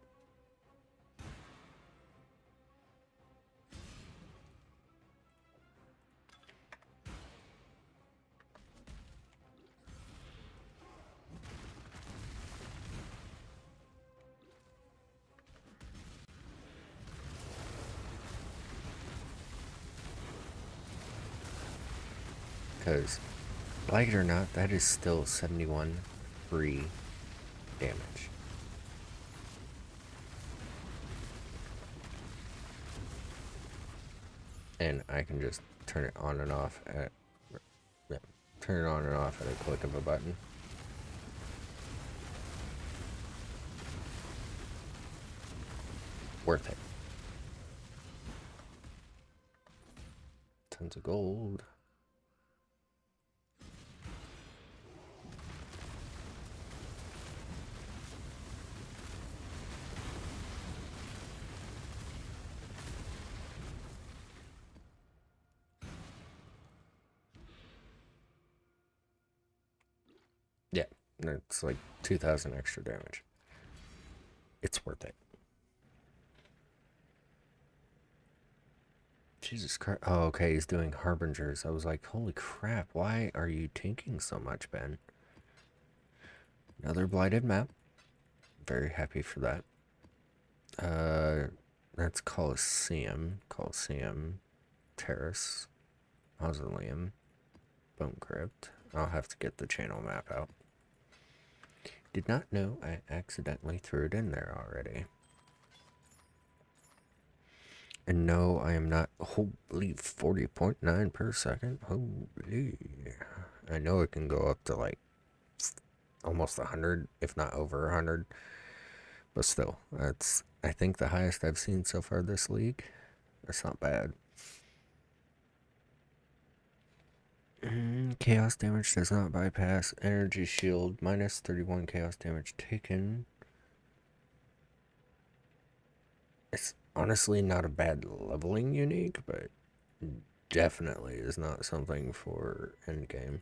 Because, like it or not, that is still 71 free damage. And I can just turn it on and off at turn it on and off at a click of a button. Worth it. Tons of gold. Yeah, it's like 2,000 extra damage. It's worth it. Jesus Christ. Oh, okay, he's doing Harbingers. I was like, holy crap, why are you tanking so much, Ben? Another blighted map. Very happy for that. That's Coliseum. Coliseum. Terrace. Mausoleum. Bone Crypt. I'll have to get the channel map out. Did not know I accidentally threw it in there already. And no, I am not. Holy 40.9 per second. Holy. I know it can go up to like almost 100, if not over 100. But still, that's, I think, the highest I've seen so far this league. That's not bad. Chaos damage does not bypass. Energy shield. Minus 31 chaos damage taken. It's honestly not a bad leveling unique, but definitely is not something for endgame.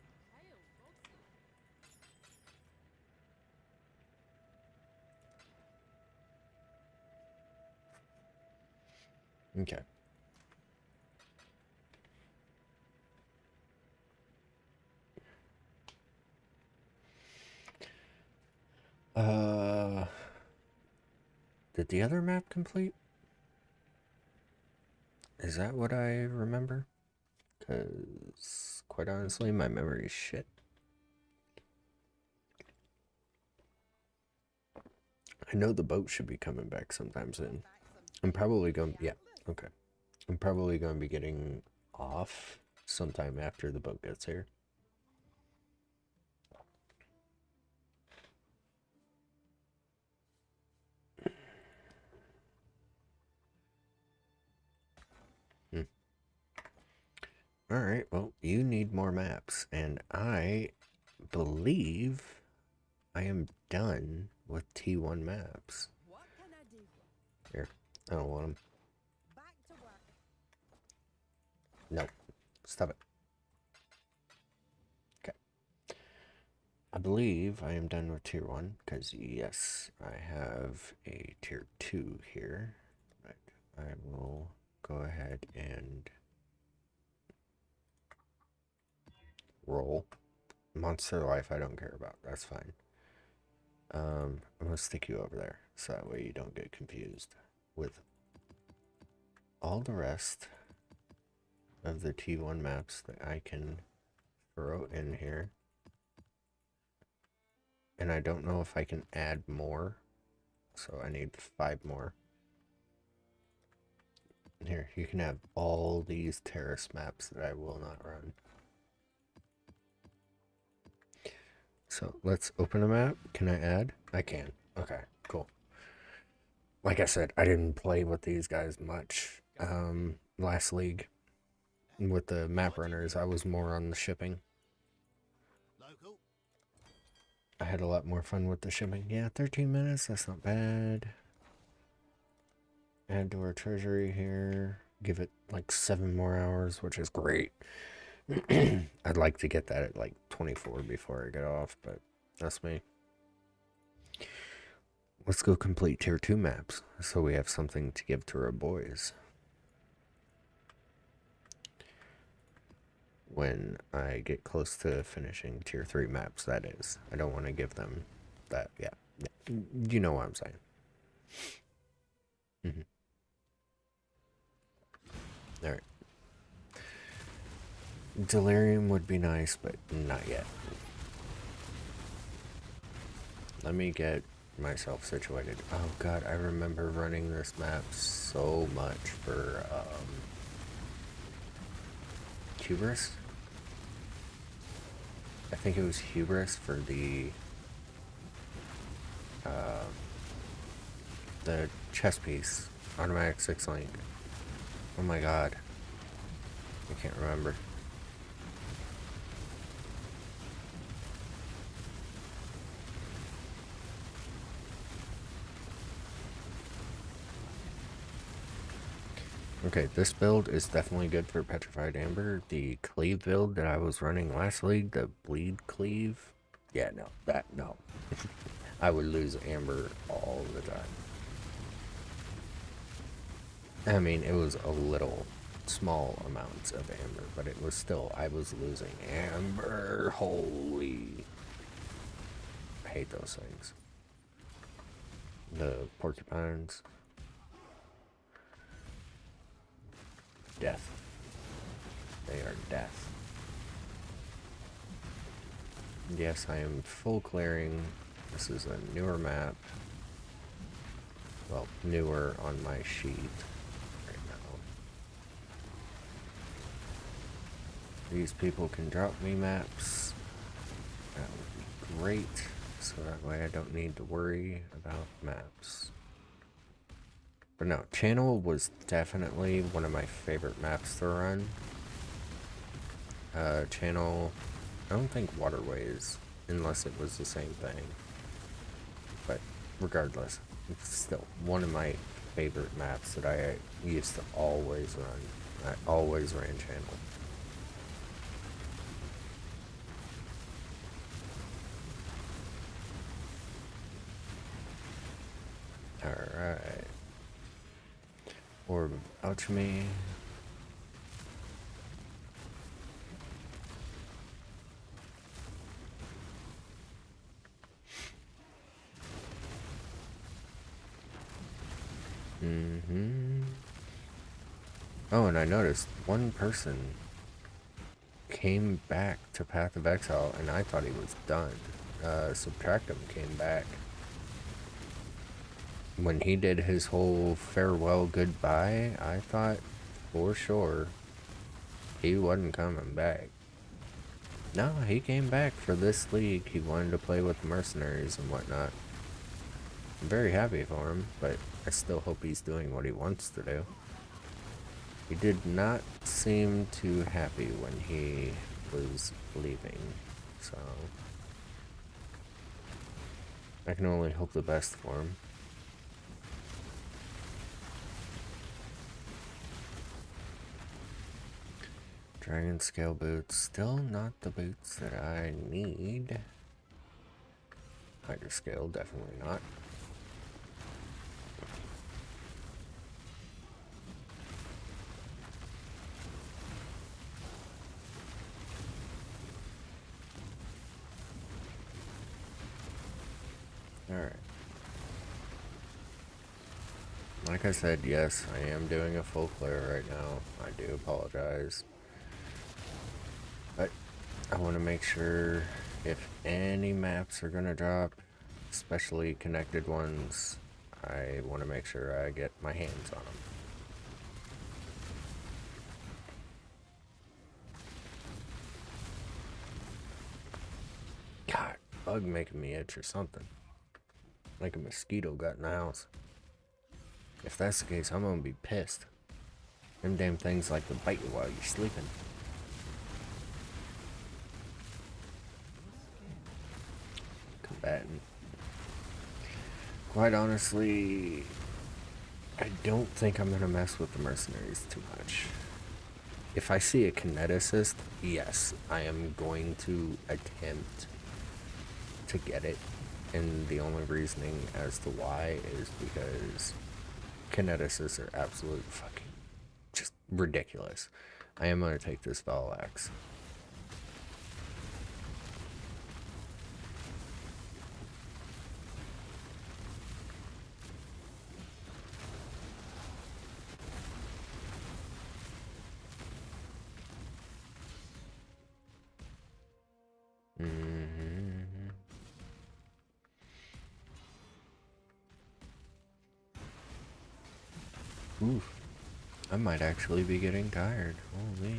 Okay. Did the other map complete? Is that what I remember? Because, quite honestly, my memory is shit. I know the boat should be coming back sometime soon. I'm probably going, yeah, okay. I'm probably going to be getting off sometime after the boat gets here. Alright, well, you need more maps, and I believe I am done with T1 maps. What can I do? Here, I don't want them. Back to work. No, stop it. Okay. I believe I am done with Tier 1, because yes, I have a Tier 2 here. But I will go ahead and roll. Monster Life I don't care about, that's fine. I'm gonna stick you over there, so that way you don't get confused with all the rest of the T1 maps that I can throw in here. And I don't know if I can add more, so I need 5 more. Here, you can have all these terrace maps that I will not run. So let's open a map. Can I add? I can. Okay, cool. Like I said, I didn't play with these guys much last league. With the map runners, I was more on the shipping. Local. I had a lot more fun with the shipping. Yeah, 13 minutes, that's not bad. Add to our treasury here. Give it like 7 more hours, which is great. I'd like to get that at like 24 before I get off, but that's me. Let's go complete tier 2 maps so we have something to give to our boys when I get close to finishing tier 3 maps, that is. I don't want to give them that. Yeah, you know what I'm saying. All right. Delirium would be nice, but not yet. Let me get myself situated. Oh god, I remember running this map so much for Hubris. I think it was Hubris for the chess piece, automatic 6-link. Oh my god, I can't remember. Okay, this build is definitely good for Petrified Amber. The Cleave build that I was running last league, the Bleed Cleave, yeah, no. I would lose Amber all the time. I mean, it was a little small amounts of amber, but it was still, I was losing amber. Holy. I hate those things. The porcupines. Death. They are death. Yes, I am full clearing. This is a newer map. Well, newer on my sheet right now. These people can drop me maps. That would be great. So that way I don't need to worry about maps. But no, Channel was definitely one of my favorite maps to run. Channel, I don't think Waterways, unless it was the same thing. But regardless, it's still one of my favorite maps that I used to always run. I always ran Channel. Alright. Orb of Alchemy. Oh, and I noticed one person came back to Path of Exile, and I thought he was done. Subtractum came back. When he did his whole farewell goodbye, I thought for sure he wasn't coming back. No, he came back for this league. He wanted to play with mercenaries and whatnot. I'm very happy for him, but I still hope he's doing what he wants to do. He did not seem too happy when he was leaving, so I can only hope the best for him. Dragon scale boots, still not the boots that I need. Hydra scale, definitely not. Alright. Like I said, yes, I am doing a full clear right now. I do apologize. But I want to make sure if any maps are going to drop, especially connected ones, I want to make sure I get my hands on them. God, bug making me itch or something. Like a mosquito got in the house. If that's the case, I'm gonna be pissed. Them damn things like to bite you while you're sleeping. Combatant. Quite honestly, I don't think I'm gonna mess with the mercenaries too much. If I see a kineticist, yes, I am going to attempt to get it. And the only reasoning as to why is because kineticists are absolute fucking just ridiculous. I am going to take this Val Axe. Oof. I might actually be getting tired. Holy.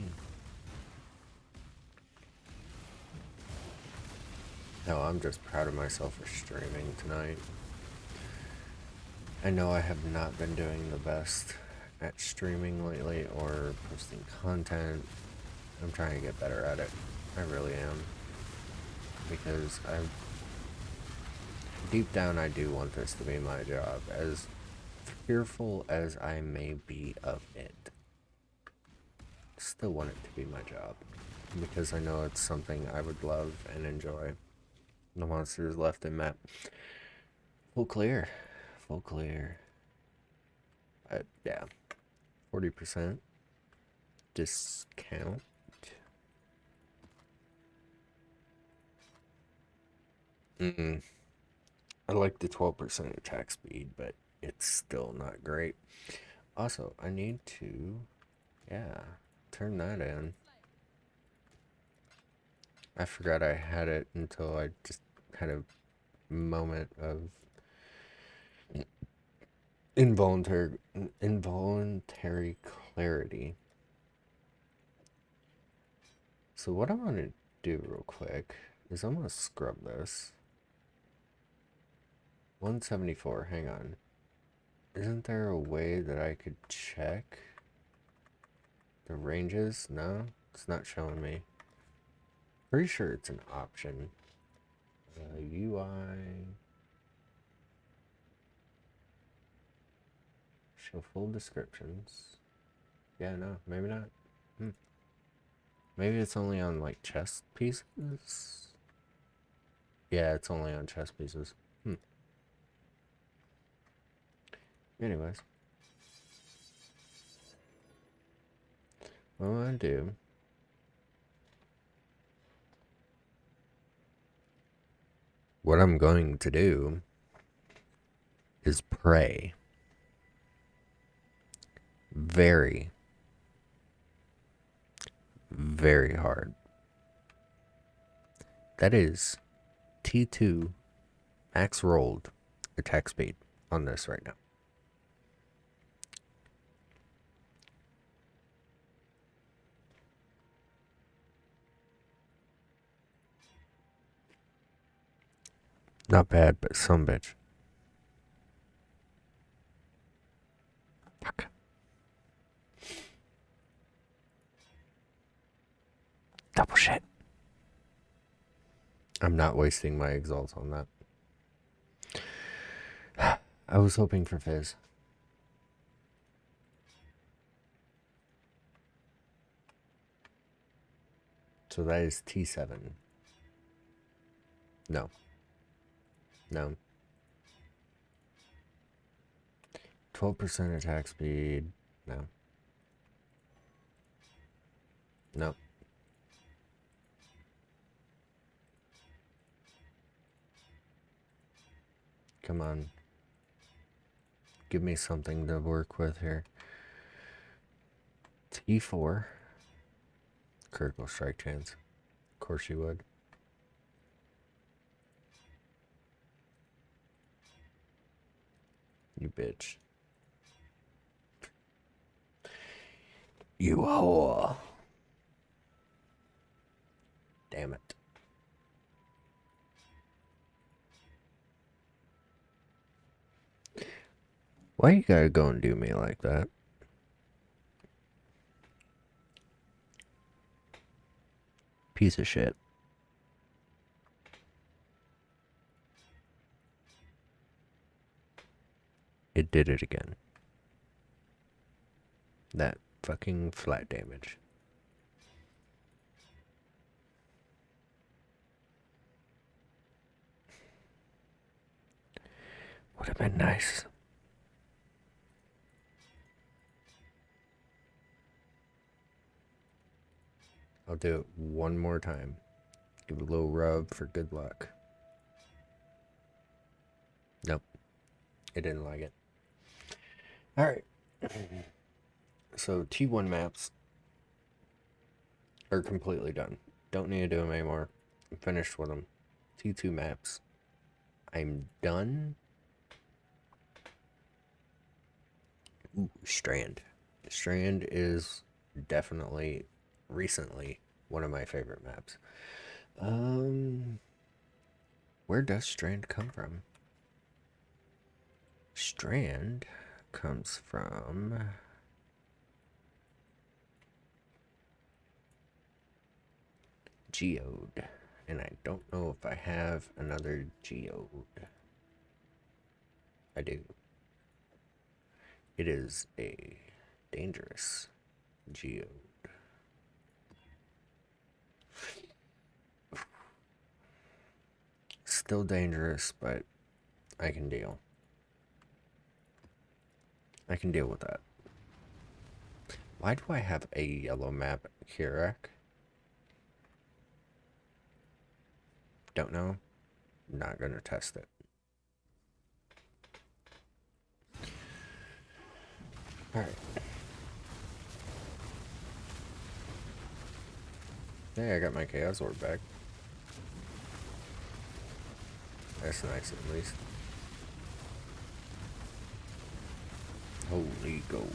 No, I'm just proud of myself for streaming tonight. I know I have not been doing the best at streaming lately or posting content. I'm trying to get better at it. I really am. Because deep down I do want this to be my job, as fearful as I may be of it. Still want it to be my job, because I know it's something I would love and enjoy. The monsters left in map. Full clear. Full clear. But yeah, 40%. discount. I like the 12% attack speed, but it's still not great. Also, I need to, yeah, turn that in. I forgot I had it until I just had a moment of involuntary clarity. So what I want to do real quick is I'm going to scrub this. 174, hang on. Isn't there a way that I could check the ranges? No, it's not showing me. Pretty sure it's an option. UI. Show full descriptions. Yeah, no, maybe not. Maybe it's only on like chest pieces? Yeah, it's only on chest pieces. Anyways. What I'm gonna do. What I'm going to do is pray very, very hard. That is T2 max rolled attack speed on this right now. Not bad, but some bitch. Fuck. Double shit. I'm not wasting my exalt on that. I was hoping for Fizz. So that is T7. No. No. 12% attack speed. No. No. Come on. Give me something to work with here. T4. Critical strike chance. Of course you would. You bitch. You whore. Damn it. Why you gotta go and do me like that? Piece of shit. It did it again. That fucking flat damage. Would have been nice. I'll do it one more time. Give it a little rub for good luck. Nope. It didn't like it. Alright. So T1 maps are completely done. Don't need to do them anymore. I'm finished with them. T2 maps. I'm done. Ooh, Strand. Strand is definitely recently one of my favorite maps. Where does Strand come from? Strand comes from Geode, and I don't know if I have another Geode. I do. It is a dangerous Geode. Still dangerous, but I can deal. I can deal with that. Why do I have a yellow map here? Don't know. Not gonna test it. Alright. Hey, I got my Chaos Orb back. That's nice at least. Holy gold.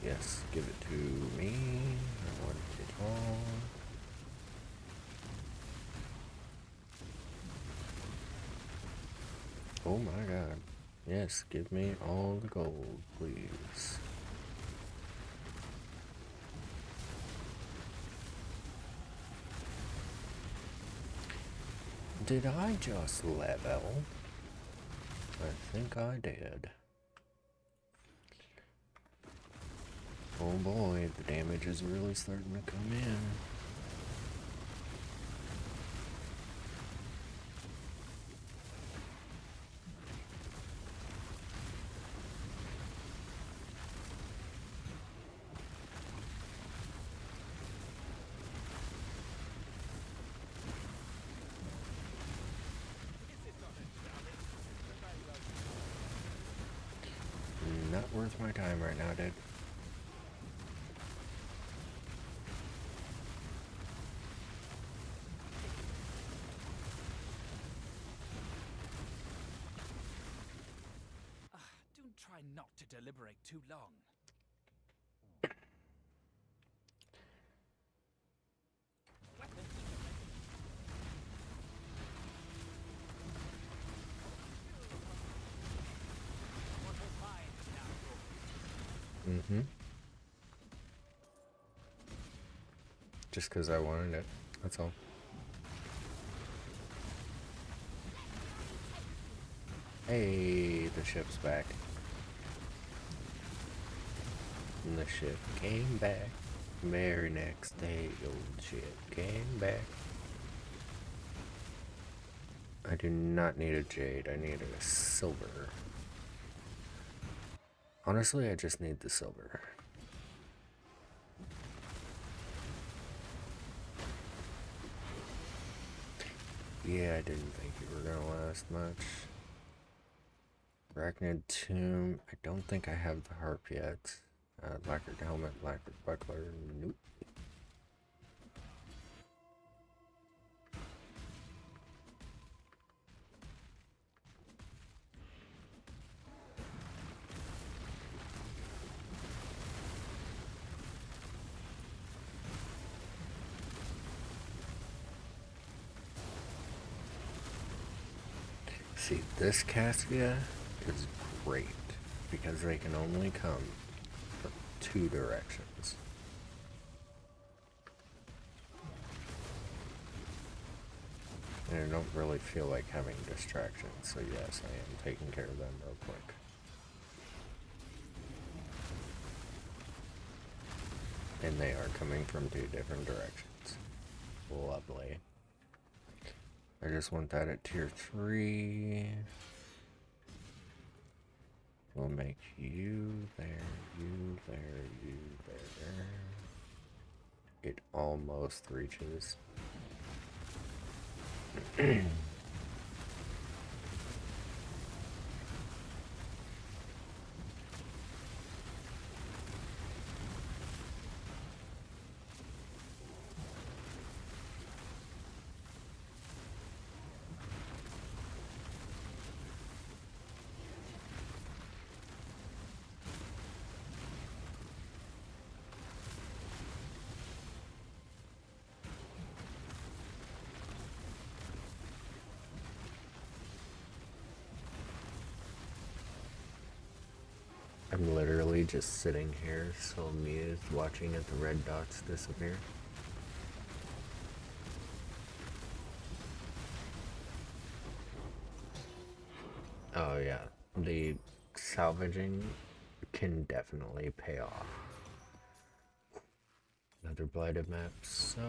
Yes, give it to me. I want it all. Oh my god. Yes, give me all the gold, please. Did I just level? I think I did. Oh boy, the damage is really starting to come in. Not worth my time right now, dude. Do try not to deliberate too long. Mm-hmm. Just because I wanted it. That's all. Hey, the ship's back. And the ship came back. Very next day, the old ship came back. I do not need a jade. I need a silver. Honestly, I just need the silver. Yeah, I didn't think you were gonna last much. Arachnid Tomb. I don't think I have the harp yet. Lacquered helmet, lacquered buckler. Nope. See, this Cassia is great because they can only come from 2 directions. And I don't really feel like having distractions, so yes, I am taking care of them real quick. And they are coming from 2 different directions. Lovely. I just want that at tier 3. We'll make you there, you there, you there. It almost reaches. I'm literally just sitting here so amused watching at the red dots disappear. Oh yeah, the salvaging can definitely pay off. Another blighted map, so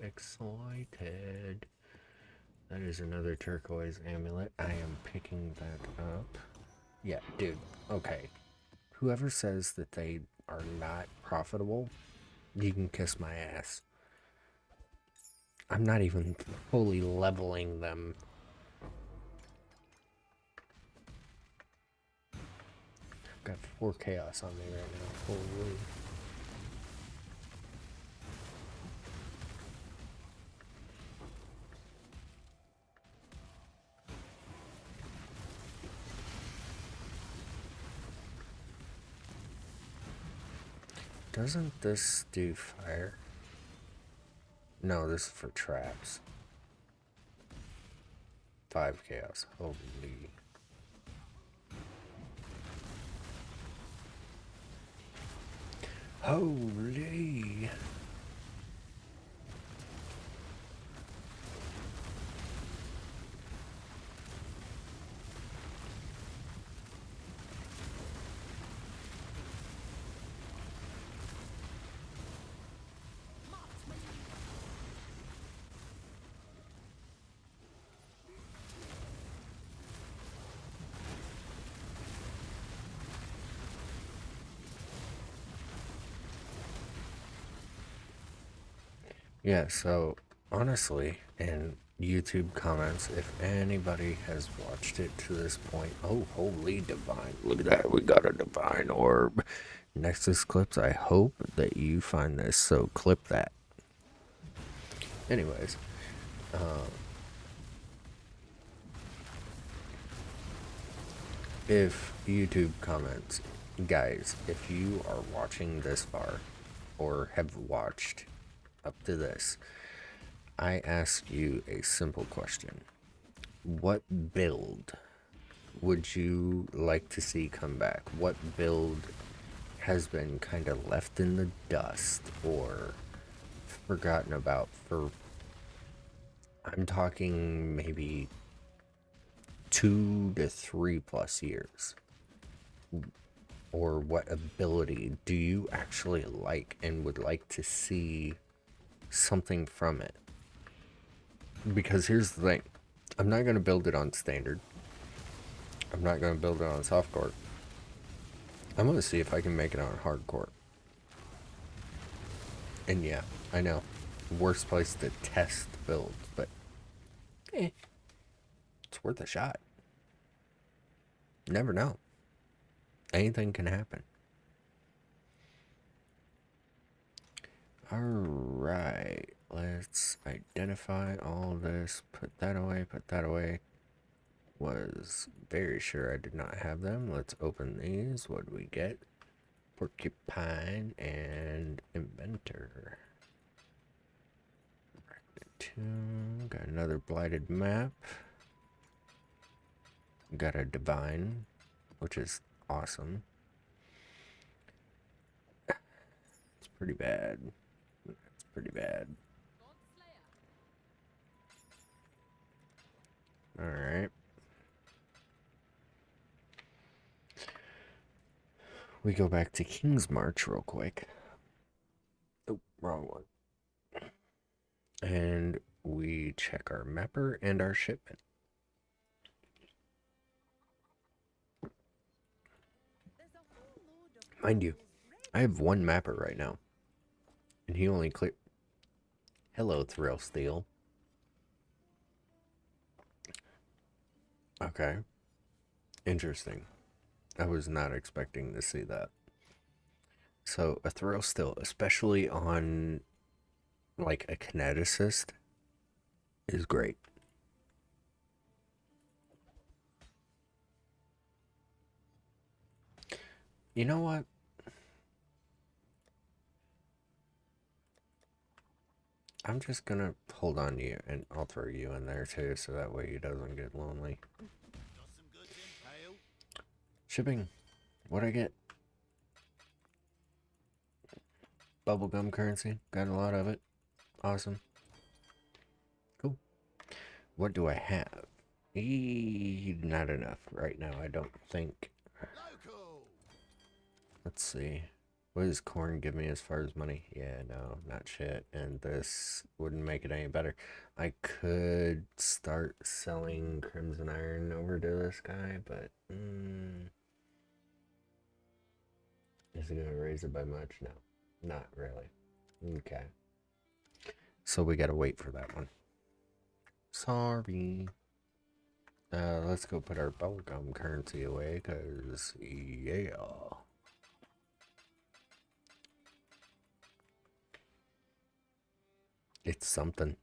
excited. That is another turquoise amulet. I am picking that up. Yeah, dude, okay. Whoever says that they are not profitable, you can kiss my ass. I'm not even fully leveling them. I've got 4 chaos on me right now. Holy. Doesn't this do fire? No, this is for traps. 5 chaos. Holy. Holy. Yeah, so honestly, in YouTube comments, if anybody has watched it to this point, oh, holy divine, look at that, we got a divine orb. Nexus clips, I hope that you find this, so clip that. Anyways, if YouTube comments, guys, if you are watching this far, or have watched up to this, I ask you a simple question. What build would you like to see come back? What build has been kind of left in the dust or forgotten about for, I'm talking maybe 2 to 3 plus years? Or what ability do you actually like and would like to see something from it? Because here's the thing, I'm not going to build it on standard. I'm not going to build it on softcore. I'm going to see if I can make it on hardcore. And yeah, I know, worst place to test builds, but it's worth a shot. Never know. Anything can happen. Alright, let's identify all this. Put that away, put that away. Was very sure I did not have them. Let's open these. What do we get? Porcupine and Inventor. Got another blighted map. Got a divine, which is awesome. It's pretty bad. It's pretty bad. Alright. We go back to King's March real quick. Oh, wrong one. And we check our mapper and our shipment. Mind you, I have 1 mapper right now. And he only cleared... Hello, Thrill Steel. Okay. Interesting. I was not expecting to see that. So, a Thrill Steel, especially on, like, a kineticist, is great. You know what? I'm just gonna hold on to you, and I'll throw you in there too, so that way he doesn't get lonely. Shipping. What'd I get? Bubblegum currency. Got a lot of it. Awesome. Cool. What do I have? Not enough right now, I don't think. Let's see. What does corn give me as far as money? Yeah, no, not shit. And this wouldn't make it any better. I could start selling Crimson Iron over to this guy, but... Is it gonna raise it by much? No, not really. Okay. So we gotta wait for that one. Sorry. Let's go put our bubblegum currency away, cause yeah. It's something.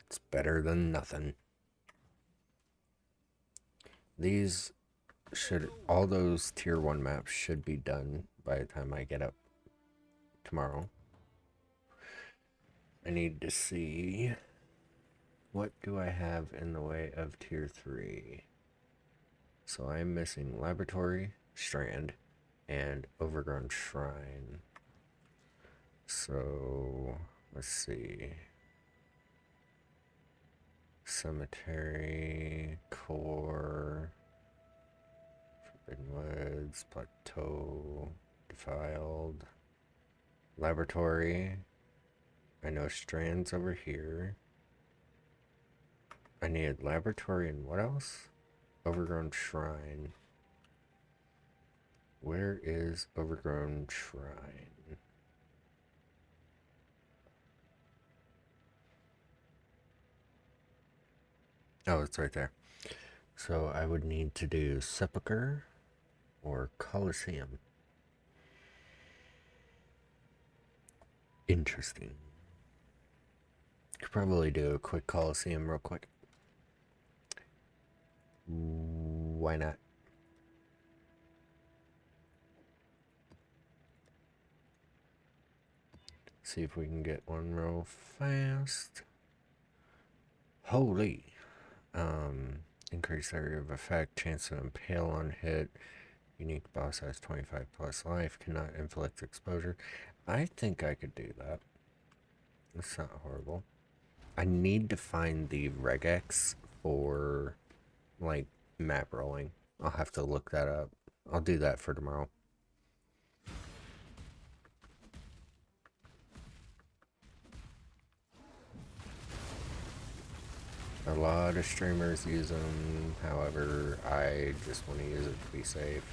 It's better than nothing. These should, all those tier 1 maps should be done by the time I get up tomorrow. I need to see, what do I have in the way of tier 3? So I'm missing Laboratory, Strand, and Overgrown Shrine. So, let's see. Cemetery, Core, Forbidden Woods, Plateau, Defiled, Laboratory. I know Strand's over here. I needed Laboratory and what else? Overgrown Shrine. Where is Overgrown Shrine? Oh, it's right there. So I would need to do Sepulchre or Colosseum. Interesting. Could probably do a quick Colosseum real quick. Why not? See if we can get one real fast. Holy. Increased area of effect, chance to impale on hit, unique boss has 25 plus life, cannot inflict exposure. I think I could do that. It's not horrible. I need to find the regex for, like, map rolling. I'll have to look that up. I'll do that for tomorrow. A lot of streamers use them, however, I just want to use it to be safe.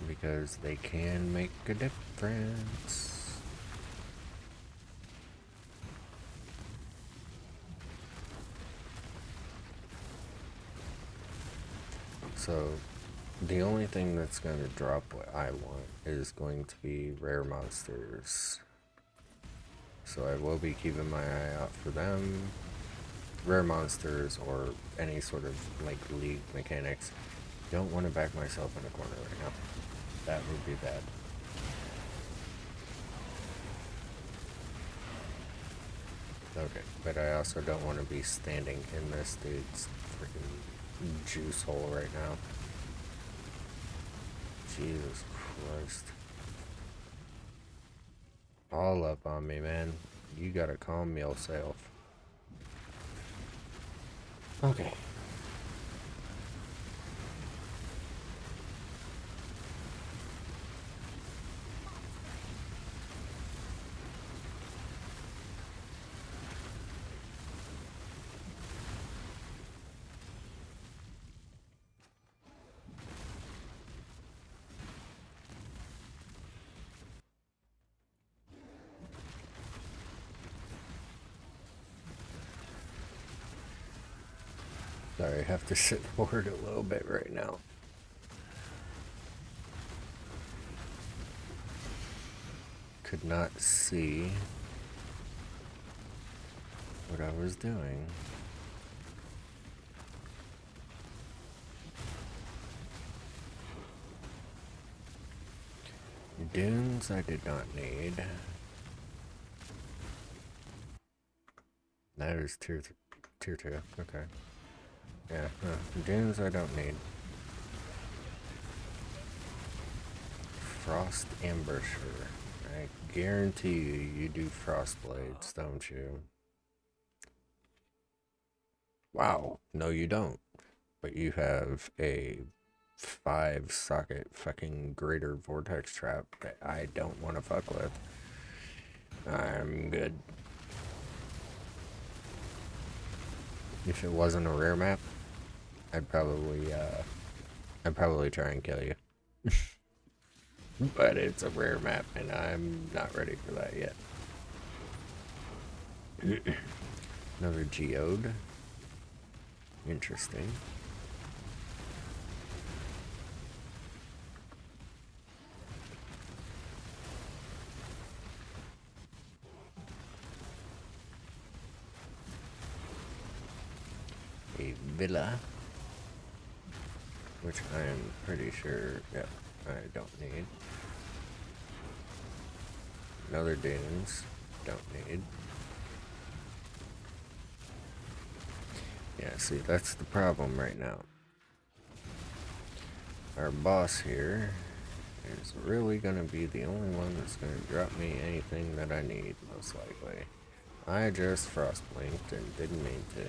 Because they can make a difference. So, the only thing that's going to drop what I want is going to be rare monsters. So I will be keeping my eye out for them. Rare monsters or any sort of like league mechanics. Don't want to back myself in a corner right now. That would be bad. Okay, but I also don't want to be standing in this dude's freaking juice hole right now. Jesus Christ. All up on me, man. You gotta calm yourself. Okay. Sorry, I have to sit forward a little bit right now. Could not see what I was doing. Dunes I did not need. That is tier 2, okay. Yeah, dunes I don't need. Frost Ambusher. I guarantee you do frost blades, don't you? Wow, no you don't. But you have a 5-socket fucking greater vortex trap that I don't want to fuck with. I'm good. If it wasn't a rare map, I'd probably try and kill you. But it's a rare map, and I'm not ready for that yet. Another geode. Interesting. A villa, which I am pretty sure, yeah, I don't need. Another dunes, don't need. Yeah, see, that's the problem right now. Our boss here is really gonna be the only one that's gonna drop me anything that I need, most likely. I just frost blinked and didn't mean to.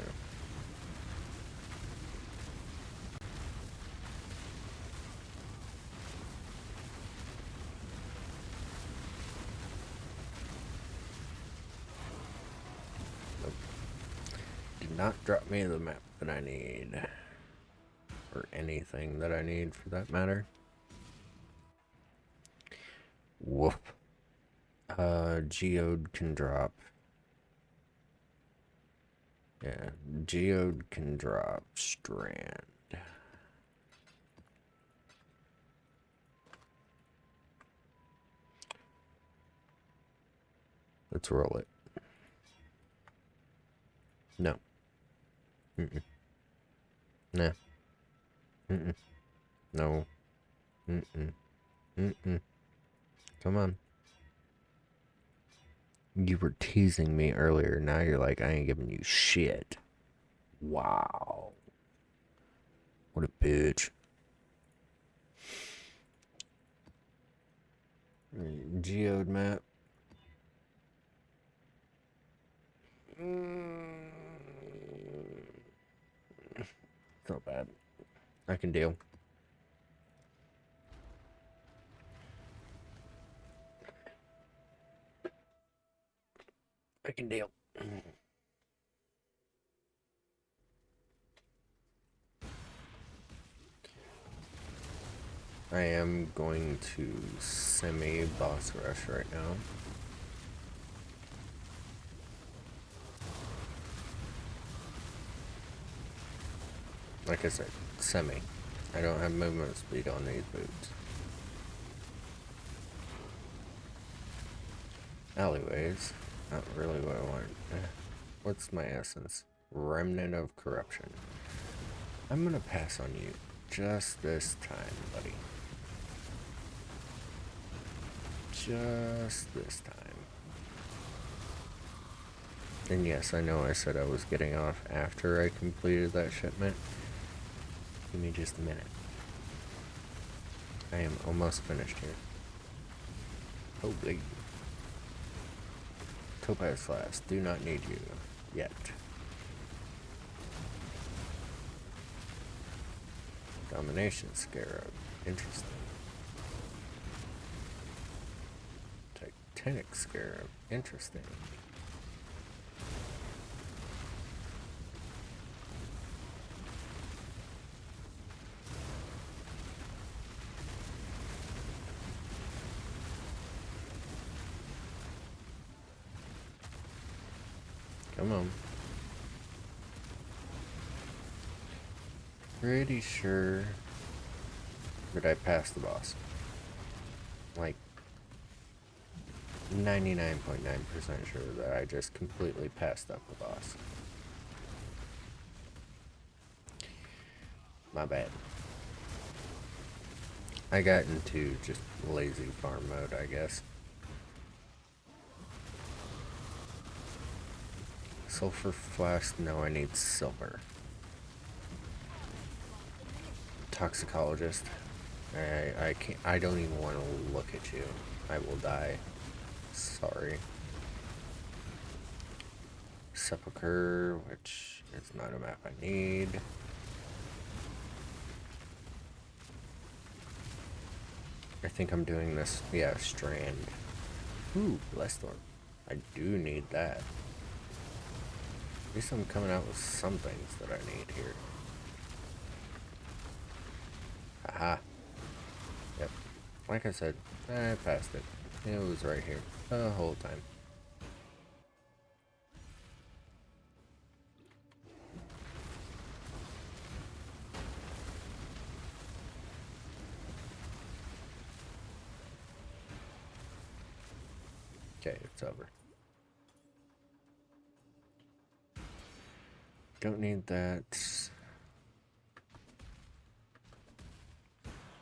Nope. Did not drop me the map that I need. Or anything that I need for that matter. Whoop. Geode can drop. Yeah, geode can drop strand. Let's roll it. No. Mm-mm. Nah. Mm-mm. No. Mm-mm. Mm-mm. Come on. You were teasing me earlier. Now you're like, I ain't giving you shit. Wow. What a bitch. Geode map. It's not bad. I can deal. I can deal. I am going to semi-boss rush right now. Like I said, semi. I don't have movement speed on these boots. Alleyways, not really what I want. What's my essence? Remnant of corruption. I'm gonna pass on you just this time, buddy. Just this time. And yes, I know I said I was getting off after I completed that shipment. Give me just a minute. I am almost finished here. Holy. Topaz Flask, do not need you yet. Domination Scarab, interesting. Titanic Scarab, interesting. Come on. Pretty sure that I passed the boss. Like 99.9% sure that I just completely passed up the boss. My bad. I got into just lazy farm mode, I guess. Sulfur flask, no, I need silver. Toxicologist. I can't, I don't even want to look at you. I will die. Sorry. Sepulcher, which is not a map I need. I think I'm doing this, yeah, strand. Ooh, Blessthorn. I do need that. At least I'm coming out with some things that I need here. Aha. Yep. Like I said, I passed it. It was right here the whole time. Okay, it's over. Don't need that.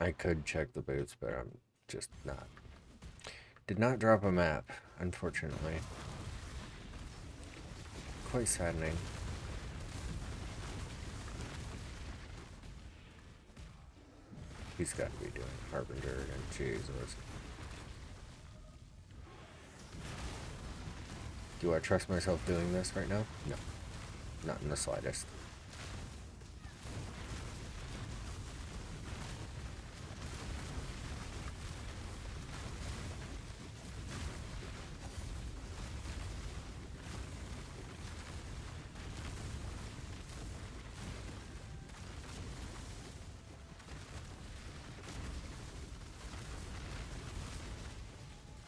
I could check the boots, but I'm just not. Did not drop a map, unfortunately. Quite saddening. He's got to be doing Harbinger and Jesus. Do I trust myself doing this right now? No. Not in the slightest.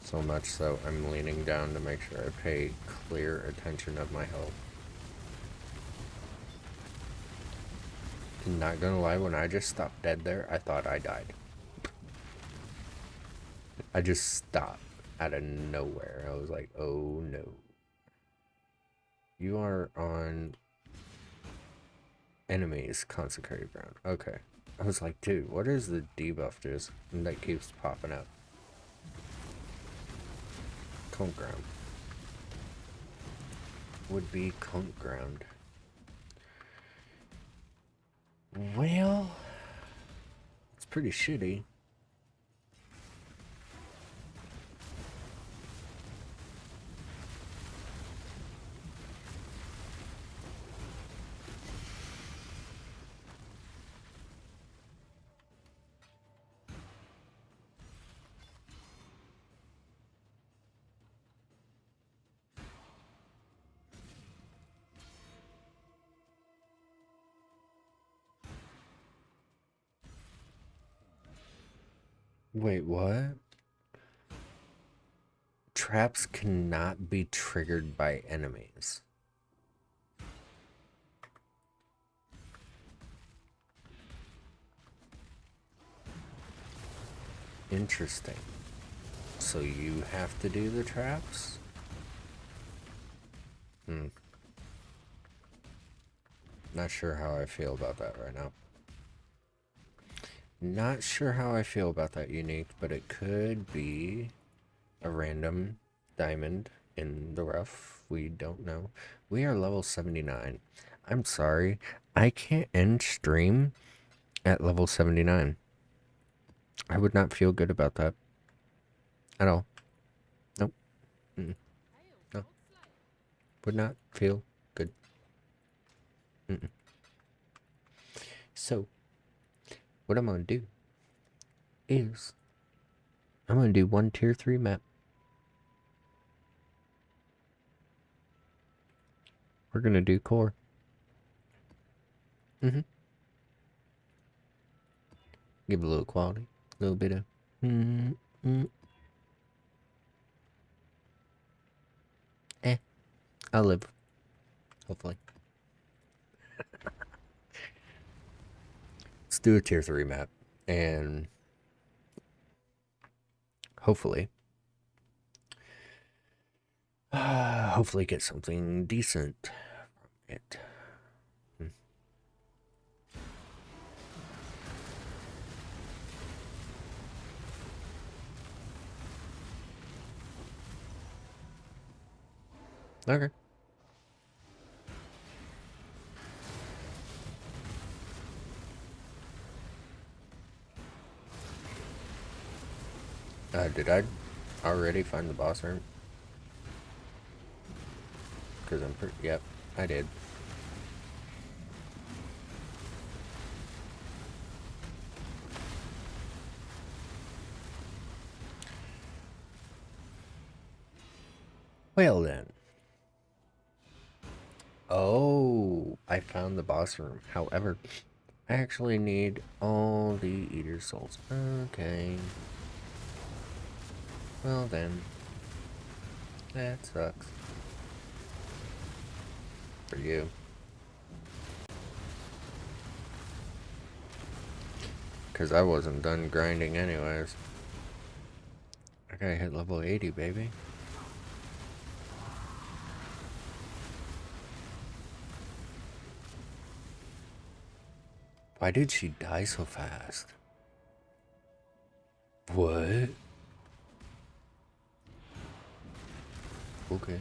So much so I'm leaning down to make sure I pay clear attention of my health. Not gonna lie, when I just stopped dead there, I thought I died. I just stopped out of nowhere. I was like, oh no. You are on enemies consecrated ground. Okay. I was like, dude, what is the debuff just that keeps popping up? Conk ground. Would be conk ground. Well, it's pretty shitty. Wait, what? Traps cannot be triggered by enemies. Interesting. So you have to do the traps? Not sure how I feel about that right now. Not sure how I feel about that unique, but it could be a random diamond in the rough. We don't know. We are level 79. I'm sorry. I can't end stream at level 79. I would not feel good about that. At all. Nope. No. Would not feel good. So, what I'm gonna do is I'm gonna do one tier 3 map. We're gonna do core. Give a little quality, a little bit of I'll live. Hopefully. Let's do a tier 3 map and hopefully get something decent from it. Okay. Did I already find the boss room? Because I'm pretty... Yep, I did. Well then. Oh, I found the boss room. However, I actually need all the Eater Souls. Okay. Well then. That sucks. For you. Because I wasn't done grinding anyways. I gotta hit level 80, baby. Why did she die so fast? What? Okay.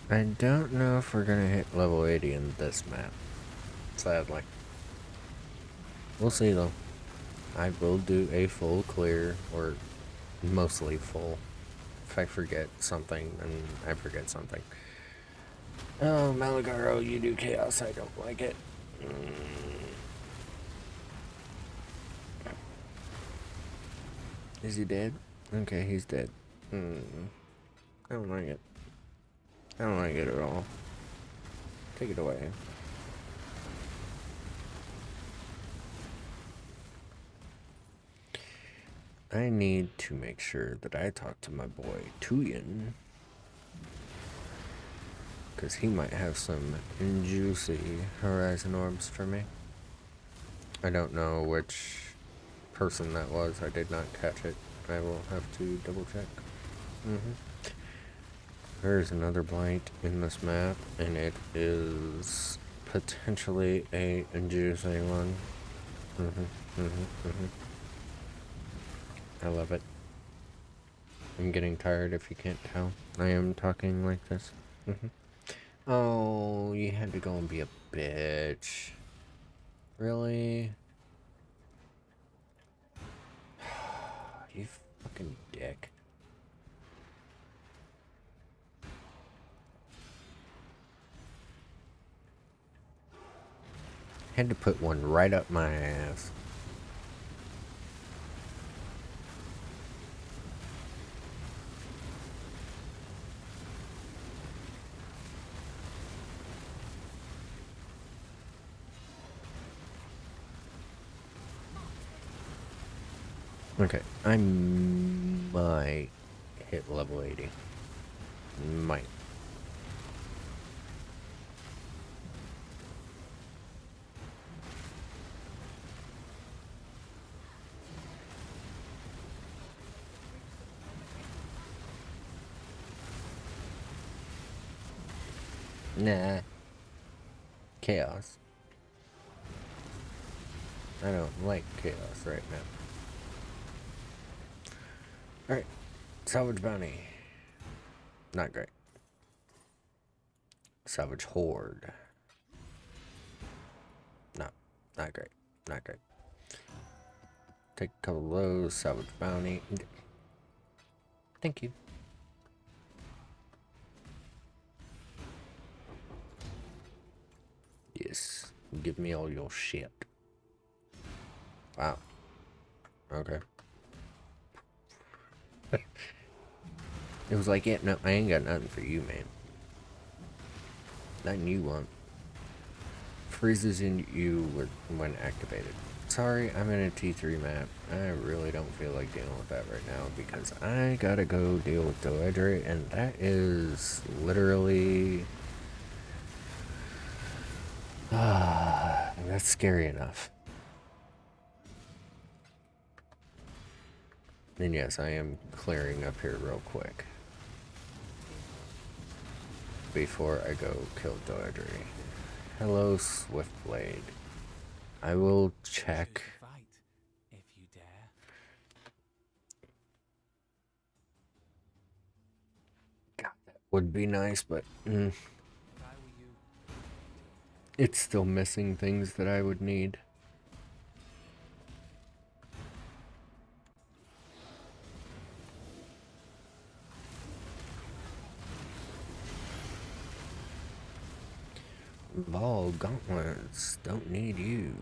I don't know if we're gonna hit level 80 in this map. Sadly. We'll see though. I will do a full clear, or mostly full. If I forget something, then I forget something. Oh, Malagaro, you do chaos. I don't like it. Is he dead? Okay, he's dead. I don't like it. I don't like it at all. Take it away. I need to make sure that I talk to my boy Tuyen, because he might have some juicy horizon orbs for me. I don't know which person that was. I did not catch it. I will have to double check. There's another blight in this map, and it is potentially a juicy one. I love it. I'm getting tired if you can't tell. I am talking like this. Oh, you had to go and be a bitch. Really? You fucking dick. Had to put one right up my ass. Okay, I might hit level 80. Might. Nah. Chaos. I don't like chaos right now. Alright. Salvage bounty. Not great. Salvage horde. No. Not great. Not great. Take a couple of those. Salvage bounty. Thank you. Yes. Give me all your shit. Wow. Okay. It was like, yeah, no, I ain't got nothing for you, man. Nothing you want. Freezes in you when activated. Sorry, I'm in a T3 map. I really don't feel like dealing with that right now because I gotta go deal with Doedre, and that is literally... that's scary enough. And yes, I am clearing up here real quick before I go kill Doedre. Hello, Swiftblade. I will check. Fight, if you dare. God, that would be nice, but If I were you, it's still missing things that I would need. Vol gauntlets. Don't need you.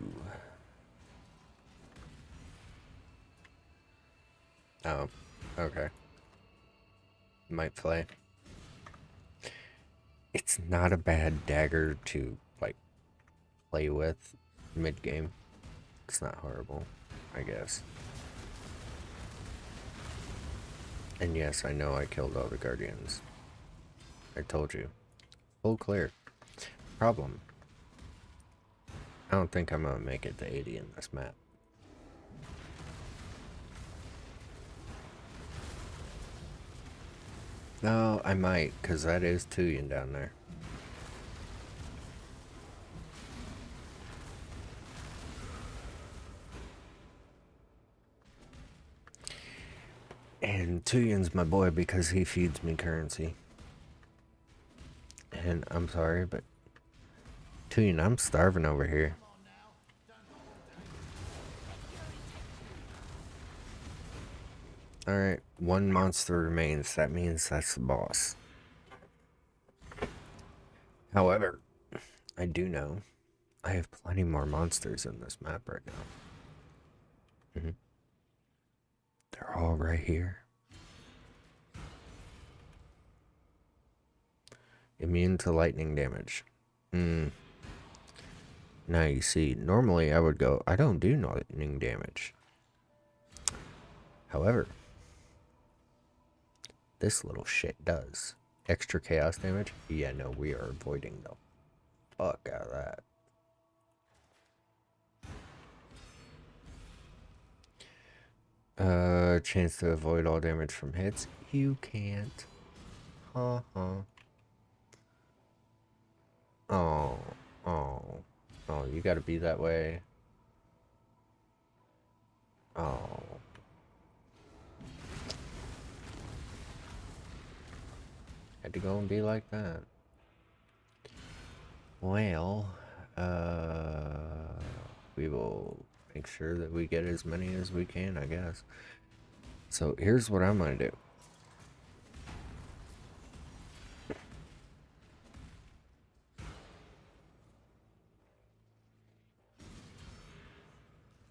Oh, okay. Might play. It's not a bad dagger to, like, play with mid-game. It's not horrible, I guess. And yes, I know I killed all the guardians. I told you. Full clear. Problem. I don't think I'm gonna make it to 80 in this map. No, I might, because that is Tuyen down there. And Tuyen's my boy because he feeds me currency. And I'm sorry, but Tuyen, I'm starving over here. Alright, one monster remains. That means that's the boss. However, I do know I have plenty more monsters in this map right now. They're all right here. Immune to lightning damage. Now you see, normally I would go, I don't do lightning damage. However, this little shit does. Extra chaos damage? Yeah, no, we are avoiding the fuck out of that. Chance to avoid all damage from hits? You can't. Oh, you gotta be that way. Oh. Had to go and be like that. Well, we will make sure that we get as many as we can, I guess. So here's what I'm gonna do.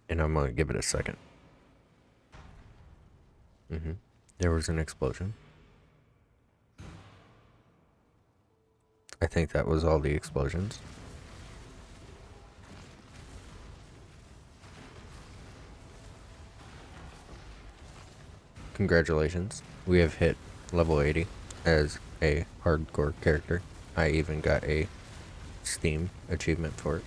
And I'm gonna give it a second. There was an explosion. I think that was all the explosions. Congratulations. We have hit level 80 as a hardcore character. I even got a Steam achievement for it.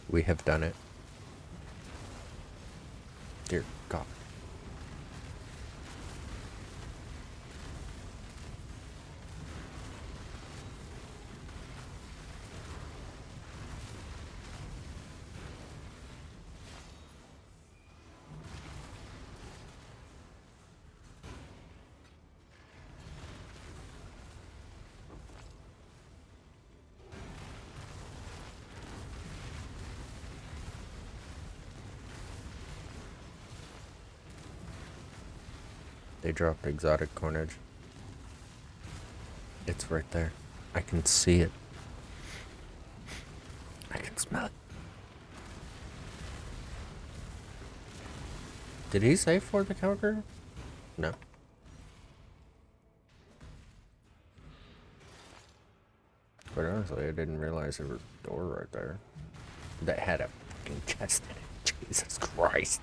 We have done it. Dear God. They dropped exotic carnage. It's right there. I can see it. I can smell it. Did he say for the counter? No. But honestly, I didn't realize there was a door right there that had a fucking chest in it. Jesus Christ.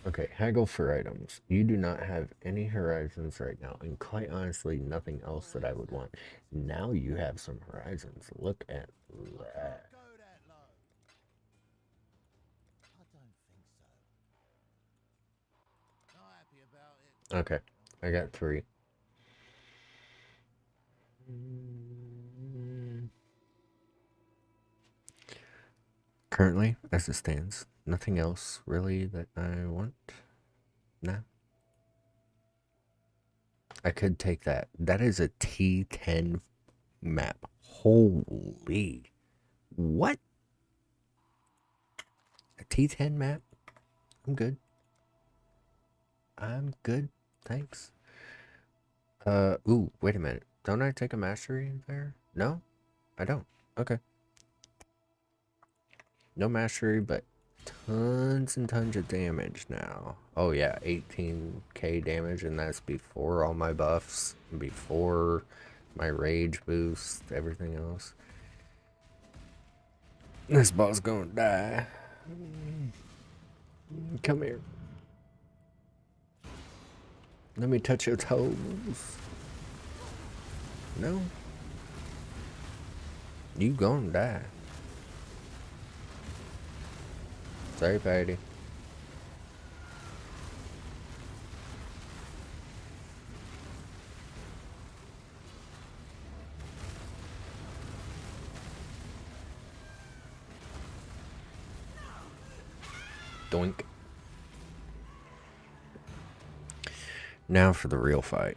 Okay, haggle for items. You do not have any horizons right now, and quite honestly, nothing else that I would want. Now you have some horizons. Look at that. Go that low. I don't think so. Not happy about it. Okay, I got 3. Currently, as it stands, nothing else really that I want. Nah. I could take that. That is a T10 map. Holy. What? A T10 map? I'm good. I'm good. Thanks. Ooh, wait a minute. Don't I take a mastery there? No? I don't. Okay. No mastery, but tons and tons of damage now. Oh yeah, 18k damage, and that's before all my buffs, before my rage boost, everything else. This boss gonna die. Come here. Let me touch your toes. No. You gonna die. Sorry, Patty. Doink. Now for the real fight.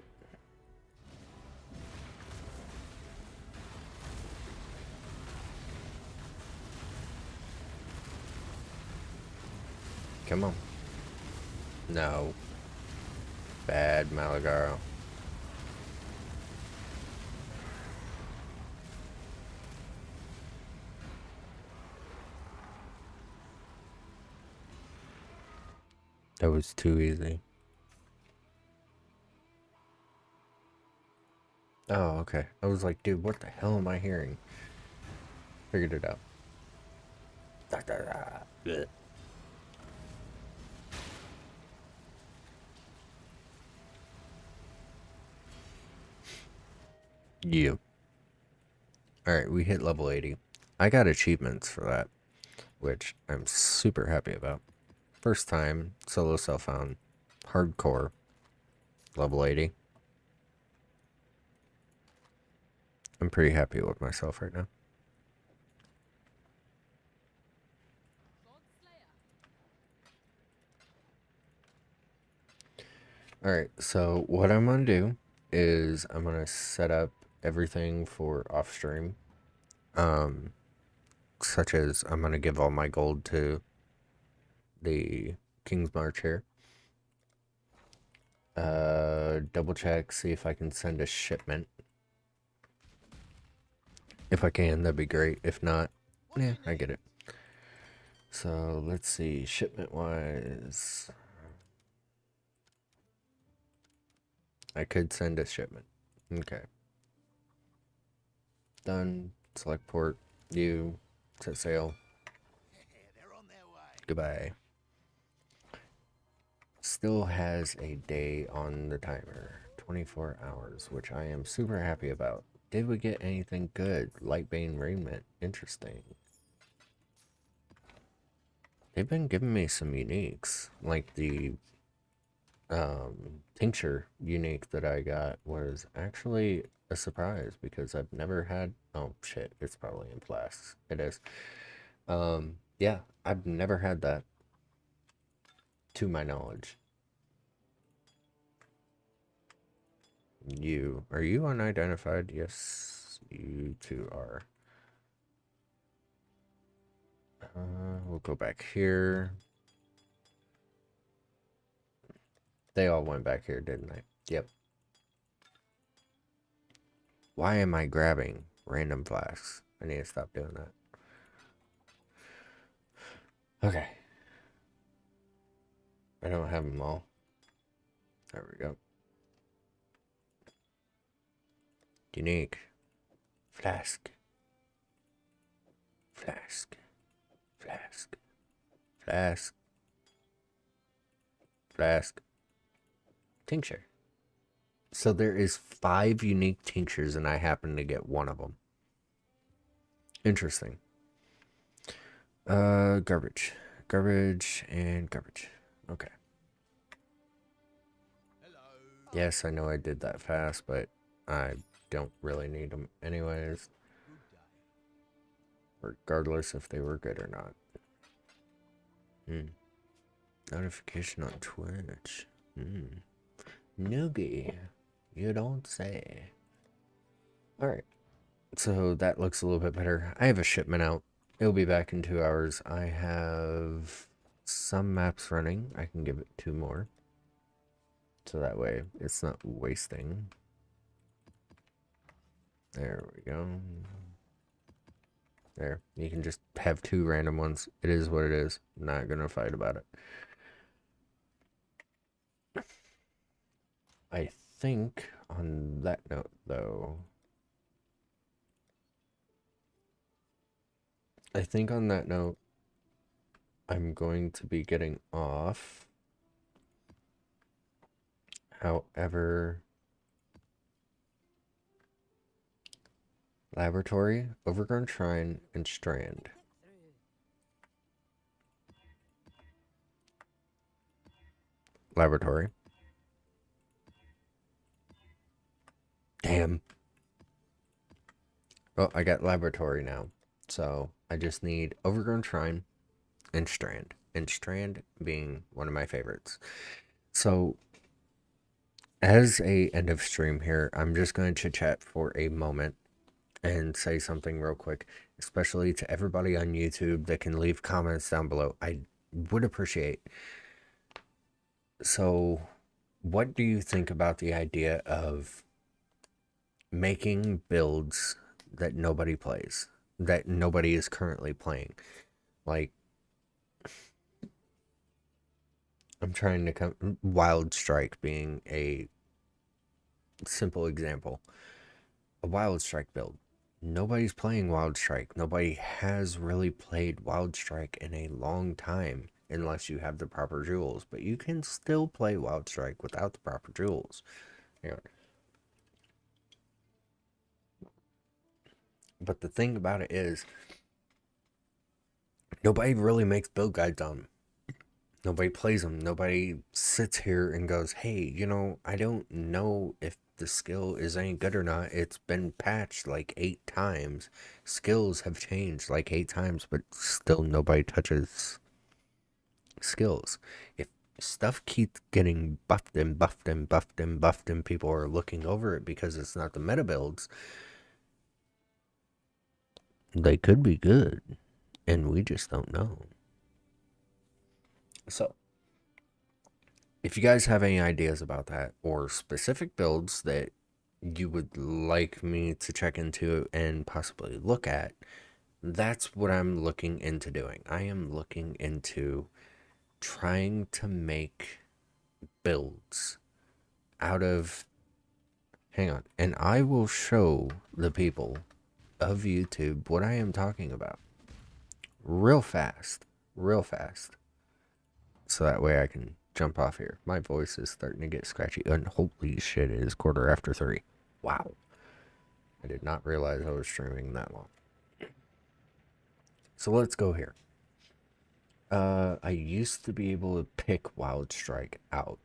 Come on. No. Bad Malagaro. That was too easy. Oh, okay. I was like, dude, what the hell am I hearing? Figured it out. Blech. Yep. Alright, we hit level 80. I got achievements for that, which I'm super happy about. First time solo self-found hardcore level 80. I'm pretty happy with myself right now. Alright, so what I'm gonna do is I'm gonna set up everything for off stream. Such as I'm gonna give all my gold to the King's March here. Double check, see if I can send a shipment. If I can, that'd be great. If not, yeah, I get it. So let's see, shipment wise, I could send a shipment. Okay. Done. Select port. You. Set sail. Goodbye. Still has a day on the timer. 24 hours, which I am super happy about. Did we get anything good? Lightbane raiment. Interesting. They've been giving me some uniques. Like the tincture unique that I got was actually a surprise because I've never had. Oh shit, it's probably in flasks. It is. Yeah, I've never had that to my knowledge. Are you unidentified? Yes, you two are. We'll go back here. They all went back here, didn't they? Yep. Why am I grabbing random flasks? I need to stop doing that. Okay. I don't have them all. There we go. Unique. Flask. Flask. Flask. Flask. Flask. Tincture. So there is 5 unique tinctures and I happen to get one of them. Interesting. Garbage. Garbage and garbage. Okay. Yes, I know I did that fast, but I don't really need them anyways. Regardless if they were good or not. Notification on Twitch. Noogie. You don't say. Alright. So that looks a little bit better. I have a shipment out. It'll be back in 2 hours. I have some maps running. I can give it 2 more. So that way it's not wasting. There we go. There. You can just have 2 random ones. It is what it is. Not gonna fight about it. I think on that note, though, I'm going to be getting off. However, Laboratory, Overgrown Shrine, and Strand. Laboratory. Damn. Well, I got Laboratory now. So I just need Overgrown Shrine and Strand. And Strand being one of my favorites. So as a end of stream here, I'm just going to chit chat for a moment and say something real quick, especially to everybody on YouTube that can leave comments down below. I would appreciate. So, what do you think about the idea of making builds that nobody plays, that nobody is currently playing? Like, I'm trying to come, Wild Strike being a simple example. A Wild Strike build. Nobody's playing Wild Strike. Nobody has really played Wild Strike in a long time unless you have the proper jewels. But you can still play Wild Strike without the proper jewels. But the thing about it is, nobody really makes build guides on them. Nobody plays them. Nobody sits here and goes, hey, you know, I don't know if the skill is any good or not. It's been patched like 8 times. Skills have changed like 8 times, but still nobody touches skills. If stuff keeps getting buffed and buffed and buffed and buffed and people are looking over it because it's not the meta builds, they could be good and we just don't know. So if you guys have any ideas about that or specific builds that you would like me to check into and possibly look at, that's what I'm looking into doing. I am looking into trying to make builds out of, hang on, and I will show the people of YouTube what I am talking about real fast, so that way I can jump off here. My voice is starting to get scratchy, and holy shit, it is 3:15. Wow, I did not realize I was streaming that long. So let's go here. I used to be able to pick Wild Strike out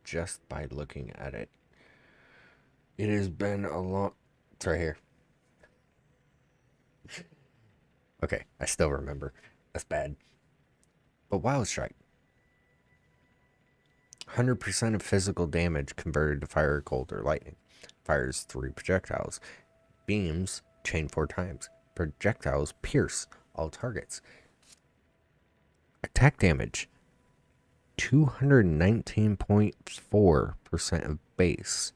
just by looking at it. It has been a long... It's right here. Okay, I still remember. That's bad. But Wild Strike. 100% of physical damage converted to fire, cold, or lightning. Fires 3 projectiles. Beams chain 4 times. Projectiles pierce all targets. Attack damage 219.4% of base.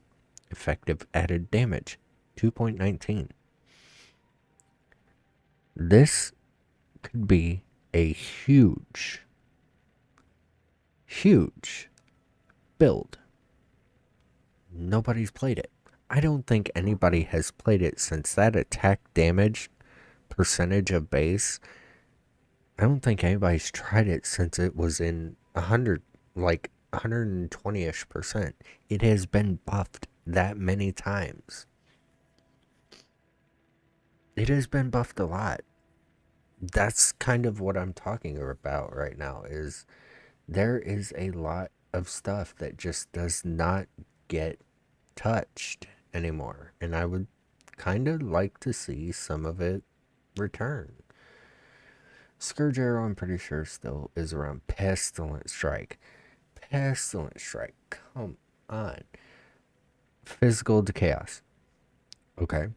Effective added damage 2.19. This could be a huge build. Nobody's played it. I don't think anybody has played it since that attack damage percentage of base. I don't think anybody's tried it since it was in 100, like 120-ish%. It has been buffed that many times. It has been buffed a lot. That's kind of what I'm talking about right now, is there is a lot of stuff that just does not get touched anymore. And I would kind of like to see some of it return. Scourge Arrow, I'm pretty sure still is around. Pestilent Strike. Pestilent Strike. Come on. Physical to Chaos. Okay.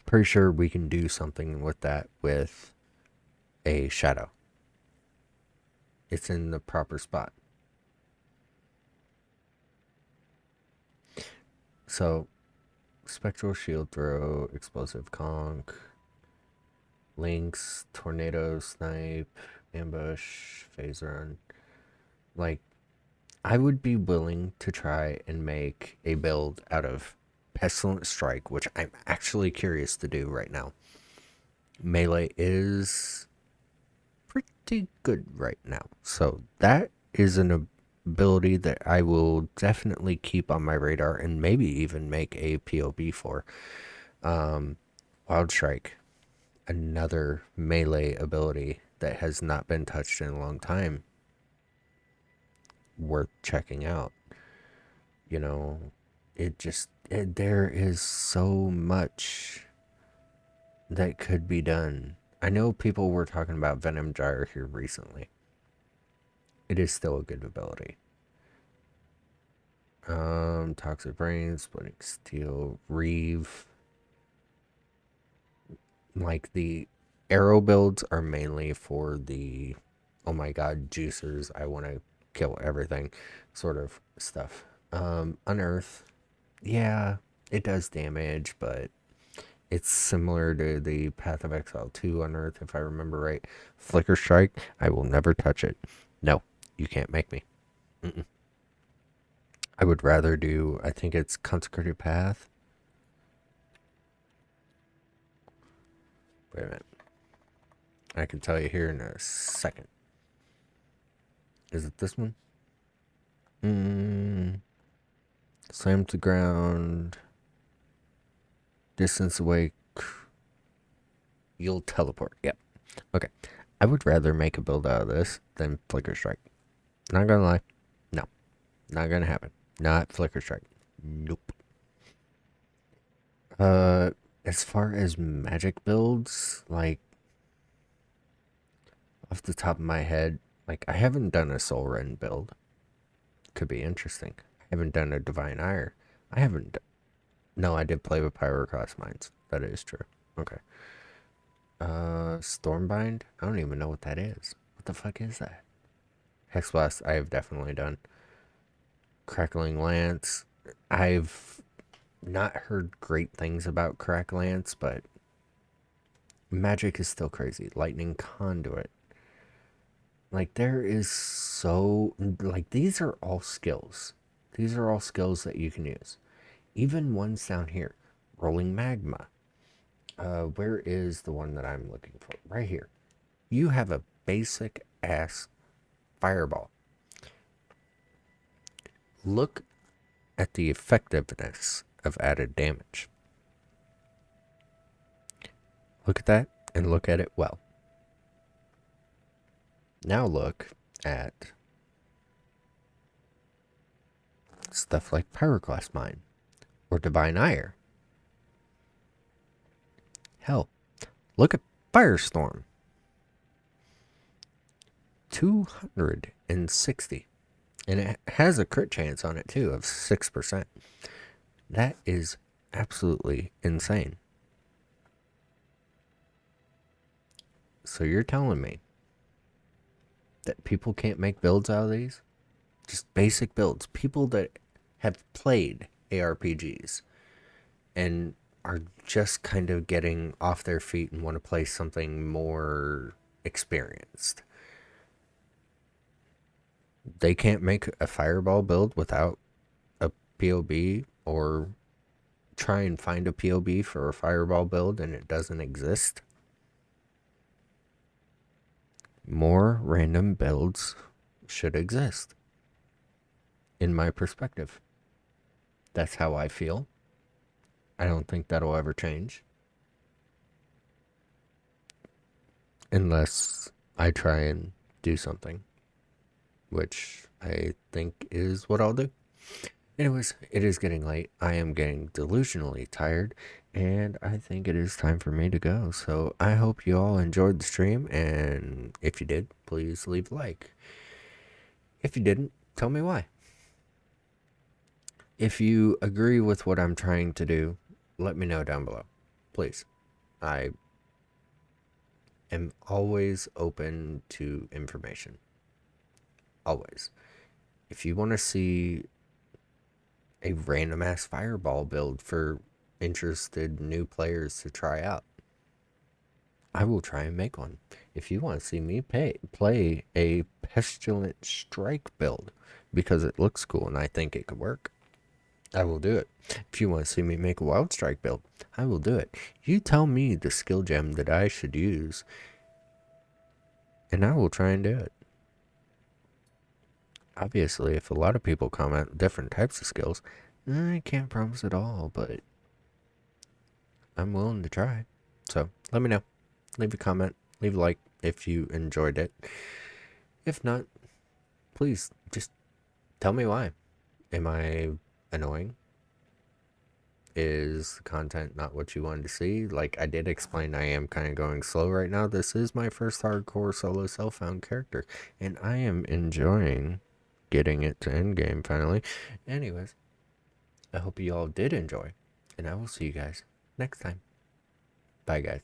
Pretty sure we can do something with that with a Shadow. It's in the proper spot. So, spectral shield throw, explosive conk, links, tornado snipe, ambush, phase run. Like, I would be willing to try and make a build out of pestilent strike, which I'm actually curious to do right now. Melee is pretty good right now, so that is an ability that I will definitely keep on my radar and maybe even make a POB for. Wild Strike, another melee ability that has not been touched in a long time, worth checking out. You know, there is so much that could be done. I know people were talking about Venom Gyre here recently. It is still a good ability. Toxic Brain, Splitting Steel, Reeve. Like, the arrow builds are mainly for the, oh my god, juicers, I want to kill everything sort of stuff. Unearth, yeah, it does damage, but it's similar to the Path of Exile 2 Unearth, if I remember right. Flicker Strike, I will never touch it. No, you can't make me. Mm-mm. I would rather do, I think it's Consecrated Path. Wait a minute. I can tell you here in a second. Is it this one? Slam to ground. Distance away. You'll teleport. Yep. Okay. I would rather make a build out of this than Flicker Strike. Not gonna lie. No. Not gonna happen. Not Flicker Strike. Nope. As far as magic builds, like, off the top of my head, like, I haven't done a Soul Rend build. Could be interesting. I haven't done a Divine Ire. I haven't. No, I did play with Pyroclast Mines. That is true. Okay. Stormbind? I don't even know what that is. What the fuck is that? Hexblast, I have definitely done. Crackling Lance. I've not heard great things about Crack Lance, but magic is still crazy. Lightning Conduit. Like, there is so, like, these are all skills. These are all skills that you can use. Even ones down here. Rolling Magma. Where is the one that I'm looking for? Right here. You have a basic ass fireball. Look at the effectiveness of added damage. Look at that, and look at it well. Now look at stuff like Pyroclast Mine or Divine Ire. Hell, look at Firestorm. 260. And it has a crit chance on it too of 6%. That is absolutely insane. So you're telling me that people can't make builds out of these? Just basic builds. People that have played ARPGs and are just kind of getting off their feet and want to play something more experienced. They can't make a fireball build without a POB, or try and find a POB for a fireball build and it doesn't exist. More random builds should exist, in my perspective. That's how I feel. I don't think that'll ever change. Unless I try and do something, which I think is what I'll do. Anyways, it is getting late. I am getting delusionally tired, and I think it is time for me to go. So I hope you all enjoyed the stream, and if you did, please leave a like. If you didn't, tell me why. If you agree with what I'm trying to do, let me know down below. Please. I am always open to information. Always. If you want to see a random ass fireball build for interested new players to try out, I will try and make one. If you want to see me play a Pestilent Strike build because it looks cool and I think it could work, I will do it. If you want to see me make a Wild Strike build, I will do it. You tell me the skill gem that I should use, and I will try and do it. Obviously, if a lot of people comment different types of skills, I can't promise it all, but I'm willing to try. So, let me know. Leave a comment, leave a like if you enjoyed it. If not, please just tell me why. Am I annoying? Is the content not what you wanted to see? Like I did explain, I am kind of going slow right now. This is my first hardcore solo self-found character, and I am enjoying getting it to endgame finally. Anyways, I hope you all did enjoy, and I will see you guys next time. Bye, guys.